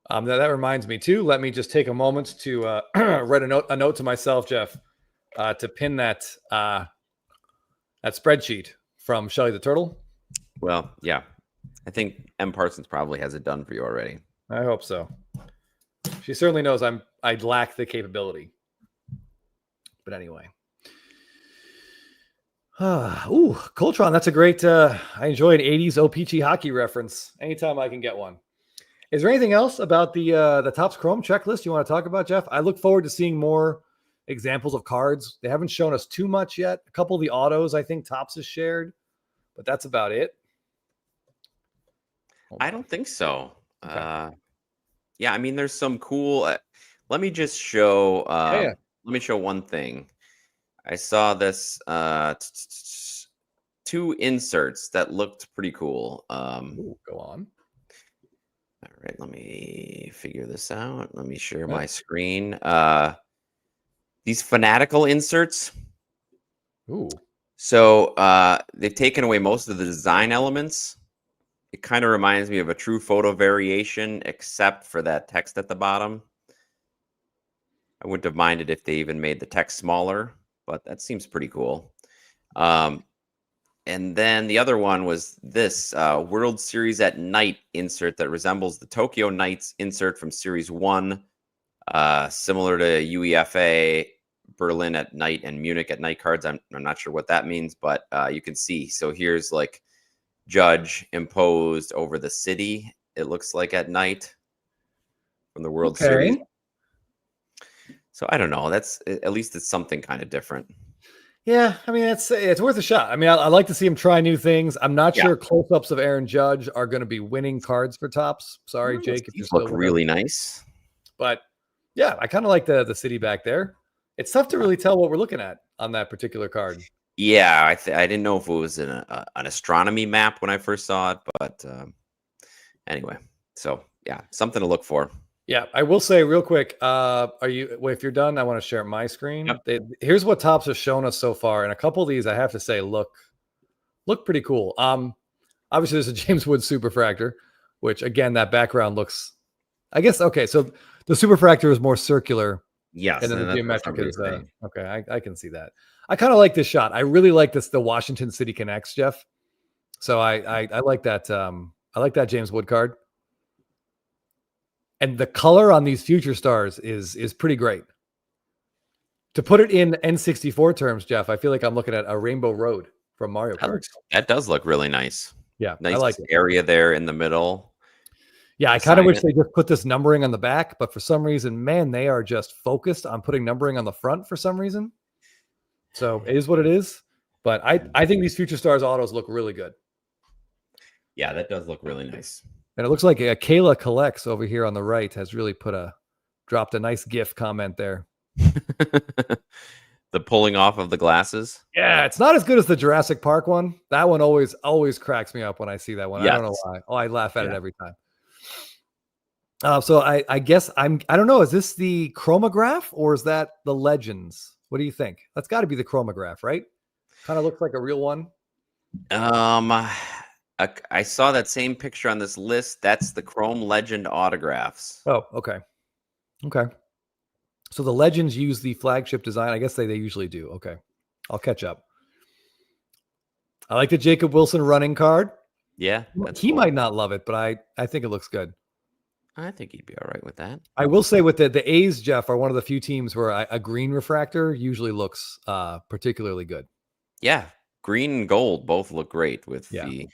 That reminds me too. Let me just take a moment to write a note to myself, Jeff, to pin that spreadsheet from Shelly the Turtle. Well, yeah. I think M. Parsons probably has it done for you already. I hope so. She certainly knows I lack the capability. But anyway. Ooh, Coltron. That's a great I enjoy an 80s O-Pee-Chee hockey reference anytime I can get one. Is there anything else about the Topps Chrome checklist you want to talk about, Jeff? I look forward to seeing more examples of cards. They haven't shown us too much yet. A couple of the autos I think Topps has shared, but that's about it. I don't think so. Okay. Yeah, I mean, there's some cool. Let me just show. Yeah. Let me show one thing. I saw this two inserts that looked pretty cool. Ooh, go on. All right, let me figure this out. Let me share Okay. my screen. These fanatical inserts. Ooh. So they've taken away most of the design elements. It kind of reminds me of a true photo variation, except for that text at the bottom. I wouldn't have minded if they even made the text smaller, but that seems pretty cool. And then the other one was this World Series at Night insert that resembles the Tokyo Knights insert from Series 1, similar to UEFA, Berlin at night, and Munich at night cards. I'm not sure what that means, but you can see. So here's like Judge imposed over the city, it looks like at night from the World Series. So I don't know. That's at least it's something kind of different. Yeah, I mean it's worth a shot. I mean, I like to see him try new things. I'm not sure close-ups of Aaron Judge are going to be winning cards for Topps. Sorry, Jake, if you're still look really nice. But yeah, I kind of like the city back there. It's tough to really tell what we're looking at on that particular card. Yeah, I didn't know if it was an astronomy map when I first saw it, but anyway, so yeah, something to look for. Yeah, I will say real quick. If you're done, I want to share my screen. Yep. Here's what Topps has shown us so far, and a couple of these I have to say look pretty cool. Obviously there's a James Wood Superfractor, which again that background looks, I guess okay. So the Superfractor is more circular. Yes, and then the geometric is okay. I can see that. I kind of like this shot. I really like the Washington City Connects, Jeff. So I like that. I like that James Wood card. And the color on these future stars is pretty great. To put it in N64 terms, Jeff, I feel like I'm looking at a Rainbow Road from Mario Kart. That does look really nice. Yeah, nice I like it. Area there in the middle. Yeah, I kind of wish they just put this numbering on the back, but for some reason, man, they are just focused on putting numbering on the front for some reason. So it is what it is. But I think these future stars autos look really good. Yeah, that does look really nice. And it looks like Kayla Collects over here on the right has really dropped a nice GIF comment there. The pulling off of the glasses. Yeah, it's not as good as the Jurassic Park one. That one always cracks me up when I see that one. Yes. I don't know why. Oh, I laugh at it every time. So I guess I don't know. Is this the chromograph or is that the Legends? What do you think? That's got to be the chromograph, right? Kind of looks like a real one. I saw that same picture on this list. That's the Chrome Legend autographs. Oh, okay. Okay. So the Legends use the flagship design. I guess they usually do. Okay. I'll catch up. I like the Jacob Wilson running card. Yeah. He cool. Might not love it, but I think it looks good. I think he'd be all right with that. I will say with the A's, Jeff, are one of the few teams where a green refractor usually looks particularly good. Yeah. Green and gold both look great with the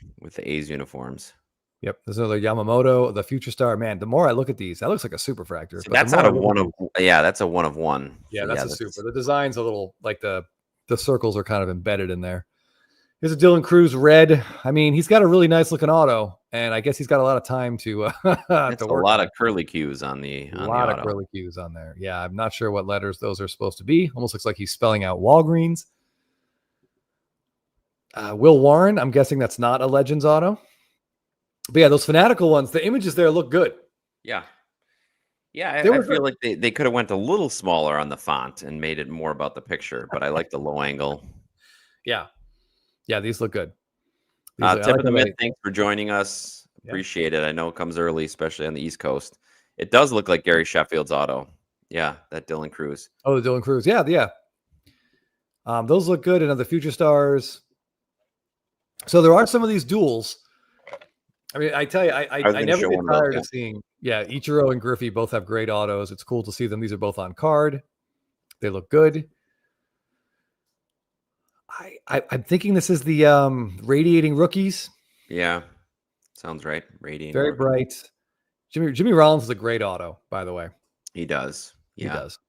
A's uniforms. Yep. There's another Yamamoto, the Future Star. Man, the more I look at these, that looks like a Superfractor. So that's out of one of that's a 1 of 1. Yeah, so that's a super. The design's a little like the circles are kind of embedded in there. Here's a Dylan Cruz red. I mean, he's got a really nice looking auto, and I guess he's got a lot of time to work. A lot of curly Q's on the a lot of curly Q's on there. Yeah, I'm not sure what letters those are supposed to be. Almost looks like he's spelling out Walgreens. Will Warren, I'm guessing that's not a Legends auto. But yeah, those fanatical ones, the images there look good. Yeah. Yeah, They I were feel good. like they could have went a little smaller on the font and made it more about the picture, but I like the low angle. Yeah. Yeah, these look good. I Tip like of the how myth, they, thanks for joining us. yeah. Appreciate it. I know it comes early, especially on the East Coast. It does look like Gary Sheffield's auto. Yeah, that Dylan Cruz. Oh, the Dylan Cruz. Yeah, yeah. Those look good. And the Future Stars. So there are some of these duels. I mean, I tell you, I was I gonna never show get one of those, tired yeah. of seeing. Yeah, Ichiro and Griffey both have great autos. It's cool to see them. These are both on card. They look good. I'm thinking this is the radiating rookies. Yeah, sounds right. Radiating Very rookie. bright. Jimmy Rollins is a great auto, by the way. He does. He Yeah. does.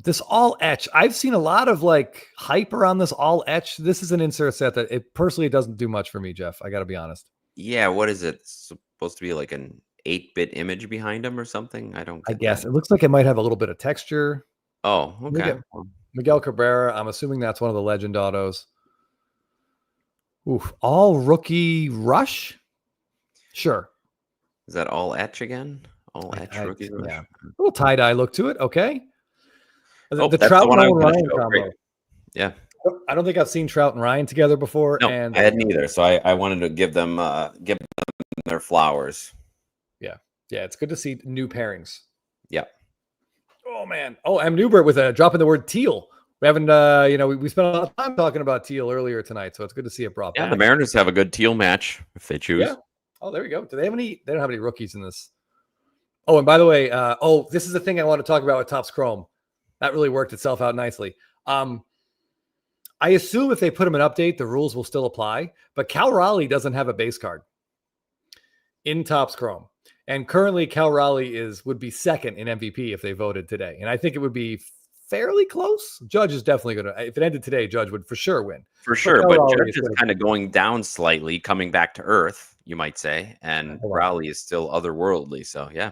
This all etch. I've seen a lot of like hype around this all etch. This is an insert set that it personally doesn't do much for me, Jeff. I got to be honest. Yeah, what is it? Supposed to be like an 8-bit image behind him or something? I don't I get guess that. it looks like it might have a little bit of texture. Oh, Look okay. at Miguel Cabrera. I'm assuming that's one of the legend autos. Oof, all rookie rush. Sure. Is that all etch again? All etch I- rookie rush? yeah. A little tie dye look to it. Okay. Oh, The that's Trout the one and I was Owen gonna Ryan show. combo. Great. Yeah. I don't think I've seen Trout and Ryan together before. No, And I hadn't either. So I wanted to give them their flowers. yeah, it's good to see new pairings. Yeah. Oh man. Oh, M. Newbert with a drop in the word teal. We haven't we spent a lot of time talking about teal earlier tonight, so it's good to see it brought Yeah, back. the Mariners have a good teal match if they choose. Yeah. Oh, there we go. Do they have any? They don't have any rookies in this. Oh, and by the way, this is the thing I want to talk about with Topps Chrome. That really worked itself out nicely. I assume if they put him an update, the rules will still apply. But Cal Raleigh doesn't have a base card in Topps Chrome, and currently Cal Raleigh would be second in MVP if they voted today, and I think it would be fairly close. Judge is definitely going to. If it ended today, Judge would for sure win. For sure, Cal but Raleigh Judge is is gonna- kind of going down slightly, coming back to earth, you might say, and Hold on. Raleigh is still otherworldly. So yeah.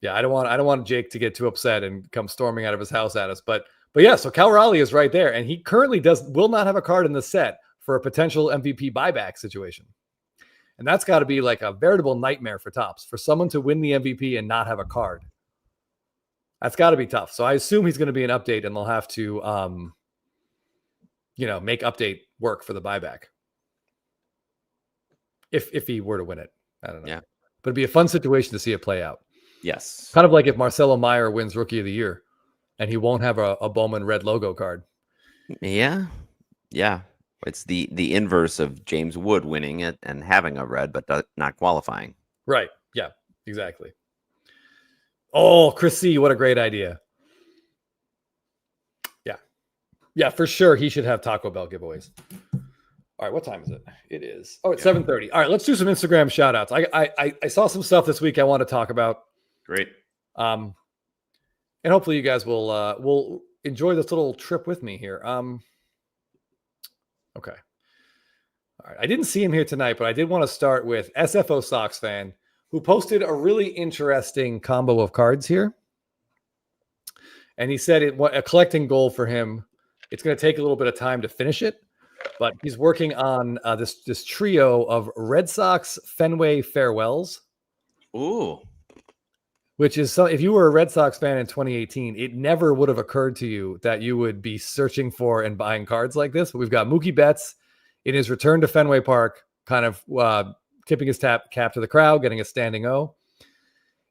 Yeah, I don't want Jake to get too upset and come storming out of his house at us. But yeah, so Cal Raleigh is right there, and he currently will not have a card in the set for a potential MVP buyback situation. And that's got to be like a veritable nightmare for Topps, for someone to win the MVP and not have a card. That's got to be tough. So I assume he's going to be an update, and they'll have to make update work for the buyback. If he were to win it. I don't know. Yeah. But it'd be a fun situation to see it play out. Yes. Kind of like if Marcelo Meyer wins Rookie of the Year and he won't have a Bowman red logo card. Yeah. Yeah. It's the inverse of James Wood winning it and having a red, but not qualifying. Right. Yeah, exactly. Oh, Chris C., what a great idea. Yeah. Yeah, for sure. He should have Taco Bell giveaways. All right, what time is it? It is. Oh, it's 7:30. All right, let's do some Instagram shout outs. I saw some stuff this week I want to talk about. Great. And hopefully you guys will enjoy this little trip with me here. Okay. All right. I didn't see him here tonight, but I did want to start with SFO Sox fan who posted a really interesting combo of cards here. And he said a collecting goal for him. It's going to take a little bit of time to finish it, but he's working on this trio of Red Sox Fenway farewells. Ooh. Which is, if you were a Red Sox fan in 2018, it never would have occurred to you that you would be searching for and buying cards like this. But we've got Mookie Betts in his return to Fenway Park, kind of tipping his cap to the crowd, getting a standing O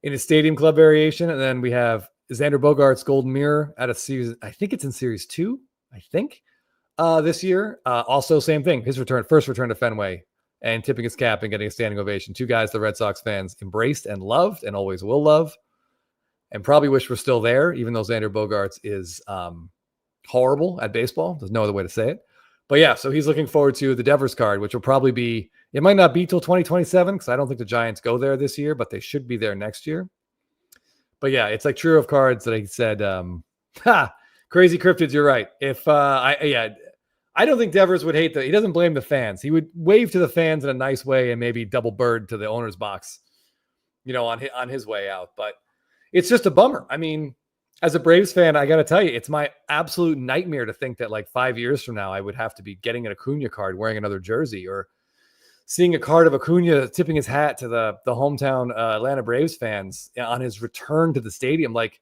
in his Stadium Club variation. And then we have Xander Bogaerts' Golden Mirror at a series. I think it's in Series 2, this year. Also, same thing. His first return to Fenway, and tipping his cap and getting a standing ovation. Two guys the Red Sox fans embraced and loved and always will love, and probably wish were still there, even though Xander Bogaerts is horrible at baseball. There's no other way to say it. But yeah, so he's looking forward to the Devers card, which will probably be, it might not be till 2027, because I don't think the Giants go there this year, but they should be there next year. But yeah, it's like trio of cards that he said, crazy cryptids, you're right. If I don't think Devers would hate he doesn't blame the fans. He would wave to the fans in a nice way and maybe double bird to the owner's box, on his way out. But it's just a bummer. I mean, as a Braves fan, I got to tell you, it's my absolute nightmare to think that like 5 years from now, I would have to be getting an Acuna card, wearing another jersey, or seeing a card of Acuna tipping his hat to the hometown Atlanta Braves fans on his return to the stadium. Like,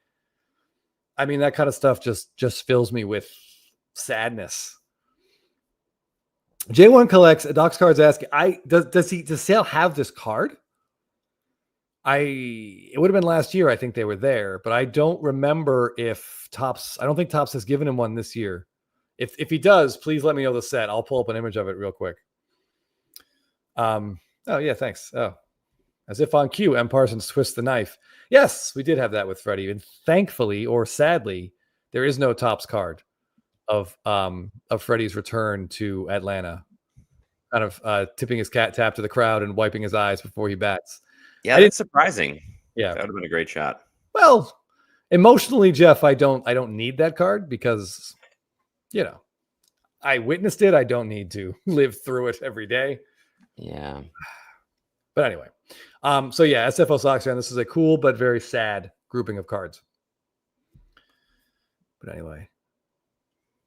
I mean, that kind of stuff just fills me with sadness. J1 collects Doc's cards. Asking, does Sale have this card? It would have been last year. I think they were there, but I don't remember if Topps. I don't think Topps has given him one this year. If he does, please let me know the set. I'll pull up an image of it real quick. Oh yeah, thanks. Oh, as if on cue, M. Parsons twists the knife. Yes, we did have that with Freddie, and thankfully or sadly, there is no Topps card of Freddie's return to Atlanta, kind of tipping his cat tap to the crowd and wiping his eyes before he bats. Yeah, that's surprising. Yeah, that would have been a great shot. Well, emotionally, Jeff, I don't need that card because, you know, I witnessed it. I don't need to live through it every day. Yeah. But anyway, so yeah, SFO Sox fan, this is a cool but very sad grouping of cards. But anyway.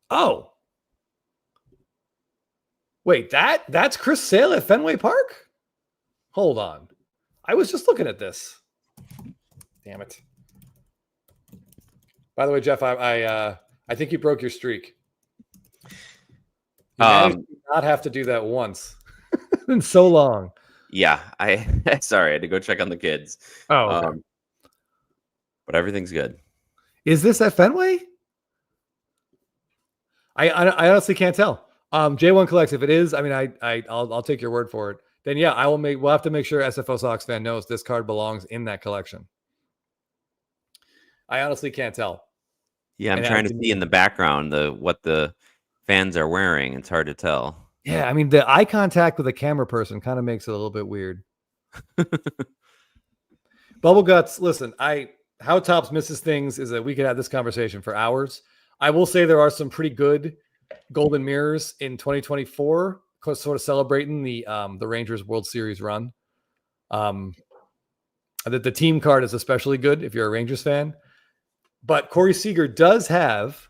Oh. Wait, that's Chris Sale at Fenway Park? Hold on. I was just looking at this. Damn it. By the way, Jeff, I think you broke your streak. You managed to not have to do that once. It's been so long. Yeah, sorry, I had to go check on the kids. Oh, okay. But everything's good. Is this at Fenway? I honestly can't tell. J1 collects. If it is, I mean, I'll take your word for it. Then yeah, we'll have to make sure SFO Sox fan knows this card belongs in that collection. I honestly can't tell. Yeah, I'm trying to see in the background what the fans are wearing. It's hard to tell. Yeah, I mean, the eye contact with a camera person kind of makes it a little bit weird. Bubble Guts, listen, how Topps misses things is that we could have this conversation for hours. I will say there are some pretty good golden mirrors in 2024, sort of celebrating the Rangers World Series run. The team card is especially good if you're a Rangers fan. But Corey Seager does have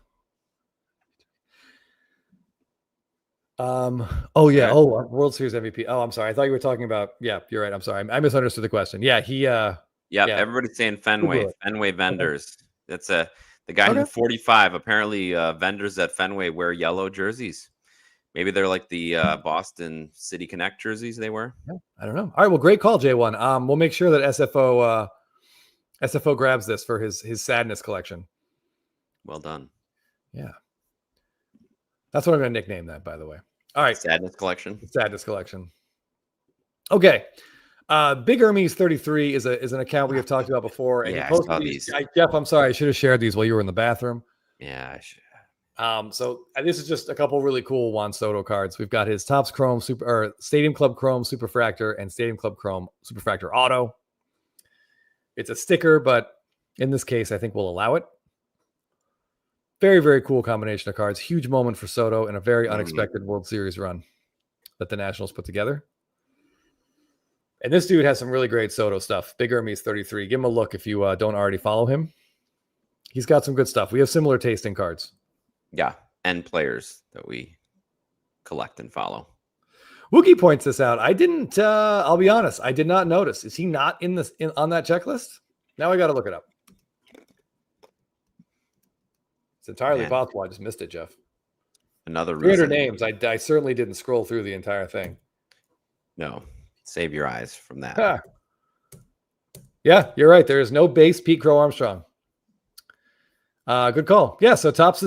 World Series MVP. Oh, I'm sorry. I thought you were talking about, yeah, you're right. I'm sorry. I misunderstood the question. Yeah, everybody's saying Fenway. Google it. Fenway vendors. Okay. That's the guy who's 45. Apparently, vendors at Fenway wear yellow jerseys. Maybe they're like the Boston City Connect jerseys they wear. Yeah, I don't know. All right, well, great call, J1. We'll make sure that SFO grabs this for his sadness collection. Well done. Yeah. That's what I'm going to nickname that, by the way. All right. Sadness collection. Sadness collection. Okay. Big Hermes 33 is an account we have talked about before. And yeah, I saw these. Jeff, I'm sorry. I should have shared these while you were in the bathroom. Yeah, I should. So this is just a couple really cool Juan Soto cards. We've got his Topps Chrome Stadium Club Chrome Superfractor and Stadium Club Chrome Superfractor Auto. It's a sticker, but in this case, I think we'll allow it. Very, very cool combination of cards. Huge moment for Soto and a very unexpected World Series run that the Nationals put together. And this dude has some really great Soto stuff. Big Hermes 33. Give him a look if you don't already follow him. He's got some good stuff. We have similar tasting cards. Yeah, and players that we collect and follow. Wookie points this out. I didn't. I'll be honest. I did not notice. Is he not on that checklist? Now I got to look it up. It's entirely possible. I just missed it, Jeff. Another 300 names. I certainly didn't scroll through the entire thing. No, save your eyes from that. Yeah, you're right. There is no base Pete Crow Armstrong. Good call. Yeah, so Topps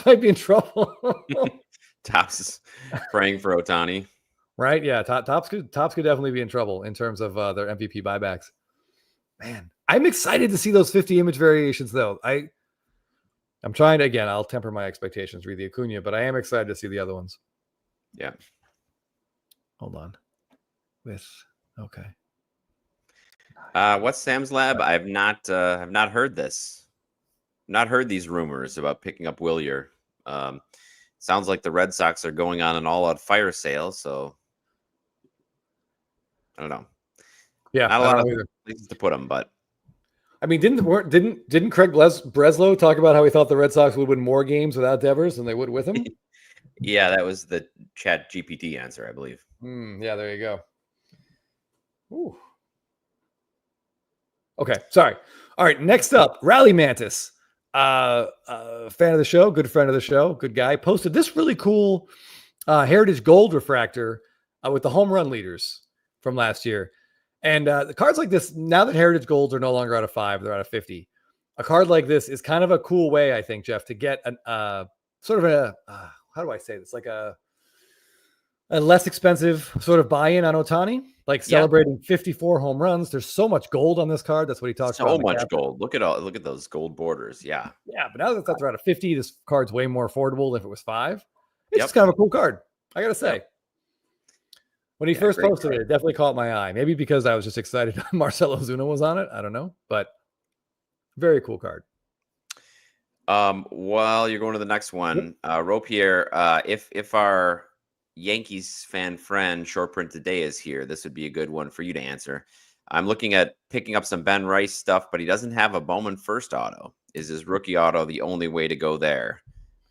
might be in trouble. Topps is praying for Ohtani. Right? Yeah, Topps could definitely be in trouble in terms of their MVP buybacks. Man, I'm excited to see those 50 image variations, though. I'm trying to, again, I'll temper my expectations, read the Acuna, but I am excited to see the other ones. Yeah. Hold on. Okay. What's Sam's Lab? I've not heard this. Not heard these rumors about picking up Willier. Sounds like the Red Sox are going on an all-out fire sale, so I don't know. Yeah, not a lot of places to put them, but I mean, didn't Craig Breslow talk about how he thought the Red Sox would win more games without Devers than they would with him? Yeah, that was the Chat GPT answer, I believe. Yeah, there you go. Ooh. Okay, sorry. All right, next up, Rally Mantis. Fan of the show, good friend of the show, good guy. Posted this really cool Heritage Gold refractor with the home run leaders from last year. And the cards like this, now that Heritage Golds are no longer out of 5, they're out of 50. A card like this is kind of a cool way, I think, Jeff, to get an sort of a how do I say this? Like a less expensive sort of buy-in on Otani, like celebrating 54 home runs. There's so much gold on this card. That's what he talks about. So much gold. Look at those gold borders. Yeah. Yeah, but now that that's out of 50, this card's way more affordable than if it was 5. It's just kind of a cool card, I gotta say. When he first posted it definitely caught my eye. Maybe because I was just excited Marcelo Ozuna was on it. I don't know, but very cool card. While you're going to the next one, Ropierre, if our Yankees fan friend Short Print Today is here, this would be a good one for you to answer. I'm looking at picking up some Ben Rice stuff, but he doesn't have a Bowman first auto. Is his rookie auto the only way to go there?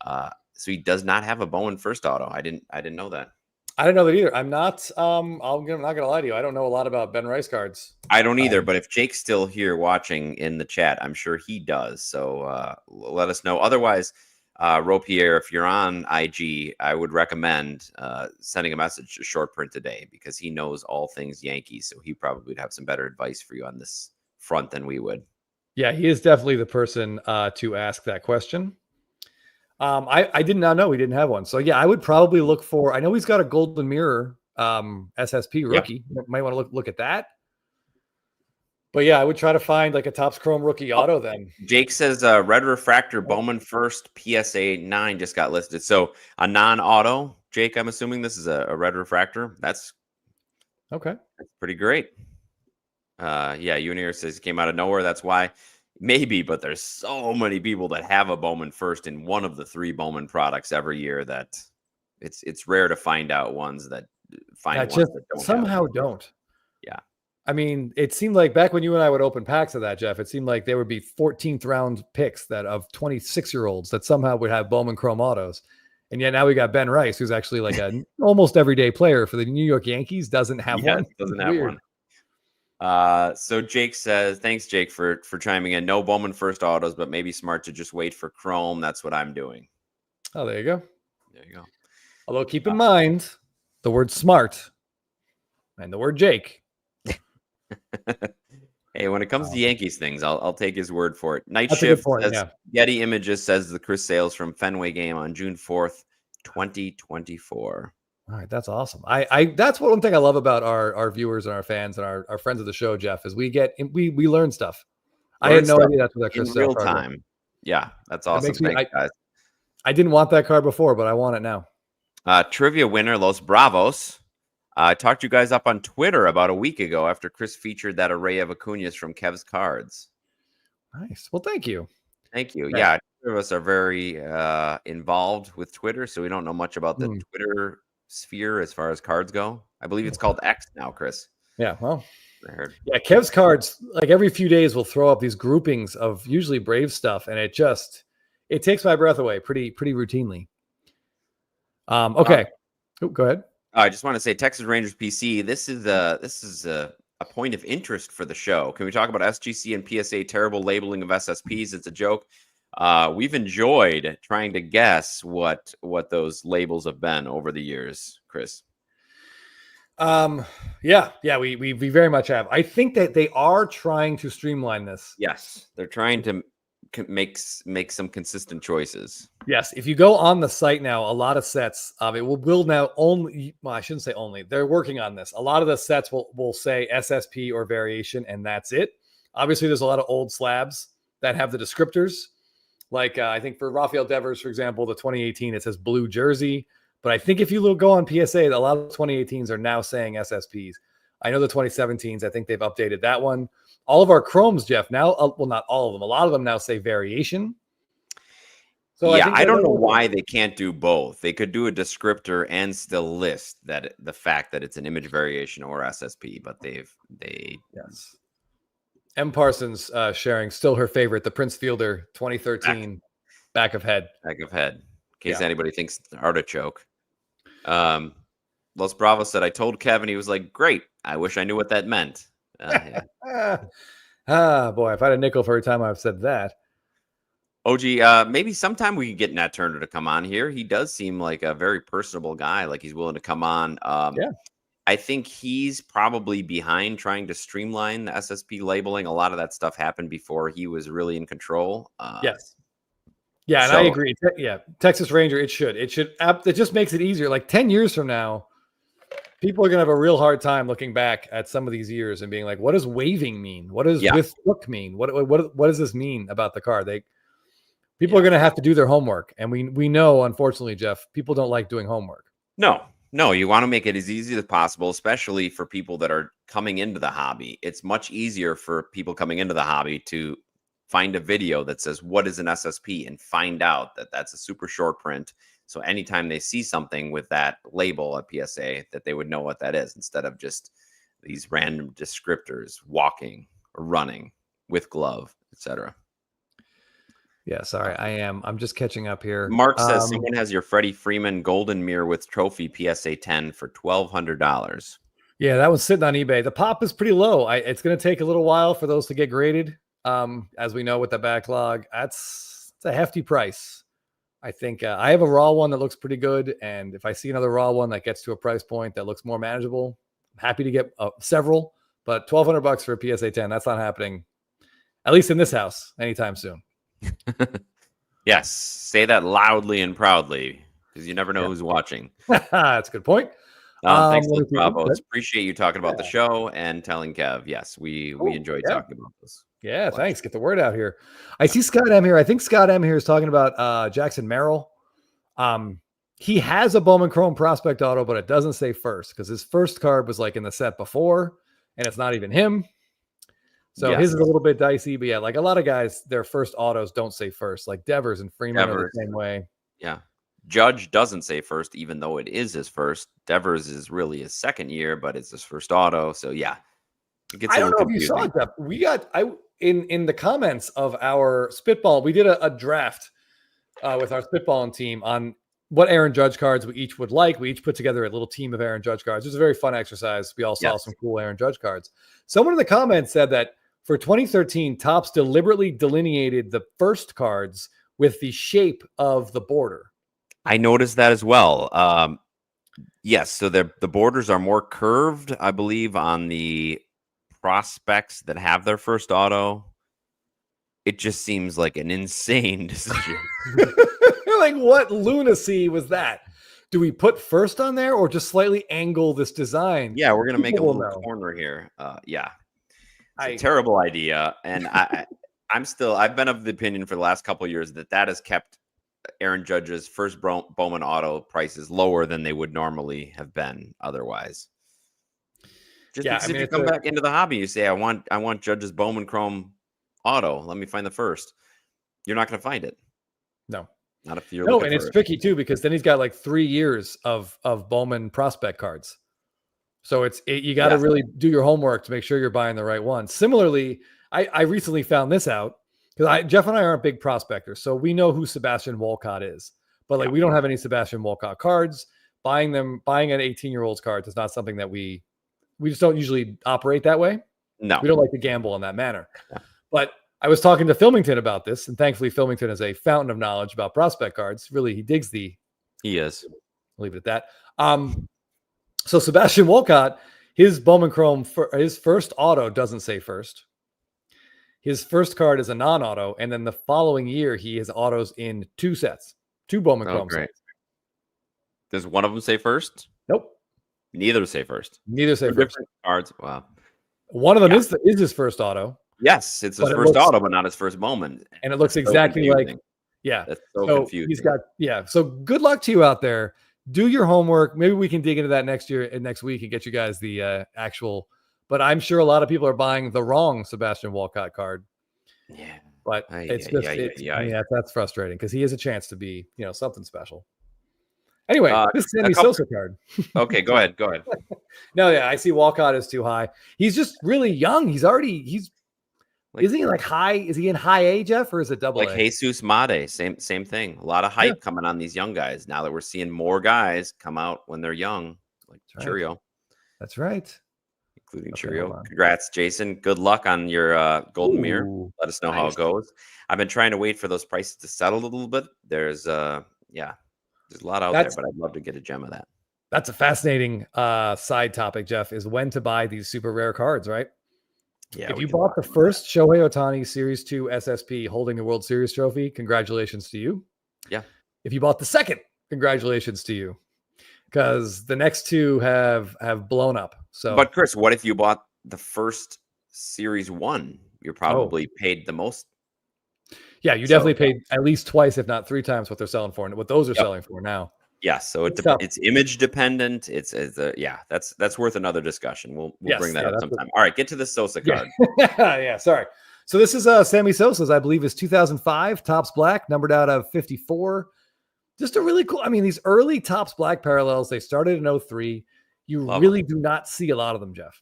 So he does not have a Bowman first auto. I didn't know that. I didn't know that either. I'm not gonna lie to you. I don't know a lot about Ben Rice cards. I don't either, but if Jake's still here watching in the chat, I'm sure he does. So let us know. Otherwise, Ropierre, if you're on IG, I would recommend sending a message to Short Print Today because he knows all things Yankees. So he probably would have some better advice for you on this front than we would. Yeah, he is definitely the person to ask that question. I did not know we didn't have one. So yeah, I would probably look for, I know he's got a Golden Mirror SSP rookie. Yep. Might want to look at that. But yeah, I would try to find like a Topps Chrome rookie auto then. Jake says Red Refractor Bowman first PSA 9 just got listed. So a non-auto, Jake, I'm assuming this is a Red Refractor. That's okay. That's pretty great. Yeah, Unir says came out of nowhere. That's why. Maybe, but there's so many people that have a Bowman first in one of the 3 Bowman products every year that it's rare to find out ones that ones that somehow don't. Yeah. I mean, it seemed like back when you and I would open packs of that, Jeff, it seemed like there would be 14th round picks that of 26-year-olds that somehow would have Bowman Chrome autos. And yet now we got Ben Rice, who's actually like an almost everyday player for the New York Yankees, doesn't have one. Doesn't have one. So Jake says, thanks, Jake, for chiming in. No Bowman first autos, but maybe smart to just wait for Chrome. That's what I'm doing. Oh, there you go. There you go. Although keep in mind the word smart and the word Jake. Hey, when it comes to Yankees things, I'll take his word for it. Night That's Shift point, says, Getty Images says the Chris Sales from Fenway game on June 4th, 2024. All right, that's awesome. I that's one thing I love about our viewers and our fans and our friends of the show, Jeff, is we learn stuff. I had no idea that's what that Chris in real time. Yeah, that's awesome. Thanks, guys. I didn't want that card before, but I want it now. Trivia winner Los Bravos. I talked to you guys up on Twitter about a week ago after Chris featured that array of Acuñas from Kev's cards. Nice. Well, thank you. Thank you. Right. Yeah, two of us are very involved with Twitter, so we don't know much about the Twitter sphere as far as cards go. I believe it's called X now, Chris. Yeah, well, I heard. Yeah, Kev's cards, like every few days, will throw up these groupings of usually Brave stuff, and it takes my breath away pretty routinely. Okay. Go ahead. I just want to say, Texas Rangers PC. This is a point of interest for the show. Can we talk about SGC and PSA terrible labeling of SSPs? It's a joke. We've enjoyed trying to guess what those labels have been over the years, Chris. Yeah, we very much have. I think that they are trying to streamline this. Yes, they're trying to make some consistent choices. Yes, if you go on the site now, a lot of sets it will now only. Well, I shouldn't say only. They're working on this. A lot of the sets will say SSP or variation, and that's it. Obviously, there's a lot of old slabs that have the descriptors. Like I think for Rafael Devers, for example, the 2018 it says blue jersey. But I think if you go on PSA, a lot of the 2018s are now saying SSPs. I know the 2017s. I think they've updated that one. All of our Chromes, Jeff, now, well, not all of them. A lot of them now say variation. So yeah, I don't know why they can't do both. They could do a descriptor and still list that the fact that it's an image variation or SSP, but they yes. M. Parsons sharing still her favorite, the Prince Fielder 2013 back of head. Back of head. In case anybody thinks it's an artichoke. Los Bravos said, I told Kevin, he was like, great. I wish I knew what that meant. Yeah. Boy, if I had a nickel for every time I've said that. OG, maybe sometime we can get Nat Turner to come on here. He does seem like a very personable guy. Like he's willing to come on. Yeah. I think he's probably behind trying to streamline the SSP labeling. A lot of that stuff happened before he was really in control. Yes. Yeah, and I agree. Yeah, Texas Ranger, it should. It just makes it easier. Like 10 years from now, people are going to have a real hard time looking back at some of these years and being like, what does waving mean? What does with look mean? What does this mean about the car? People are going to have to do their homework. And we know, unfortunately, Jeff, people don't like doing homework. No, you want to make it as easy as possible, especially for people that are coming into the hobby. It's much easier for people coming into the hobby to find a video that says, what is an SSP, and find out that that's a super short print. So anytime they see something with that label at PSA, that they would know what that is, instead of just these random descriptors, walking or running with glove, etc. Yeah, sorry. I'm just catching up here. Mark says someone has your Freddie Freeman Golden Mirror with trophy PSA 10 for $1,200. Yeah, that one's sitting on eBay. The pop is pretty low. It's going to take a little while for those to get graded. As we know with the backlog, it's a hefty price. I think I have a raw one that looks pretty good. And if I see another raw one that gets to a price point that looks more manageable, I'm happy to get several, but $1,200 for a PSA 10, that's not happening, at least in this house, anytime soon. Yes, say that loudly and proudly, because you never know who's watching. That's a good point. Thanks, Bravos. Appreciate you talking about the show and telling Kev. Yes, we enjoy talking about this. Yeah, thanks. Get the word out here. I see Scott M here. I think Scott M here is talking about Jackson Merrill. He has a Bowman Chrome Prospect Auto, but it doesn't say first because his first card was like in the set before, and it's not even him. So his is a little bit dicey, but yeah, like a lot of guys, their first autos don't say first. Like Devers and Freeman are the same way. Yeah. Judge doesn't say first, even though it is his first. Devers is really his second year, but it's his first auto. So yeah, it gets I don't know confusing. If you saw it, Jeff. We got in the comments of our spitball, we did a draft with our spitballing team on what Aaron Judge cards we each would like. We each put together a little team of Aaron Judge cards. It was a very fun exercise. We all saw some cool Aaron Judge cards. Someone in the comments said that for 2013, Topps deliberately delineated the first cards with the shape of the border. I noticed that as well. Yes, so the borders are more curved, I believe, on the prospects that have their first auto. It just seems like an insane decision. Like, what lunacy was that? Do we put first on there or just slightly angle this design? Yeah, we're going to make a little corner here. Yeah. It's a terrible idea. And I've been of the opinion for the last couple of years that has kept Aaron Judge's first Bowman auto prices lower than they would normally have been otherwise. Just because if you come back into the hobby, you say, I want Judge's Bowman Chrome auto. Let me find the first. You're not going to find it. No. Not if you're looking and it's tricky too, because then he's got like 3 years of Bowman prospect cards. So you got to really do your homework to make sure you're buying the right one. Similarly, I recently found this out because Jeff and I aren't big prospectors, so we know who Sebastian Walcott is, but we don't have any Sebastian Walcott cards. Buying an 18-year-old's cards is not something that we just don't usually operate that way. No, we don't like to gamble in that manner. Yeah. But I was talking to Filmington about this, and thankfully Filmington is a fountain of knowledge about prospect cards. Really, he digs He is. I'll leave it at that. So Sebastian Walcott, his Bowman Chrome, his first auto doesn't say first. His first card is a non-auto, and then the following year he has autos in 2 sets, 2 Bowman Chrome sets. Does one of them say first? Nope. Neither say first. Neither say first. Different cards. Wow. One of them is his first auto. Yes, it's his first auto, but not his first Bowman. And it looks exactly like, that's so confusing. He's got, so good luck to you out there. Do your homework. Maybe we can dig into that next week and get you guys the actual. But I'm sure a lot of people are buying the wrong Sebastian Walcott card. Yeah, but that's frustrating because he has a chance to be something special. Anyway, this is Sammy Sosa card. Okay, go ahead. No, I see Walcott is too high. He's just really young. Isn't he like high? Is he in high A, Jeff, or is it double A? Like Jesus Made, same thing. A lot of hype coming on these young guys. Now that we're seeing more guys come out when they're young, like That's right. Cheerio, That's right. including Okay, Cheerio. hold on. Congrats, Jason. Good luck on your golden mirror. Ooh, Let us know how nice. it goes. I've been trying to wait for those prices to settle a little bit. There's a lot out there, That's but I'd love to get a gem of that. that's a fascinating side topic, Jeff, is when to buy these super rare cards, right? Yeah, If we you can bought talk the about first Shohei Ohtani Series 2 SSP holding the World Series trophy, congratulations to you. that. Yeah. If you bought the second, congratulations to you. Because the next two have blown up. So But Chris, what if you bought the first Series 1? You're probably paid the most. yeah, you So, definitely paid at least twice, if not 3 times what they're selling for, and what those are Yep. selling for now. Yes, so Good stuff. it's image dependent. It's that's worth another discussion. We'll Yes, bring that yeah, up that's sometime. All right, get to the Sosa card. Yeah, sorry. So this is Sammy Sosa's, I believe, is 2005 Topps Black, numbered out of 54. Just a really cool. I mean, these early Topps Black parallels, they started in 03. You Love 'em. really do not see a lot of them, Jeff.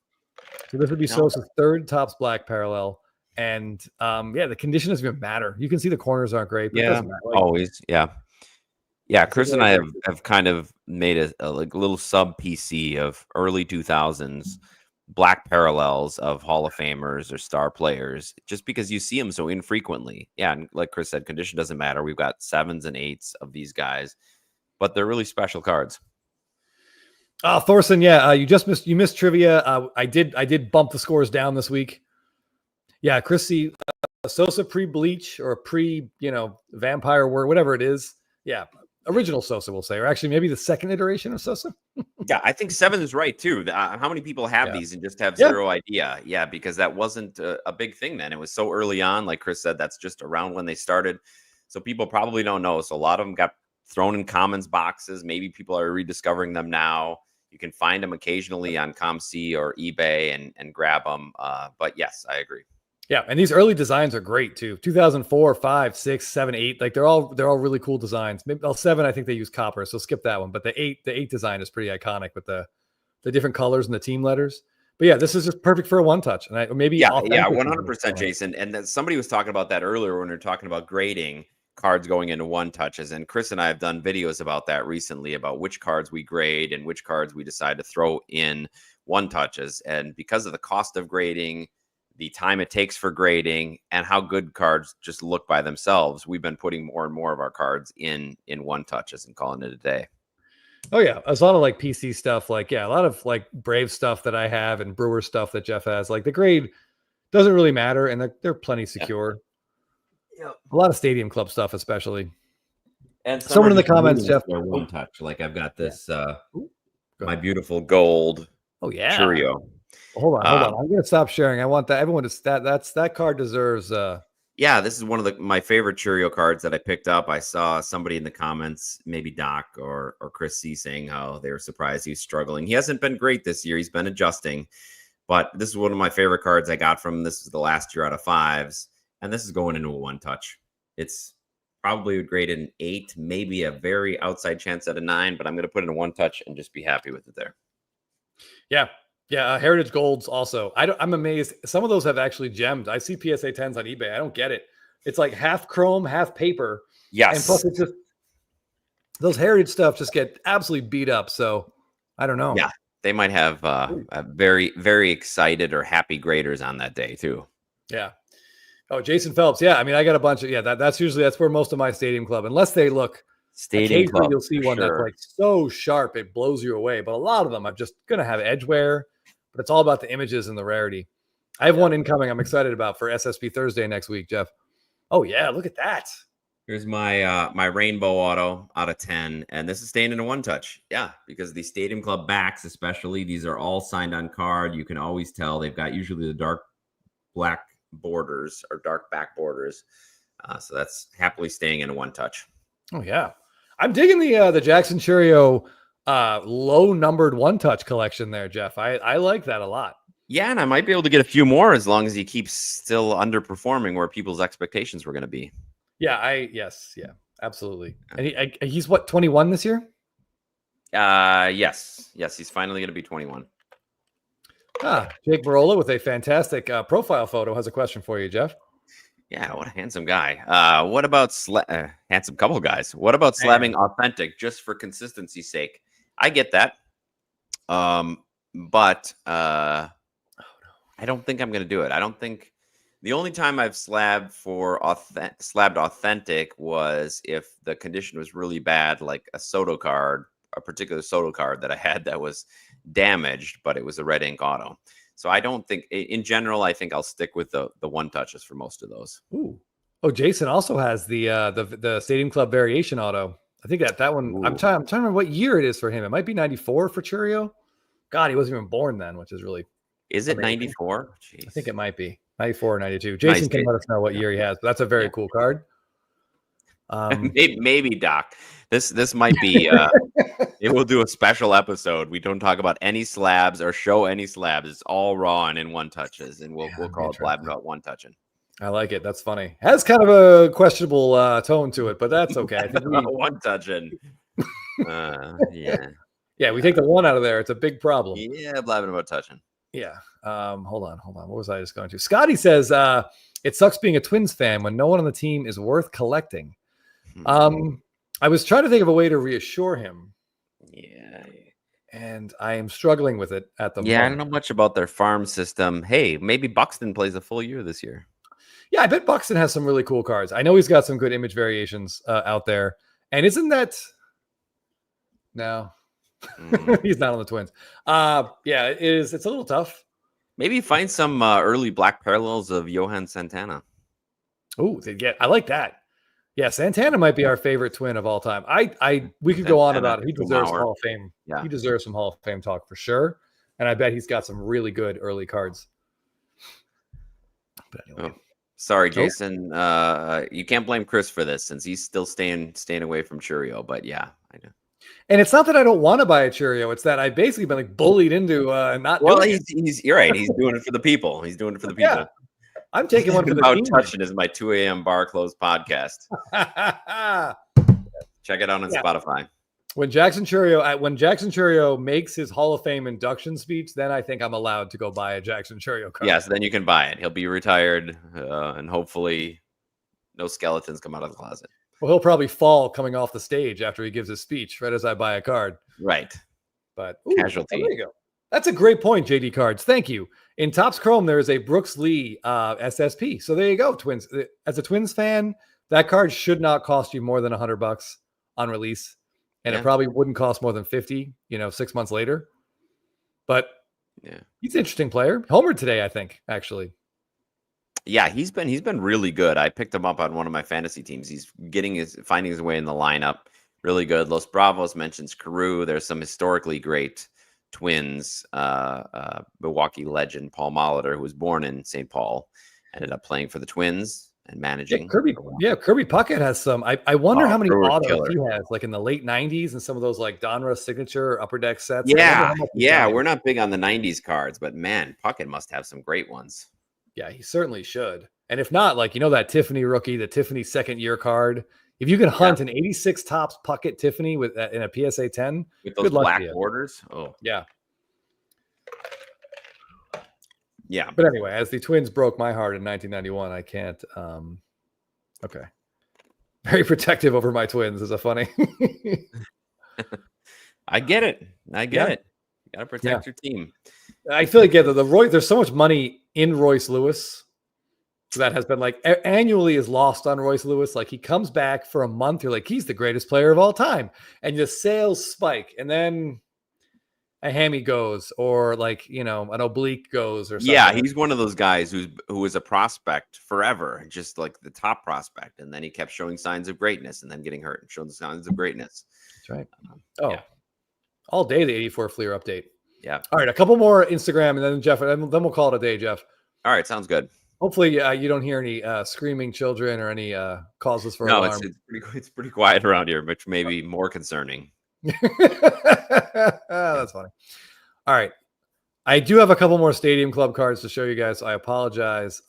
So this would be No. Sosa's third Topps Black parallel. And yeah, the condition doesn't even matter. You can see the corners aren't great, but it Yeah, doesn't matter. Like, always. Yeah, it's Chris and really I great. have kind of made a like little sub PC of early 2000s black parallels of Hall of Famers or star players, just because you see them so infrequently. Yeah, and like Chris said, condition doesn't matter. We've got 7s and 8s of these guys, but they're really special cards. Thorson, yeah, you missed trivia. I did bump the scores down this week. Yeah, Chris C. Sosa pre-bleach or vampire word, whatever it is. Yeah, original Sosa, we'll say, or actually maybe the second iteration of Sosa. Yeah, I think 7 is right too. How many people have Yeah. these and just have Yeah. zero idea? Yeah, because that wasn't a big thing then. It was so early on. Like Chris said, that's just around when they started. So people probably don't know. So a lot of them got thrown in commons boxes. Maybe people are rediscovering them now. You can find them occasionally on ComC or eBay and grab them. But yes, I agree. Yeah, and these early designs are great too. 2004, 5, 6, 7, 8. Like they're all really cool designs. Maybe 7, I think they use copper, so skip that one. But the 8 design is pretty iconic with the different colors and the team letters. But yeah, this is just perfect for a one touch. And maybe authentic 100%, Jason. And then somebody was talking about that earlier when we were talking about grading cards going into one touches. And Chris and I have done videos about that recently, about which cards we grade and which cards we decide to throw in one touches. And because of the cost of grading, the time it takes for grading, and how good cards just look by themselves, we've been putting more and more of our cards in one touches and calling it a day. Oh yeah, there's a lot of like PC stuff, like a lot of like Brave stuff that I have and Brewer stuff that Jeff has. Like the grade doesn't really matter, and they're plenty secure. Yeah. A lot of Stadium Club stuff, especially. And someone in the comments, Jeff, one touch. Like I've got this, my ahead. beautiful gold. Oh yeah, Cheerio. Hold on. I'm gonna stop sharing. I want that everyone to that card deserves. Yeah, this is one of my favorite Cheerio cards that I picked up. I saw somebody in the comments, maybe Doc or Chris C, saying how they were surprised he's struggling. He hasn't been great this year. He's been adjusting, but this is one of my favorite cards I got from him. This is the last year out of 5s, and this is going into a one touch. It's probably graded an 8, maybe a very outside chance at a 9, but I'm going to put in a one touch and just be happy with it there. Yeah. Heritage Golds also. I'm amazed. Some of those have actually gemmed. I see PSA 10s on eBay. I don't get it. It's like half chrome, half paper. Yes. And plus, it's just those heritage stuff just get absolutely beat up. So I don't know. Yeah, they might have a very, very excited or happy graders on that day too. Yeah. Oh, Jason Phelps. Yeah, I mean, I got a bunch of that's where most of my Stadium Club, unless they look. Stadium Club, you'll see one that's like so sharp it blows you away. But a lot of them are just gonna have edge wear. But it's all about the images and the rarity. I have one incoming I'm excited about for SSP Thursday next week, Jeff. Oh yeah, look at that. Here's my my rainbow auto out of 10, and this is staying in a one touch. Yeah, because the Stadium Club backs, especially, these are all signed on card. You can always tell they've got usually the dark black borders or dark back borders. So that's happily staying in a one touch. Oh yeah, I'm digging the Jackson Cheerio low numbered one touch collection there, Jeff. I like that a lot. Yeah, and I might be able to get a few more as long as he keeps still underperforming where people's expectations were going to be. Yeah, absolutely. And he's what, 21 this year? Yes, he's finally going to be 21. Jake Barola with a fantastic profile photo has a question for you, Jeff. Yeah, what a handsome guy. What about handsome couple guys? What about slamming authentic just for consistency's sake? I get that. But I don't think I'm going to do it. I don't think the only time I've slabbed authentic was if the condition was really bad, like a particular Soto card that I had that was damaged, but it was a red ink auto. So I don't think, in general, I think I'll stick with the one touches for most of those. Ooh. Oh, Jason also has the Stadium Club variation auto. I think that one. Ooh. I'm trying to remember what year it is for him. It might be 94 for Churio. God, he wasn't even born then, which is really. Is it amazing. 94? I think it might be 94 or 92. Jason can let us know what year he has, but that's a very cool card. Maybe Doc. This might be. It will do a special episode. We don't talk about any slabs or show any slabs. It's all raw and in one touches, and we'll call it blabbing about one touching. I like it. That's funny. Has kind of a questionable tone to it, but that's okay. I think one touching. Yeah. Yeah, we take the one out of there. It's a big problem. Yeah, blabbing about touching. Yeah. Hold on. What was I just going to? Scotty says it sucks being a Twins fan when no one on the team is worth collecting. I was trying to think of a way to reassure him. Yeah. And I am struggling with it at the moment. Yeah, I don't know much about their farm system. Hey, maybe Buxton plays a full year this year. Yeah, I bet Buxton has some really cool cards. I know he's got some good image variations out there. And isn't that... No. He's not on the Twins. Yeah, it is. It's a little tough. Maybe find some early black parallels of Johan Santana. Oh, yeah, I like that. Yeah, Santana might be our favorite Twin of all time. We could go on about it. He deserves Hall of Fame. Yeah. He deserves some Hall of Fame talk for sure. And I bet he's got some really good early cards. But anyway. Oh, sorry, Jason. You can't blame Chris for this since he's still staying away from Churio. But yeah, I know. And it's not that I don't want to buy a Churio. It's that I've basically been like bullied into not. Well, you're right. He's doing it for the people. He's doing it for the people. Yeah. I'm taking one for the team. Touching is my 2 a.m. bar close podcast. Check it out on Spotify. When Jackson Churio makes his Hall of Fame induction speech, then I think I'm allowed to go buy a Jackson Churio card. Yes, then you can buy it. He'll be retired, and hopefully, no skeletons come out of the closet. Well, he'll probably fall coming off the stage after he gives his speech, right as I buy a card. Right. But casualty. There you go. That's a great point, JD Cards. Thank you. In Topps Chrome, there is a Brooks Lee SSP. So there you go, Twins. As a Twins fan, that card should not cost you more than $100 on release. And it probably wouldn't cost more than $50, 6 months later. But he's an interesting player. Homered today, I think, actually. Yeah, he's been really good. I picked him up on one of my fantasy teams. He's finding his way in the lineup. Really good. Los Bravos mentions Carew. There's some historically great Twins, Milwaukee legend Paul Molitor, who was born in St. Paul, ended up playing for the Twins and managing. Kirby Puckett has some. I wonder how many autos he has, like in the late 90s and some of those like Donruss signature upper deck sets. Yeah. We're not big on the 90s cards, but man, Puckett must have some great ones. Yeah, he certainly should. And if not, like, that Tiffany rookie, the Tiffany second year card, if you can hunt an 86 Topps Puckett Tiffany with in a PSA 10 with those black borders. Oh, yeah. Yeah. But anyway, as the Twins broke my heart in 1991, I can't. Okay. Very protective over my Twins is a funny. I get it. You got to protect your team. I feel like there's so much money in Royce Lewis that has been like annually is lost on Royce Lewis. Like he comes back for a month, you're like, he's the greatest player of all time, and the sales spike, and then a hammy goes, or like an oblique goes, or something. Yeah, he's one of those guys who was a prospect forever, just like the top prospect, and then he kept showing signs of greatness, and then getting hurt and showing signs of greatness. That's right. All day the 84 Fleer update. Yeah. All right, a couple more Instagram, and then Jeff, and then we'll call it a day, Jeff. All right, sounds good. Hopefully, you don't hear any screaming children or any causes for alarm. No, it's pretty quiet around here, which may be more concerning. That's funny. All right, I do have a couple more Stadium Club cards to show you guys. So I apologize.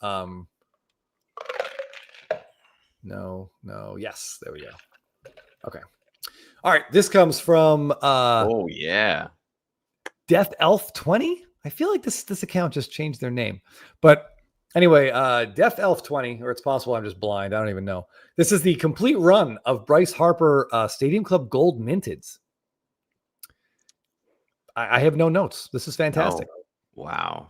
Yes, there we go. Okay. All right, this comes from Death Elf 20. I feel like this account just changed their name. But anyway, Death Elf 20, or it's possible I'm just blind. I don't even know. This is the complete run of Bryce Harper Stadium Club Gold Minteds. I have no notes. This is fantastic. Oh, wow.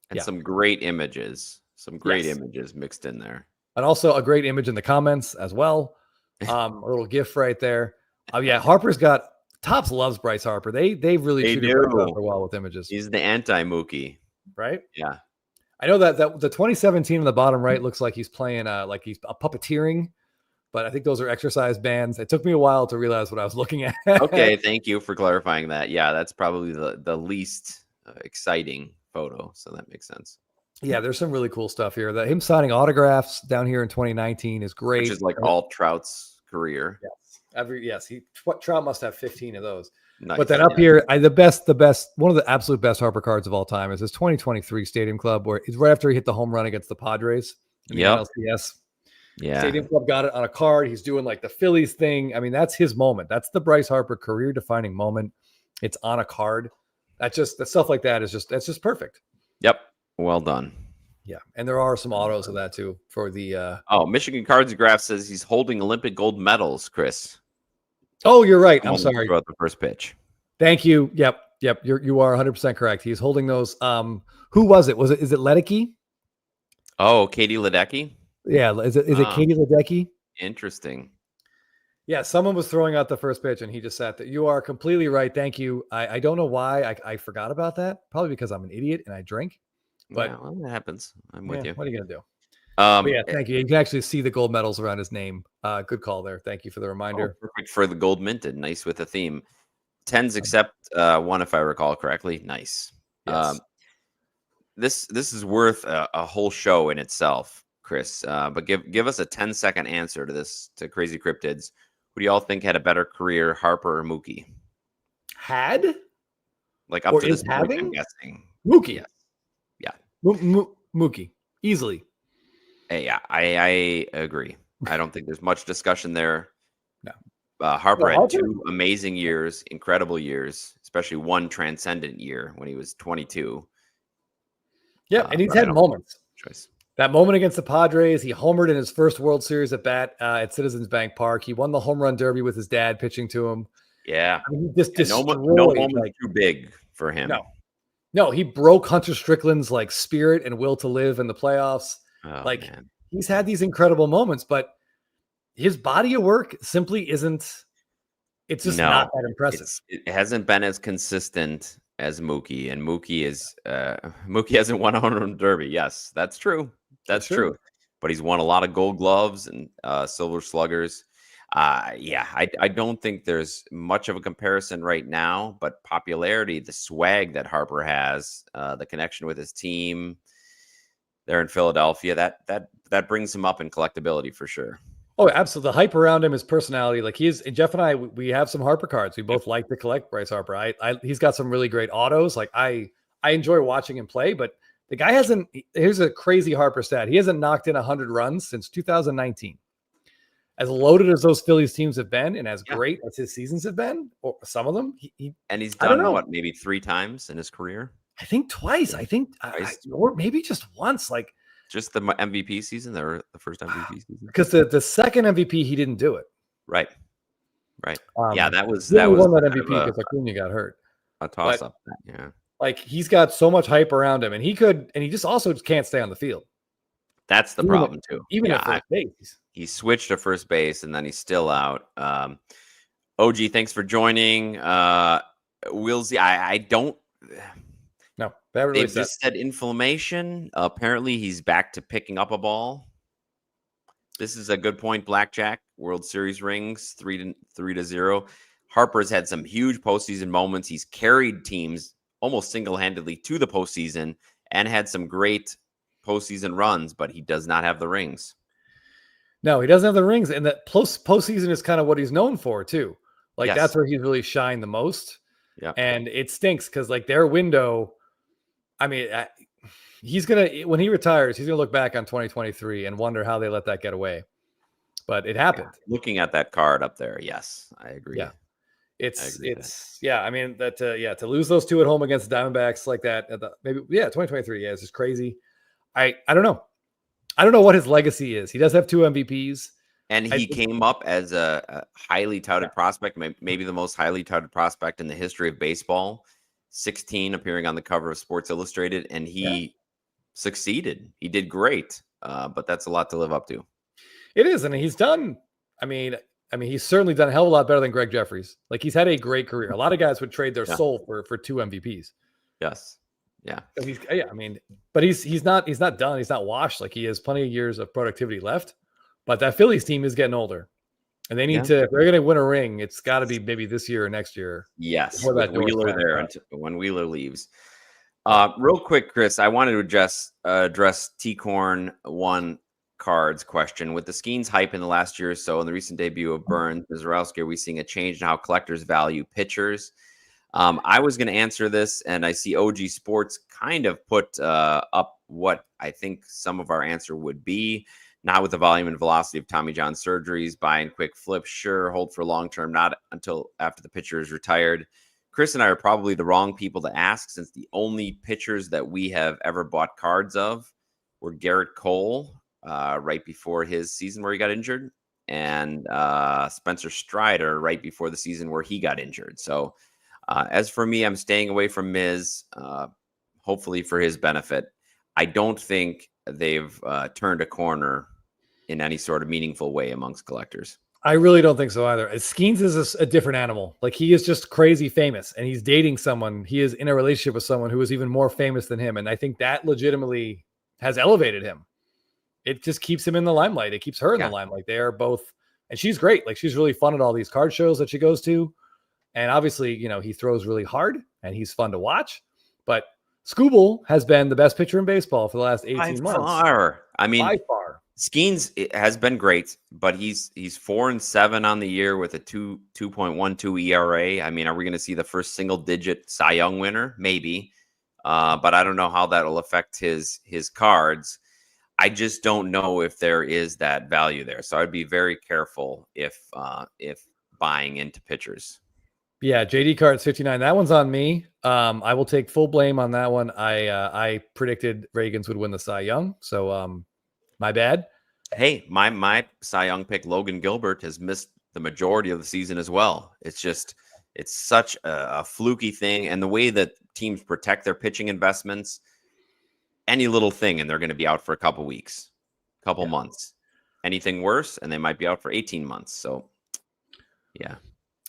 And Yeah. some great images. Some great Yes. images mixed in there. And also a great image in the comments as well. A little GIF right there. Yeah, Harper's got Topps loves Bryce Harper. They really They treated do. Bryce Harper well with images, He's the anti-Mookie. right? Yeah. I know that the 2017 on the bottom right looks like he's playing like he's puppeteering, but I think those are exercise bands. It took me a while to realize what I was looking at. Okay, thank you for clarifying that. Yeah, that's probably the least exciting photo, so that makes sense. Yeah, there's some really cool stuff here. That him signing autographs down here in 2019 is great. Which is like all Trout's career. Yes, Trout must have 15 of those. Nice. But then up here, the best, one of the absolute best Harper cards of all time is his 2023 Stadium Club, where it's right after he hit the home run against the Padres in the NLCS. Yeah. Stadium Club got it on a card. He's doing like the Phillies thing. I mean, that's his moment. That's the Bryce Harper career-defining moment. It's on a card. That stuff like that that's just perfect. Yep. Well done. Yeah, and there are some autos of that too for the. Michigan Cards Graph says he's holding Olympic gold medals, Chris. Oh, you're right. I'm sorry. Throughout the first pitch. Thank you. Yep. You are 100% correct. He's holding those. Who was it? Is it Ledecky? Oh, Katie Ledecky. Yeah. Is it Katie Ledecky? Interesting. Yeah. Someone was throwing out the first pitch and he just sat there. You are completely right. Thank you. I don't know why I forgot about that. Probably because I'm an idiot and I drink. But yeah, well, that happens. I'm with you. What are you gonna do? But yeah, thank you. You can actually see the gold medals around his name. Good call there. Thank you for the reminder. Perfect for the gold minted. Nice with the theme. 10s except one, if I recall correctly. Nice. Yes. This is worth a whole show in itself, Chris. But give us a 10-second answer to this, to Crazy Cryptids. Who do y'all think had a better career, Harper or Mookie? Had? Like up or to is this point, I'm having? guessing. Mookie. Yes. Yeah. Mookie. Easily. Hey, yeah, I agree. I don't think there's much discussion there. No. Harper had 2 amazing years, incredible years, especially one transcendent year when he was 22. Yeah, and he's had moments. Choice. That moment against the Padres, he homered in his first World Series at bat at Citizens Bank Park. He won the home run derby with his dad pitching to him. Yeah. I mean, he just destroyed. No moment too big for him. No, he broke Hunter Strickland's like spirit and will to live in the playoffs. Oh, man. He's had these incredible moments, but his body of work simply isn't. It's just not that impressive. It hasn't been as consistent as Mookie, and Mookie hasn't won a home run derby. Yes, that's true. That's true. But he's won a lot of Gold Gloves and Silver Sluggers. I don't think there's much of a comparison right now, but popularity, the swag that Harper has, the connection with his team there in Philadelphia, that brings him up in collectability for sure. Oh, absolutely. The hype around him, his personality, like Jeff and I, we have some Harper cards. We both like to collect Bryce Harper. He's got some really great autos. Like I enjoy watching him play, but the guy hasn't, here's a crazy Harper stat. He hasn't knocked in 100 runs since 2019. As loaded as those Phillies teams have been, and as great as his seasons have been, or some of them, and he's done what, maybe 3 times in his career? I think twice. I think, or maybe just once. Like just the MVP season, or the first MVP season? Because the second MVP, he didn't do it. Right. That was won that MVP because Acuna got hurt. A toss up. Yeah. Like he's got so much hype around him, and he just also can't stay on the field. That's the problem too. Even at first base. He switched to first base and then he's still out. OG, thanks for joining. Willsy, I don't. No, that really they've just said inflammation. Apparently, he's back to picking up a ball. This is a good point. Blackjack World Series rings 3-0. Harper's had some huge postseason moments. He's carried teams almost single-handedly to the postseason and had some great postseason runs, but he does not have the rings. No, he doesn't have the rings, and that postseason is kind of what he's known for too. Like that's where he's really shined the most. Yeah, and it stinks because like their window. I mean, when he retires, he's gonna look back on 2023 and wonder how they let that get away. But it happened. Yeah. Looking at that card up there, yes, I agree. Yeah, I mean to lose those 2 at home against the Diamondbacks like that, 2023. Yeah, it's just crazy. I don't know. I don't know what his legacy is. He does have 2 MVPs, And he came up as a highly touted prospect, maybe the most highly touted prospect in the history of baseball. 16, appearing on the cover of Sports Illustrated, and he succeeded. He did great, but that's a lot to live up to. It is, and he's done. I mean, he's certainly done a hell of a lot better than Greg Jeffries. Like, he's had a great career. A lot of guys would trade their soul for 2 MVPs. Yes. Yeah. But he's not done. He's not washed. Like, he has plenty of years of productivity left. But that Phillies team is getting older, and they need to. If they're going to win a ring, it's got to be maybe this year or next year. Yes, with Wheeler there when Wheeler leaves. Real quick, Chris, I wanted to address T-Corn 1 cards question. With the Skeens hype in the last year or so and the recent debut of Burns and Zarowski, are we seeing a change in how collectors value pitchers? I was going to answer this, and I see OG Sports kind of put up what I think some of our answer would be. Not with the volume and velocity of Tommy John surgeries, buying quick flips, sure, hold for long term, not until after the pitcher is retired. Chris and I are probably the wrong people to ask, since the only pitchers that we have ever bought cards of were Garrett Cole right before his season where he got injured, and Spencer Strider right before the season where he got injured. So as for me, I'm staying away from Miz, hopefully for his benefit. I don't think they've turned a corner in any sort of meaningful way amongst collectors. I really don't think so either. Skeens is a different animal. Like, he is just crazy famous, and he's dating someone. He is in a relationship with someone who is even more famous than him. And I think that legitimately has elevated him. It just keeps him in the limelight. It keeps her in the limelight. They are both, and she's great. Like, she's really fun at all these card shows that she goes to. And obviously, he throws really hard and he's fun to watch, but Skubal has been the best pitcher in baseball for the last 18 months. By far. Skeens has been great, but he's 4-7 on the year with a 2.12 ERA. I mean, are we going to see the first single-digit Cy Young winner? Maybe, but I don't know how that'll affect his cards. I just don't know if there is that value there, so I'd be very careful if buying into pitchers. Yeah, JD Cards 59. That one's on me. I will take full blame on that one. I predicted Reagans would win the Cy Young, so my bad. Hey, my Cy Young pick, Logan Gilbert, has missed the majority of the season as well. It's such a fluky thing, and the way that teams protect their pitching investments, any little thing, and they're going to be out for a couple weeks, couple months. Anything worse, and they might be out for 18 months. So, yeah.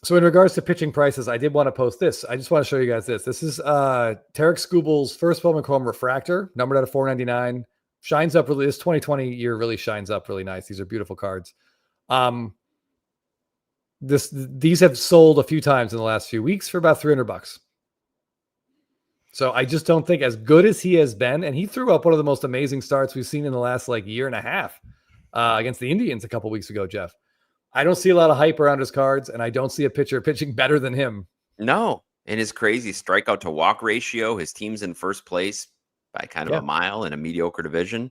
So in regards to pitching prices, I did want to post this. I just want to show you guys this. This is Tarek Skubal's first Bowman Chrome Refractor, numbered out of 499. Shines up really. This 2020 year really shines up really nice. These are beautiful cards. These have sold a few times in the last few weeks for about $300. So I just don't think, as good as he has been, and he threw up one of the most amazing starts we've seen in the last year and a half against the Indians a couple weeks ago, Jeff. I don't see a lot of hype around his cards, and I don't see a pitcher pitching better than him. No. And his crazy strikeout to walk ratio, his team's in first place by kind of a mile in a mediocre division.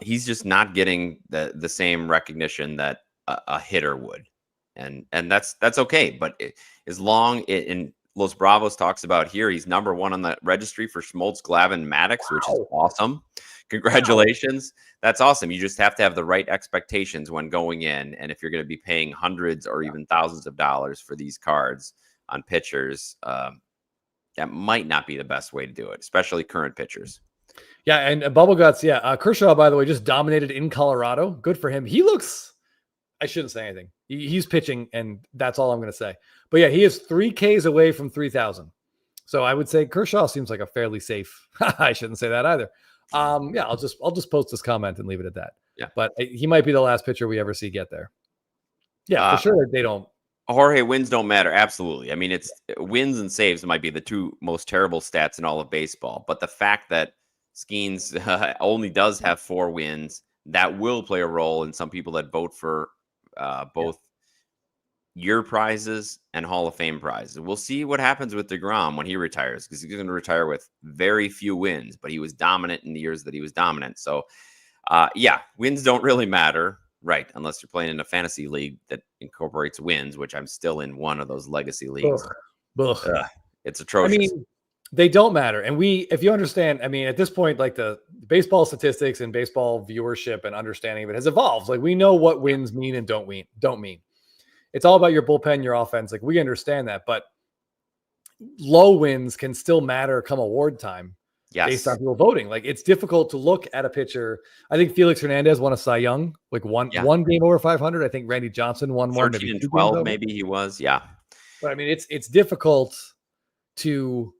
He's just not getting the same recognition that a hitter would. And that's okay. But as long in Los Bravos talks about here, he's number 1 on the registry for Schmaltz, Glavine, Maddox, which is awesome. Congratulations. That's awesome. You just have to have the right expectations when going in. And if you're going to be paying hundreds or even thousands of dollars for these cards on pitchers, that might not be the best way to do it, especially current pitchers. Yeah, and Bubble Guts, Kershaw, by the way, just dominated in Colorado. Good for him. He looks, I shouldn't say anything. He's pitching, and that's all I'm going to say. But yeah, he is 3 Ks away from 3,000. So I would say Kershaw seems like a fairly safe. I shouldn't say that either. I'll just post this comment and leave it at that. Yeah, but he might be the last pitcher we ever see get there. Yeah, for sure. They don't. Jorge, wins don't matter. Absolutely. I mean, it's wins and saves might be the 2 most terrible stats in all of baseball. But the fact that Skeens only does have 4 wins, that will play a role in some people that vote for both year prizes and Hall of Fame prizes. We'll see what happens with DeGrom when he retires, because he's going to retire with very few wins, but he was dominant in the years that he was dominant. So, wins don't really matter, right? Unless you're playing in a fantasy league that incorporates wins, which I'm still in one of those legacy leagues. Ugh. It's atrocious. I mean, They don't matter. And if you understand, I mean, at this point, like the baseball statistics and baseball viewership and understanding of it has evolved. Like we know what wins mean and don't mean. It's all about your bullpen, your offense. Like we understand that, but low wins can still matter come award time based on people voting. Like it's difficult to look at a pitcher. I think Felix Hernandez won a Cy Young, like one game over 500. I think Randy Johnson won 13 and 12, maybe he was. Yeah. But I mean, it's difficult to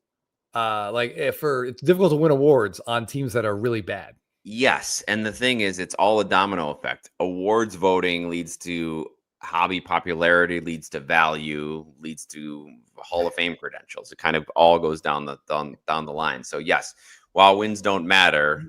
it's difficult to win awards on teams that are really bad. Yes. And the thing is, it's all a domino effect. Awards voting leads to hobby popularity, leads to value, leads to Hall of Fame credentials. It kind of all goes down the line. So yes, while wins don't matter.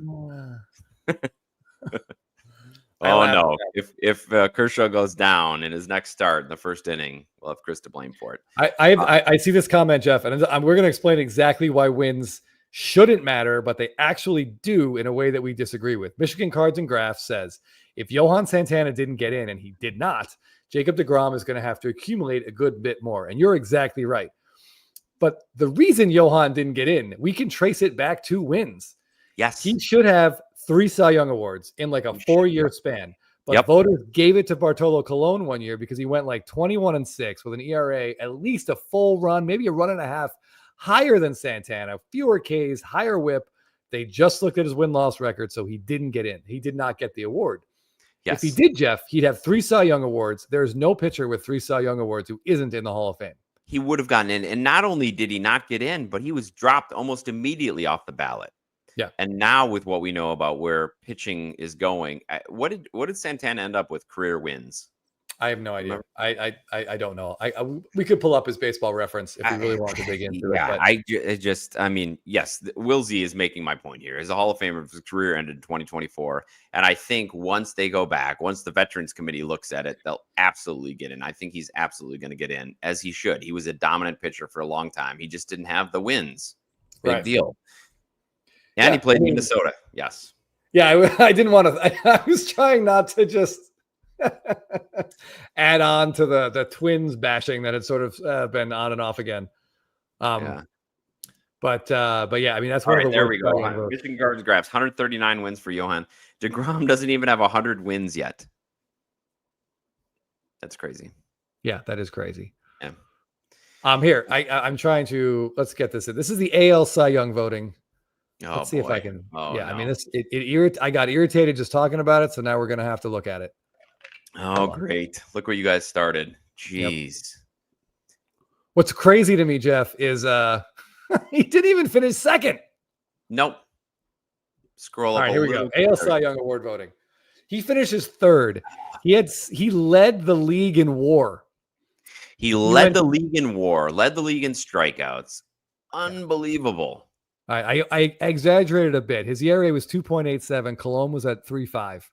Oh no! If Kershaw goes down in his next start in the first inning, we'll have Chris to blame for it. I see this comment, Jeff, and we're going to explain exactly why wins shouldn't matter, but they actually do in a way that we disagree with. Michigan Cards and Graphs says if Johan Santana didn't get in, and he did not, Jacob deGrom is going to have to accumulate a good bit more. And you're exactly right. But the reason Johan didn't get in, we can trace it back to wins. Yes, he should have 3 Cy Young awards in like a 4-year span. But voters gave it to Bartolo Colon one year because he went like 21-6 with an ERA, at least a full run, maybe a run and a half higher than Santana, fewer Ks, higher whip. They just looked at his win-loss record, so he didn't get in. He did not get the award. Yes. If he did, Jeff, he'd have 3 Cy Young awards. There's no pitcher with 3 Cy Young awards who isn't in the Hall of Fame. He would have gotten in. And not only did he not get in, but he was dropped almost immediately off the ballot. Yeah. And now with what we know about where pitching is going, what did Santana end up with career wins? I have no idea. I don't know. We could pull up his baseball reference if we really want to dig into it. But. I mean, yes, Wilsey is making my point here. As a Hall of Famer, his career ended in 2024. And I think once they go back, once the Veterans Committee looks at it, they'll absolutely get in. I think he's absolutely going to get in, as he should. He was a dominant pitcher for a long time. He just didn't have the wins. Big deal. And he played in Minnesota. Yes. Yeah, I didn't want to. I was trying not to just add on to the Twins bashing that had sort of been on and off again. But yeah, I mean that's one of the there we go. Michigan Cards Graphs, 139 wins for Johan. deGrom doesn't even have 100 wins yet. That's crazy. Yeah, that is crazy. Yeah. Here I'm trying to let's get this in. This is the AL Cy Young voting. Let's see if I can. I mean, I got irritated just talking about it, so now we're gonna have to look at it. Oh, great! Look where you guys started. Jeez. Yep. What's crazy to me, Jeff, is he didn't even finish second. Nope. Scroll up. All right, here we go. AL Cy Young Award voting. He finishes third. He led the league in WAR. He led the league in WAR. Led the league in strikeouts. Unbelievable. I exaggerated a bit. His ERA was 2.87. Colon was at 3.5.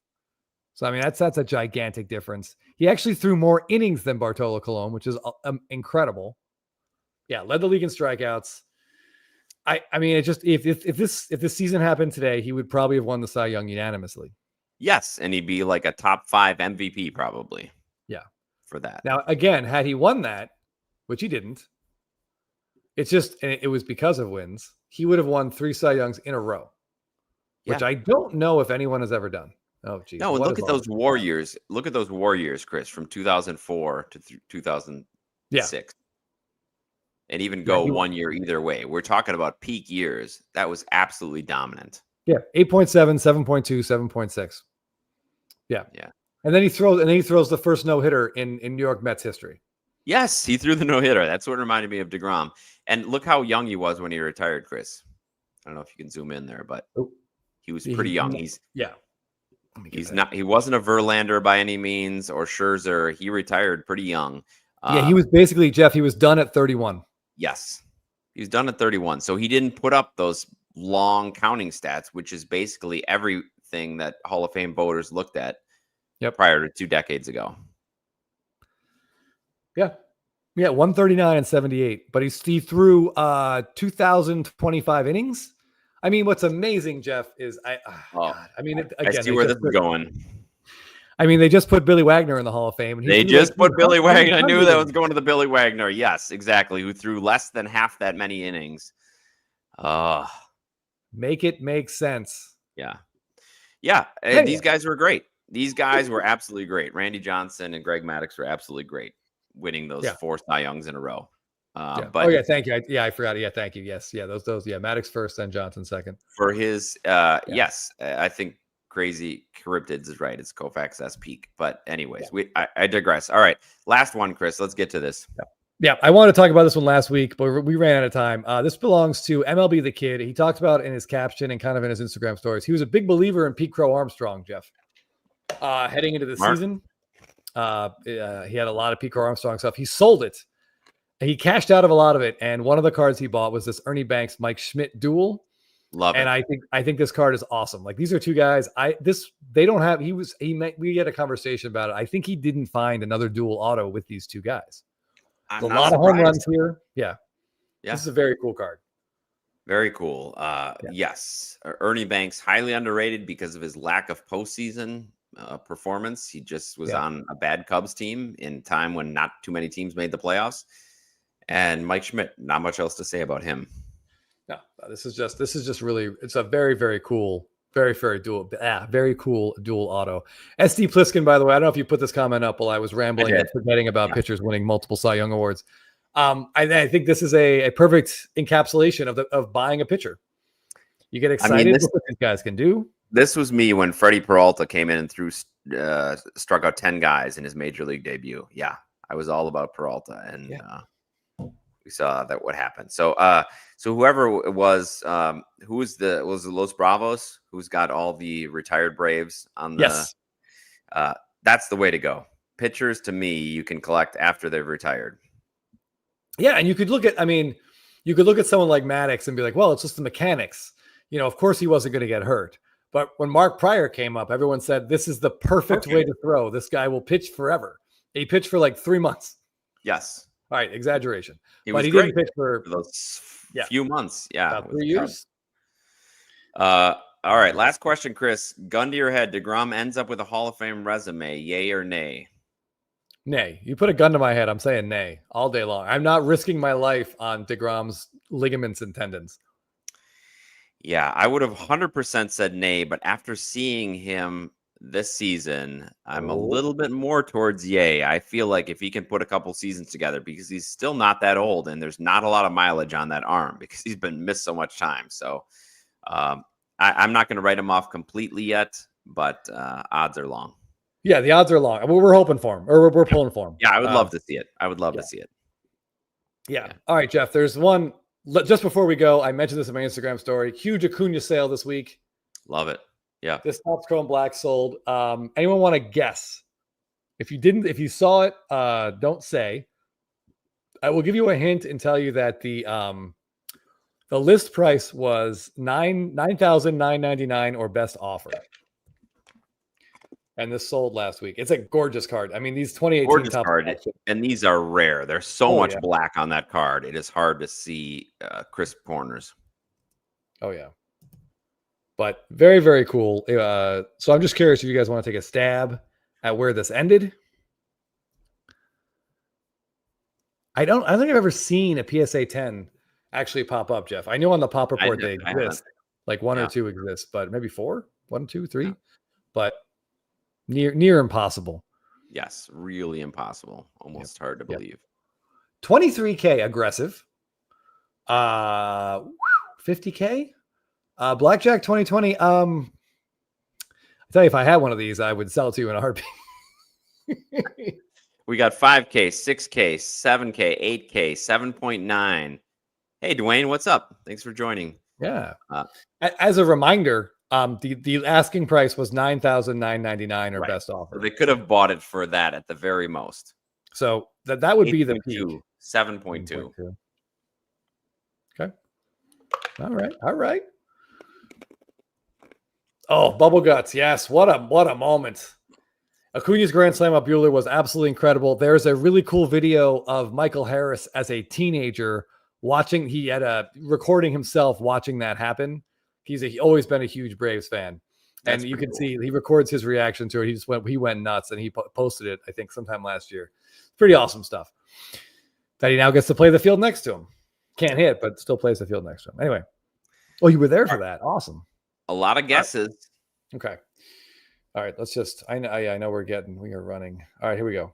So, I mean, that's a gigantic difference. He actually threw more innings than Bartolo Colon, which is incredible. Yeah, led the league in strikeouts. I mean, it just if this season happened today, he would probably have won the Cy Young unanimously. Yes, and he'd be like a top 5 MVP probably. Yeah, for that. Now, again, had he won that, which he didn't, it was because of wins. He would have won 3 Cy Youngs in a row, which I don't know if anyone has ever done. Oh, geez. No, and look at those WAR years. Look at those WAR years, Chris, from 2004 to 2006. Yeah. And even go 1 year either way. We're talking about peak years. That was absolutely dominant. Yeah, 8.7, 7.2, 7.6. Yeah. Yeah. And then he throws the first no-hitter in New York Mets history. Yes, he threw the no-hitter. That's what reminded me of deGrom. And look how young he was when he retired, Chris. I don't know if you can zoom in there, but he was pretty young. He wasn't a Verlander by any means or Scherzer. He retired pretty young. He was basically, Jeff, he was done at 31. Yes. He was done at 31. So he didn't put up those long counting stats, which is basically everything that Hall of Fame voters looked at prior to 2 decades ago. Yeah. Yeah, 139 and 78. But he threw 2,025 innings. I mean, what's amazing, Jeff, is I see where this is going. I mean, they just put Billy Wagner in the Hall of Fame. They just put Billy Wagner. I knew that was going to the Billy Wagner. Yes, exactly. Who threw less than half that many innings. Uh, Make it make sense. yeah. Yeah. Anyway. These guys were great. These guys were absolutely great. Randy Johnson and Greg Maddux were absolutely great, winning those 4 Cy Youngs in a row. Yeah. But thank you. I forgot. Yeah, thank you. Yes, those. Yeah, Maddox first, then Johnson second. for his, yes, I think Crazy Cryptids is right. It's Koufax S peak. But anyways, I digress. All right, last one, Chris. Let's get to this. Yeah, I wanted to talk about this one last week, but we ran out of time. This belongs to MLB the Kid. He talked about it in his caption and kind of in his Instagram stories. He was a big believer in Pete Crow Armstrong, Jeff. Heading into the season, he had a lot of Pete Crow Armstrong stuff. He sold it. He cashed out of a lot of it, and one of the cards he bought was this Ernie Banks Mike Schmidt duel. Love it. And I think this card is awesome. Like, these are two guys. We had a conversation about it. I think he didn't find another dual auto with these two guys. I'm There's a not lot of home surprised. runs here. Yeah. This is a very cool card. Very cool. Yes. Ernie Banks, highly underrated because of his lack of postseason performance. He just was on a bad Cubs team in time when not too many teams made the playoffs. And Mike Schmidt, not much else to say about him. No, this is just really, it's a very, very cool, very cool dual auto. SD Pliskin, by the way, I don't know if you put this comment up while I was rambling and forgetting about pitchers winning multiple Cy Young awards. I think this is a perfect encapsulation of buying a pitcher. You get excited with what these guys can do. This was me when Freddie Peralta came in and struck out 10 guys in his major league debut. Yeah, I was all about Peralta, and we saw that what happened. So whoever it was, was it Los Bravos, who's got all the retired Braves on the. Yes. That's the way to go. Pitchers, to me, you can collect after they've retired. Yeah, and you could look at someone like Maddox and be like, well, it's just the mechanics. You know, of course he wasn't going to get hurt. But when Mark Pryor came up, everyone said, this is the perfect way to throw. This guy will pitch forever. He pitched for like 3 months. Yes. All right, exaggeration. He didn't pitch for those few months. Yeah. About 3 years. All right, last question, Chris. Gun to your head. DeGrom ends up with a Hall of Fame resume. Yay or nay? Nay. You put a gun to my head, I'm saying nay all day long. I'm not risking my life on DeGrom's ligaments and tendons. Yeah, I would have 100% said nay, but after seeing him this season, I'm a little bit more towards yay. I feel like if he can put a couple seasons together, because he's still not that old and there's not a lot of mileage on that arm because he's been missed so much time. So I'm not going to write him off completely yet, but odds are long. Yeah, the odds are long. We're hoping for him, or we're pulling for him. Yeah, I would love to see it. I would love to see it. Yeah. All right, Jeff, there's one. Just before we go, I mentioned this in my Instagram story. Huge Acuna sale this week. Love it. Yeah. This Topps Chrome Black sold. Anyone want to guess? If you saw it, don't say. I will give you a hint and tell you that the list price was $9,999 or best offer. And this sold last week. It's a gorgeous card. I mean, these 2018 gorgeous Topps card, and these are rare. There's so much black on that card. It is hard to see crisp corners. Oh yeah, but very, very cool. So I'm just curious if you guys want to take a stab at where this ended. I don't think I've ever seen a PSA 10 actually pop up, Jeff. I know on the pop report they exist, like one or two exist, but maybe 4, 1, 2, 3, but near impossible. Yes, really impossible. Almost hard to believe. 23K aggressive. 50K. Blackjack 2020. I tell you, if I had one of these, I would sell it to you in a heartbeat. We got 5K, 6K, 7K, 8K, 7.9. Hey, Dwayne, what's up? Thanks for joining. Yeah. As a reminder, the asking price was $9,999 or best offer. They could have bought it for that at the very most. So that would be the peak. 7.2. Okay. All right. Oh, bubble guts. Yes. What a moment. Acuna's grand slam up Buehler was absolutely incredible. There's a really cool video of Michael Harris as a teenager watching. He had recording himself watching that happen. He's always been a huge Braves fan. And you can see he records his reaction to it. He went nuts, and he posted it, I think, sometime last year. Pretty awesome stuff. That he now gets to play the field next to him. Can't hit, but still plays the field next to him. Anyway, Oh, you were there for that. Awesome. A lot of guesses. Okay. All right. Let's just. I know we are running. All right. Here we go.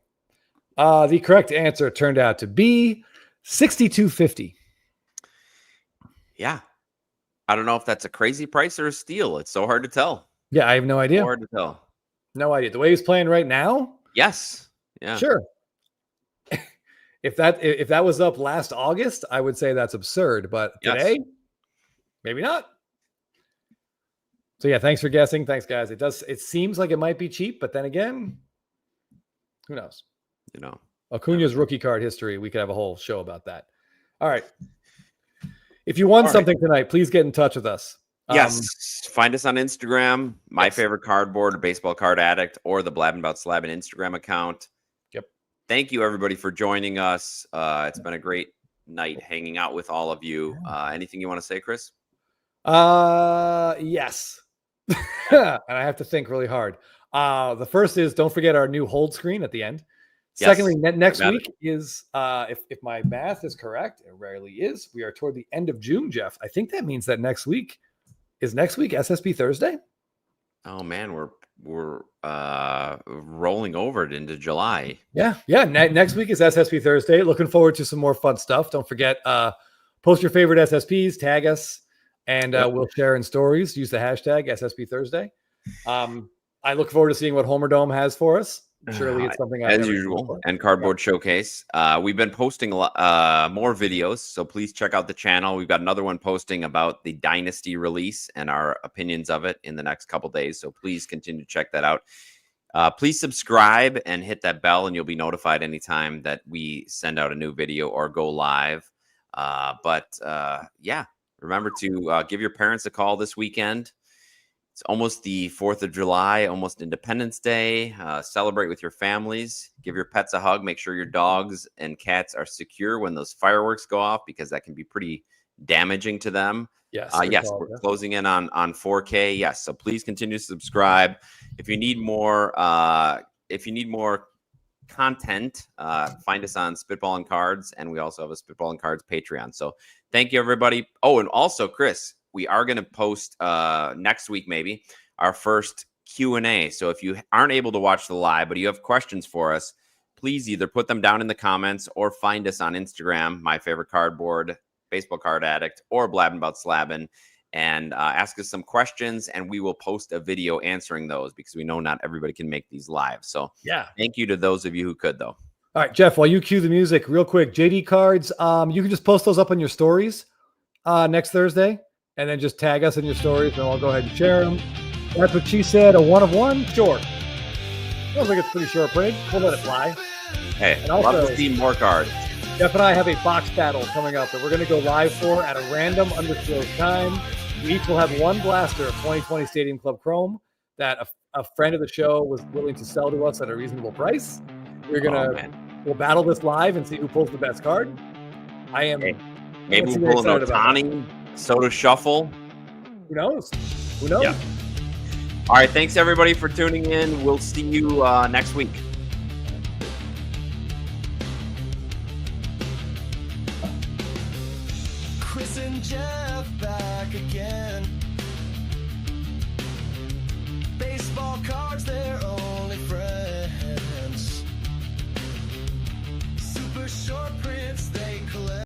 The correct answer turned out to be 62.50. Yeah. I don't know if that's a crazy price or a steal. It's so hard to tell. Yeah, I have no idea. So hard to tell. No idea. The way he's playing right now. Yes. Yeah. Sure. If that was up last August, I would say that's absurd. But today, maybe not. So yeah, thanks for guessing. Thanks, guys. It seems like it might be cheap, but then again, who knows? You know, Acuna's rookie card history. We could have a whole show about that. All right. If you won something tonight, please get in touch with us. Yes. Find us on Instagram, My Favorite Cardboard, Baseball Card Addict, or the Blabbing About Slabbing Instagram account. Yep. Thank you, everybody, for joining us. It's been a great night hanging out with all of you. Anything you want to say, Chris? Yes. And I have to think really hard. The first is, don't forget our new hold screen at the end. Yes. Secondly, next week is, if my math is correct, it rarely is, we are toward the end of June, Jeff. I think that means that next week SSP Thursday? Oh man, we're rolling over it into July. Yeah. Next week is SSP Thursday. Looking forward to some more fun stuff. Don't forget, post your favorite SSPs, tag us, and we'll share in stories. Use the hashtag SSP Thursday. I look forward to seeing what Homer Dome has for us. Surely it's something as usual, and Cardboard Showcase. We've been posting more videos, so please check out the channel. We've got another one posting about the Dynasty release and our opinions of it in the next couple days. So please continue to check that out. Please subscribe and hit that bell, and you'll be notified anytime that we send out a new video or go live. Yeah, remember to give your parents a call this weekend. It's almost the 4th of July, almost Independence Day. Celebrate with your families. Give your pets a hug. Make sure your dogs and cats are secure when those fireworks go off, because that can be pretty damaging to them. Yes. We're closing in on 4K. Yes. So please continue to subscribe. If you need more, content, find us on Spitball and Cards, and we also have a Spitball and Cards Patreon. So thank you, everybody. Oh, and also, Chris, we are going to post next week, maybe, our first Q&A. So if you aren't able to watch the live, but you have questions for us, please either put them down in the comments or find us on Instagram, My Favorite Cardboard, Baseball Card Addict, or Blabbing About Slabbing, and ask us some questions, and we will post a video answering those, because we know not everybody can make these live. So yeah, thank you to those of you who could, though. All right, Jeff, while you cue the music real quick, JD cards, you can just post those up on your stories next Thursday, and then just tag us in your stories, and I'll go ahead and share them. That's what she said. A 1 of 1? Sure. Feels like it's pretty short break. We'll let it fly. Hey, and also, love to see more cards. Jeff and I have a box battle coming up that we're going to go live for at a random undisclosed time. We each will have one blaster of 2020 Stadium Club Chrome that a friend of the show was willing to sell to us at a reasonable price. We'll battle this live and see who pulls the best card. Maybe we'll pull an Ohtani Soda Shuffle. Who knows? Yeah. All right. Thanks, everybody, for tuning in. We'll see you next week. Chris and Jeff back.